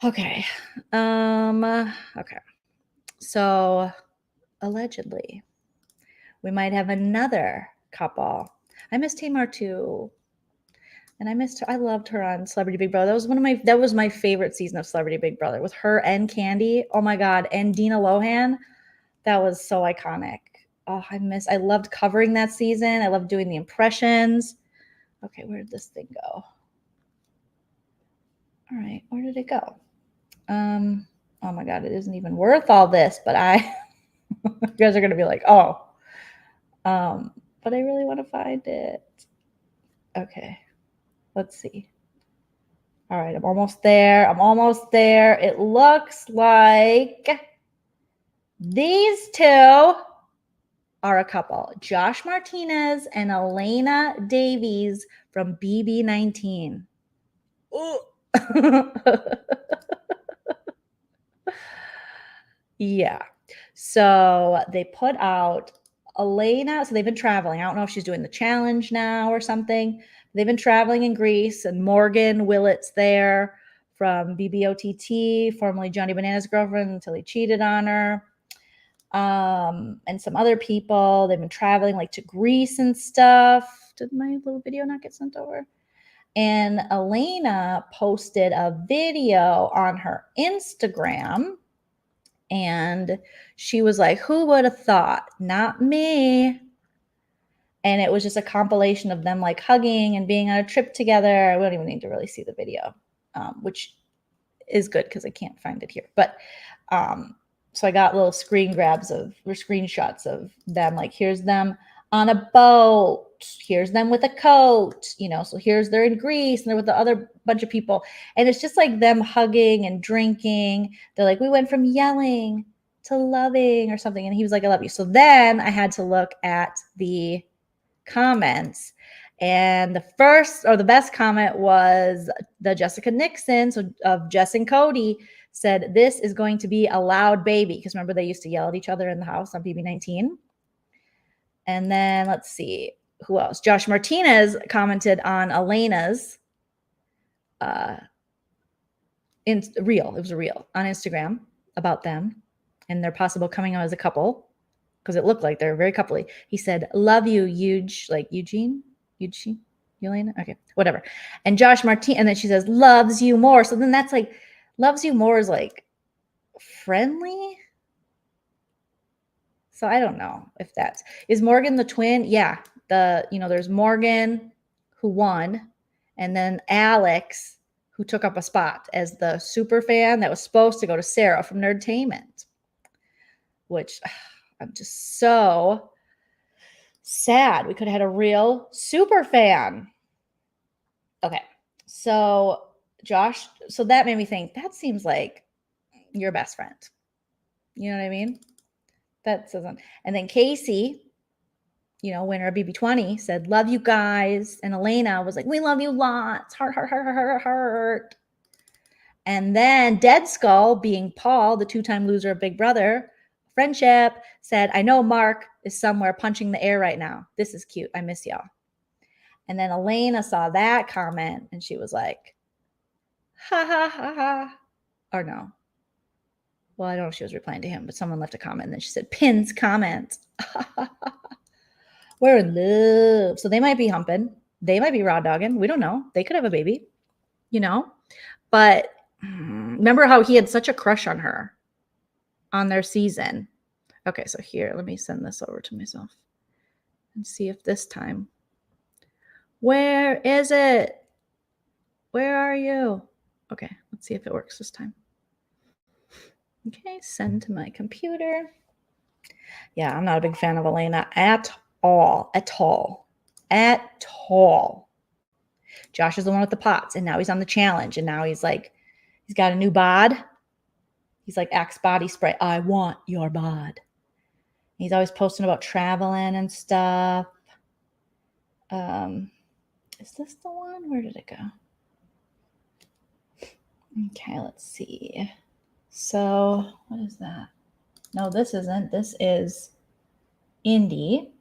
Okay. Okay. So, allegedly, we might have another couple. I miss Tamar too. And I missed her. I loved her on Celebrity Big Brother. That was my favorite season of Celebrity Big Brother with her and Candy. Oh my God. And Dina Lohan. That was so iconic. Oh, I loved covering that season. I loved doing the impressions. Okay, where did this thing go? All right, where did it go? Oh my God, it isn't even worth all this, but you guys are gonna be like, oh. But I really want to find it. Okay, let's see. All right, I'm almost there. It looks like these two are a couple, Josh Martinez and Elena Davies from BB19. Ooh. Yeah. So they put out Elena. So they've been traveling. I don't know if she's doing the challenge now or something. They've been traveling in Greece, and Morgan Willett's there from BBOTT, formerly Johnny Banana's girlfriend until he cheated on her. And some other people. They've been traveling like to Greece and stuff. Did my little video not get sent over? And Elena posted a video on her Instagram, and she was like, who would have thought? Not me. And it was just a compilation of them like hugging and being on a trip together. We don't even need to really see the video, which is good because I can't find it here. But so I got little screenshots of them. Like, here's them on a boat. Here's them with a coat, so they're in Greece and they're with the other bunch of people. And it's just like them hugging and drinking. They're like, we went from yelling to loving or something. And he was like, I love you. So then I had to look at the comments. And the best comment was the Jessica Nixon, so of Jess and Cody, said, this is going to be a loud baby. Because remember, they used to yell at each other in the house on BB19. And then let's see, who else? Josh Martinez commented on Elena's reel. It was a reel on Instagram about them and their possible coming out as a couple, because it looked like they're very coupley. He said, love you, Eugene, Elena. Okay, whatever. And Josh Martinez, and then she says, loves you more. So then that's like, loves you more is like friendly. So I don't know if is Morgan the twin? Yeah. There's Morgan who won, and then Alex who took up a spot as the super fan that was supposed to go to Sarah from Nerdtainment, which I'm just so sad. We could have had a real super fan. Okay. So Josh, so that made me think that seems like your best friend. You know what I mean? That doesn't. And then Casey, winner of BB20, said, love you guys. And Elena was like, we love you lots. Heart, heart, heart, heart, heart, heart. And then Dead Skull, being Paul, the 2-time loser of Big Brother, friendship, said, I know Mark is somewhere punching the air right now. This is cute. I miss y'all. And then Elena saw that comment and she was like, ha, ha, ha, ha. Or no. Well, I don't know if she was replying to him, but someone left a comment and then she said, Pins comment. We're in love. So they might be humping. They might be raw dogging. We don't know. They could have a baby, But remember how he had such a crush on her on their season. Okay, so here, let me send this over to myself and see if this time. Where is it? Where are you? Okay, let's see if it works this time. Okay, send to my computer. Yeah, I'm not a big fan of Elena at all. Josh is the one with the pots, and now he's on the challenge, and now he's got a new bod. He's like Axe body spray. I want your bod. He's always posting about traveling and stuff. Is this the one? Where did it go? Okay, let's see. So what is that? No, this isn't. This is Indy.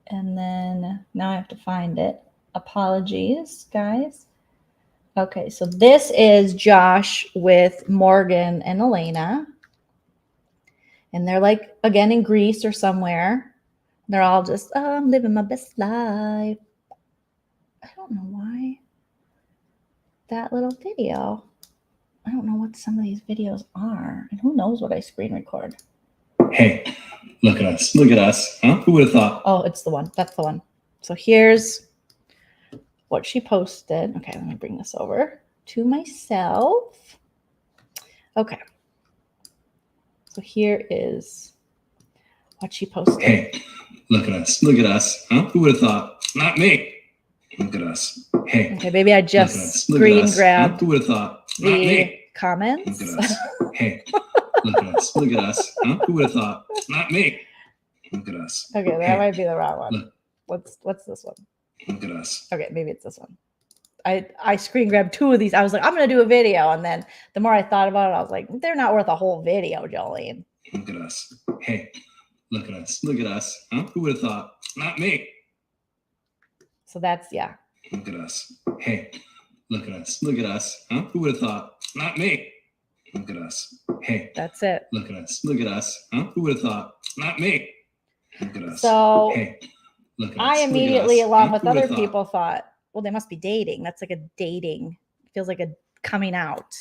And then now I have to find it. Apologies, guys. Okay, so this is Josh with Morgan and Elena. And they're like, again, in Greece or somewhere. They're all just, I'm living my best life. I don't know why. That little video. I don't know what some of these videos are. And who knows what I screen record. Hey, look at us. Look at us. Huh? Who would have thought? Oh, it's the one. That's the one. So here's what she posted. Okay, let me bring this over to myself. Okay. So here is what she posted. Hey, look at us. Look at us. Huh? Who would have thought? Not me. Look at us. Hey. Okay, maybe I just screen grabbed Who would have thought? Not the me. comments. Look at us. Hey, look at us. Look at us. Huh? Who would have thought? Not me. Look at us. Okay, that might be the wrong one. What's this one? Look at us. Okay, maybe it's this one. I screen grabbed 2 of these. I was like, I'm going to do a video. And then the more I thought about it, I was like, they're not worth a whole video, Joleen. Look at us. Hey, look at us. Look at us. Huh? Who would have thought? Not me. So that's, yeah. Look at us. Hey, look at us. Look at us. Huh? Who would have thought? Not me. Look at us. Hey. That's it. Look at us. Look at us. Huh? Who would have thought? Not me. Look at us. So hey, look at I us. immediately, along with Who would other have people, thought, well, they must be dating. That's like a dating. Feels like a coming out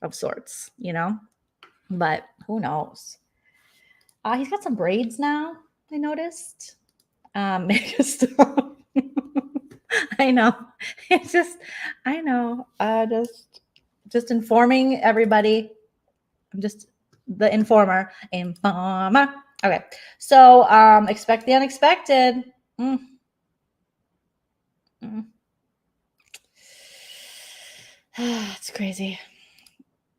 of sorts, But who knows? He's got some braids now, I noticed. I know. It's just, I know. Just informing everybody. I'm just the informer. Okay. So expect the unexpected. It's crazy.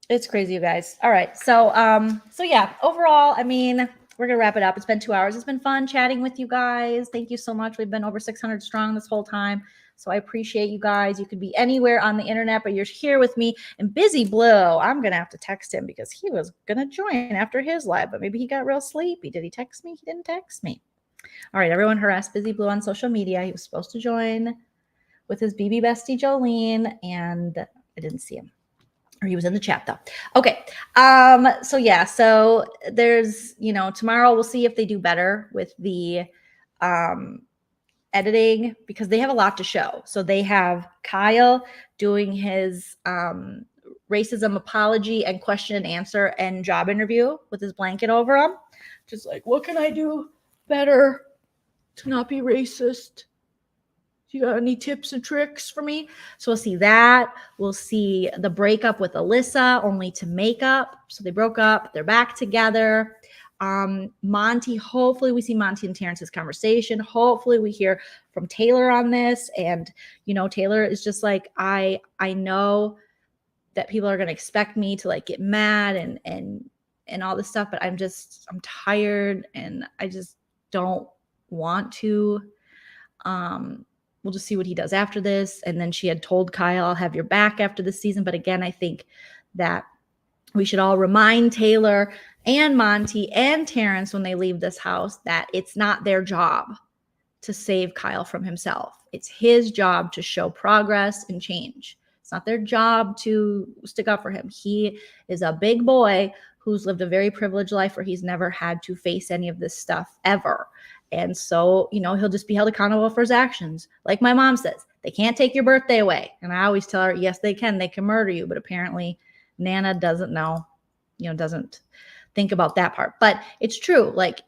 It's crazy, you guys. All right. So yeah, overall, I mean, we're going to wrap it up. It's been 2 hours. It's been fun chatting with you guys. Thank you so much. We've been over 600 strong this whole time. So I appreciate you guys. You could be anywhere on the internet, but you're here with me. And Busy Blue, I'm going to have to text him because he was going to join after his live, but maybe he got real sleepy. Did he text me? He didn't text me. All right, everyone harass Busy Blue on social media. He was supposed to join with his BB bestie, Joleen, and I didn't see him. Or he was in the chat though. Okay. So yeah, so there's, tomorrow we'll see if they do better with the editing because they have a lot to show. So they have Kyle doing his racism apology and question and answer and job interview with his blanket over him. Just like, what can I do better to not be racist? You got any tips and tricks for me? So we'll see that. We'll see the breakup with Alyssa, only to make up. So they broke up. They're back together. Monty, hopefully we see Monty and Terrence's conversation. Hopefully we hear from Taylor on this. And, Taylor is just like, I know that people are going to expect me to like get mad and all this stuff, but I'm tired and I just don't want to. We'll just see what he does after this. And then she had told Kyle, I'll have your back after this season. But again, I think that we should all remind Taylor and Monty and Terrence when they leave this house that it's not their job to save Kyle from himself. It's his job to show progress and change. It's not their job to stick up for him. He is a big boy who's lived a very privileged life where he's never had to face any of this stuff ever. And so, he'll just be held accountable for his actions. Like my mom says, they can't take your birthday away. And I always tell her, yes, they can. They can murder you. But apparently Nana doesn't know, doesn't think about that part. But it's true. Like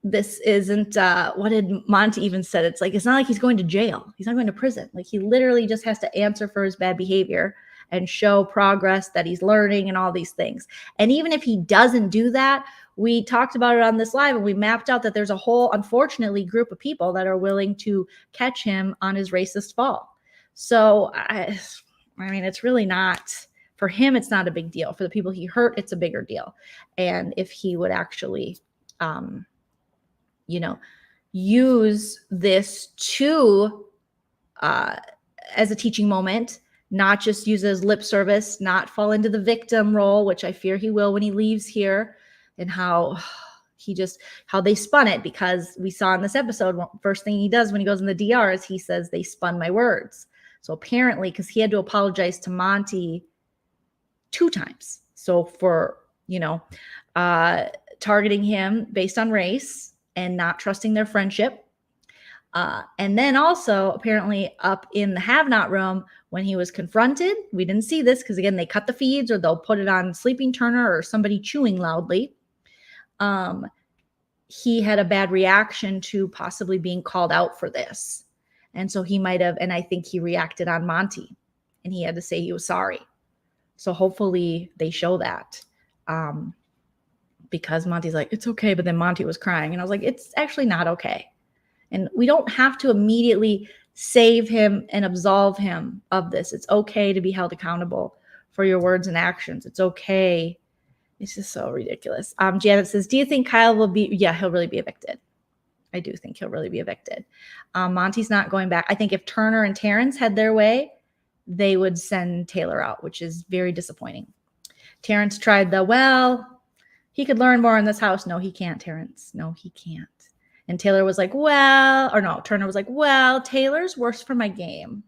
this isn't, what did Monty even said? It's like, it's not like he's going to jail. He's not going to prison. Like he literally just has to answer for his bad behavior and show progress that he's learning and all these things. And even if he doesn't do that, we talked about it on this live and we mapped out that there's a whole, unfortunately, group of people that are willing to catch him on his racist fall. So, I mean, it's really not, for him, it's not a big deal. For the people he hurt, it's a bigger deal. And if he would actually, use this to, as a teaching moment, not just use it as lip service, not fall into the victim role, which I fear he will when he leaves here, and how they spun it, because we saw in this episode, first thing he does when he goes in the DR is he says, they spun my words. So apparently, because he had to apologize to Monty 2 times. So for, targeting him based on race and not trusting their friendship. And then also apparently up in the have-not room when he was confronted, we didn't see this because again, they cut the feeds or they'll put it on Sleeping Turner or somebody chewing loudly. He had a bad reaction to possibly being called out for this. And so he might have, and I think he reacted on Monty and he had to say he was sorry. So hopefully they show that. Because Monty's like, it's okay. But then Monty was crying and I was like, it's actually not okay. And we don't have to immediately save him and absolve him of this. It's okay to be held accountable for your words and actions. It's okay. It's just so ridiculous. Janet says, do you think Kyle will be, yeah, he'll really be evicted. I do think he'll really be evicted. Monty's not going back. I think if Turner and Terrence had their way, they would send Taylor out, which is very disappointing. Terrence tried he could learn more in this house. No, he can't, Terrence. No, he can't. And Taylor was like, Turner was like, Taylor's worse for my game.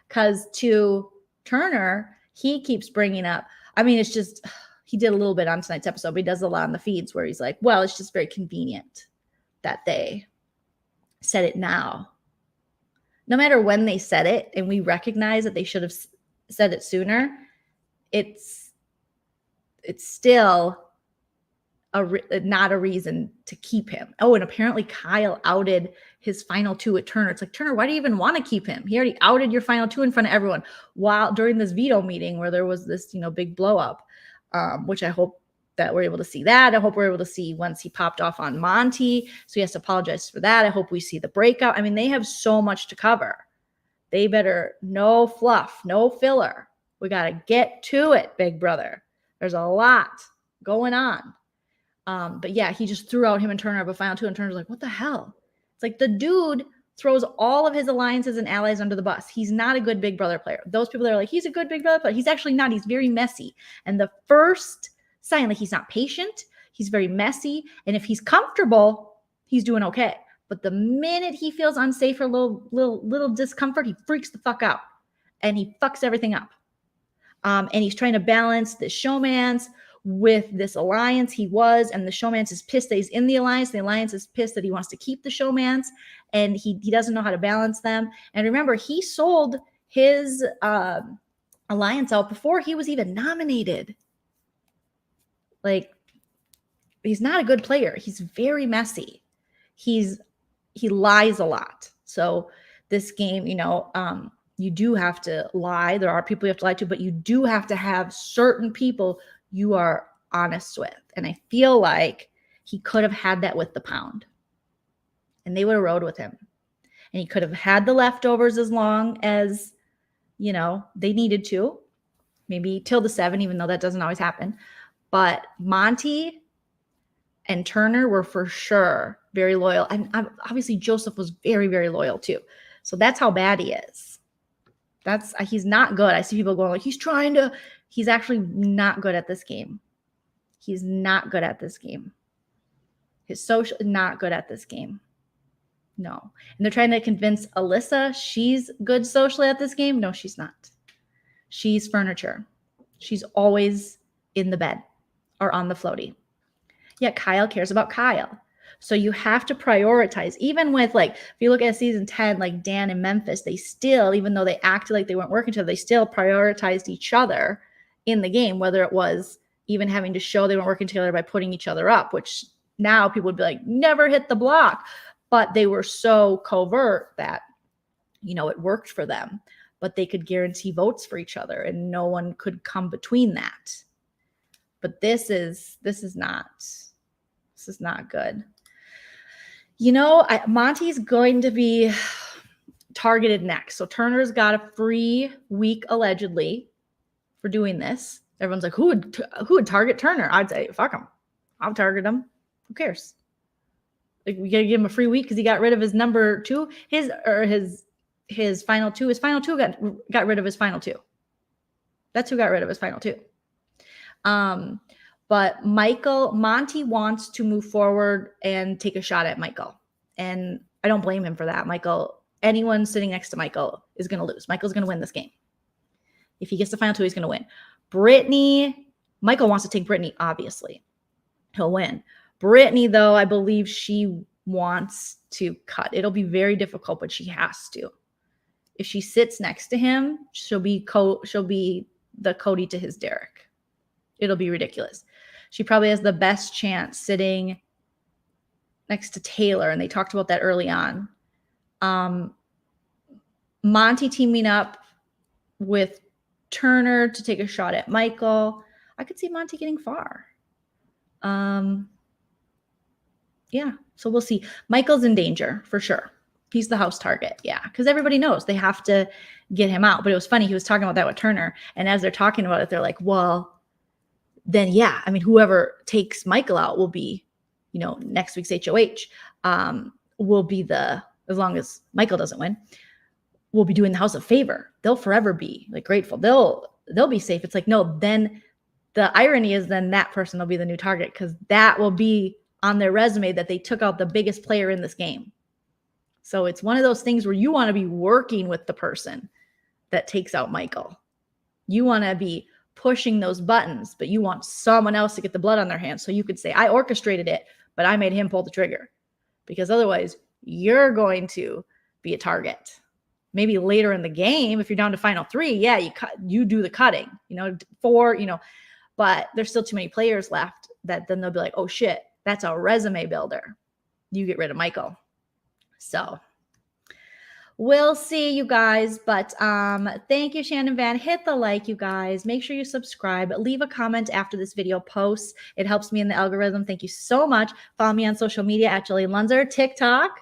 Because to Turner, he keeps bringing up, it's just, he did a little bit on tonight's episode, but he does a lot on the feeds where he's like, it's just very convenient that they said it now. No matter when they said it, and we recognize that they should have said it sooner, it's still not a reason to keep him. Oh, and apparently Kyle outed his final 2 at Turner. It's like, Turner, why do you even want to keep him? He already outed your final 2 in front of everyone during this veto meeting where there was this, big blow up, which I hope that we're able to see that. I hope we're able to see once he popped off on Monty. So he has to apologize for that. I hope we see the breakout. They have so much to cover. They better, no fluff, no filler. We got to get to it, big brother. There's a lot going on. But yeah, he just threw out him and Turner of a final 2, and Turner's like, what the hell? It's like the dude throws all of his alliances and allies under the bus. He's not a good big brother player. Those people that are like, he's a good big brother player. He's actually not. He's very messy. And the first sign, he's not patient. He's very messy. And if he's comfortable, he's doing okay. But the minute he feels unsafe or little discomfort, he freaks the fuck out and he fucks everything up. And he's trying to balance the showmance with this alliance and the showmance is pissed that he's in the alliance. The alliance is pissed that he wants to keep the showmance and he doesn't know how to balance them. And remember, he sold his alliance out before he was even nominated. Like, he's not a good player. He's very messy. He lies a lot. So this game, you do have to lie. There are people you have to lie to, but you do have to have certain people you are honest with. And I feel like he could have had that with the Pound. And they would have rode with him. And he could have had the leftovers as long as, you know, they needed to. Maybe till the 7, even though that doesn't always happen. But Monty and Turner were for sure very loyal. And obviously Joseph was very, very loyal too. So that's how bad he is. He's not good. I see people going like, he's actually not good at this game. He's not good at this game. His social, not good at this game. No. And they're trying to convince Alyssa she's good socially at this game. No, she's not. She's furniture. She's always in the bed or on the floaty. Yet Kyle cares about Kyle. So you have to prioritize. Even with, like, if you look at season 10, like Dan and Memphis, they still, even though they acted like they weren't working together, they still prioritized each other in the game, whether it was even having to show they weren't working together by putting each other up, which now people would be like, never hit the block. But they were so covert that, you know, it worked for them. But they could guarantee votes for each other and no one could come between that. But this is not good. You know, Monty's going to be targeted next. So Turner's got a free week allegedly for doing this. Everyone's like, who would target Turner? I'd say, fuck him. I'll target him. Who cares? Like, we gotta give him a free week because he got rid of his number 2, his final 2. His final 2 got rid of his final 2. That's who got rid of his final 2. But Monty wants to move forward and take a shot at Michael. And I don't blame him for that. Anyone sitting next to Michael is going to lose. Michael's going to win this game. If he gets the final 2, he's going to win. Michael wants to take Brittany, obviously. He'll win. Brittany, though, I believe she wants to cut. It'll be very difficult, but she has to. If she sits next to him, she'll be the Cody to his Derek. It'll be ridiculous. She probably has the best chance sitting next to Taylor, and they talked about that early on. Monty teaming up with Turner to take a shot at Michael. I could see Monty getting far. Yeah, so we'll see. Michael's in danger for sure. He's the house target. Yeah, because everybody knows they have to get him out. But it was funny. He was talking about that with Turner. And as they're talking about it, they're like, well, then, yeah, I mean, whoever takes Michael out will be, you know, next week's HOH will be as long as Michael doesn't win, will be doing the house a favor. They'll forever be like grateful. They'll be safe. It's like, no, then the irony is then that person will be the new target because that will be on their resume that they took out the biggest player in this game. So it's one of those things where you want to be working with the person that takes out Michael. You want to be pushing those buttons, but you want someone else to get the blood on their hands. So you could say, I orchestrated it, but I made him pull the trigger. Because otherwise, you're going to be a target. Maybe later in the game, if you're down to final 3, yeah, you do the cutting, 4, but there's still too many players left that then they'll be like, oh shit, that's a resume builder. You get rid of Michael. So we'll see, you guys. But thank you, Shannon Van. Hit the like, you guys. Make sure you subscribe. Leave a comment after this video posts. It helps me in the algorithm. Thank you so much. Follow me on social media at Joleen Lunzer. TikTok.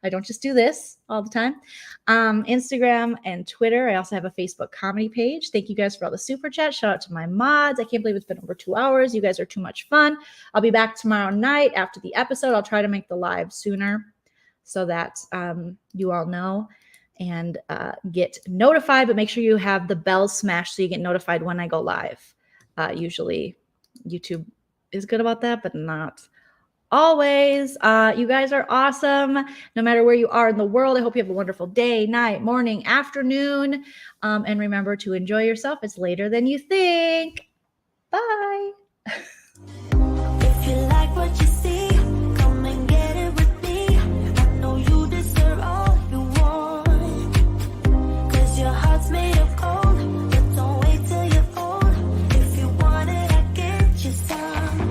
I don't just do this all the time. Instagram and Twitter. I also have a Facebook comedy page. Thank you guys for all the super chats. Shout out to my mods. I can't believe it's been over 2 hours. You guys are too much fun. I'll be back tomorrow night after the episode. I'll try to make the live sooner so that you all know and get notified. But make sure you have the bell smashed so you get notified when I go live. Usually YouTube is good about that, but not always. You guys are awesome. No matter where you are in the world, I hope you have a wonderful day, night, morning, afternoon. And remember to enjoy yourself. It's later than you think.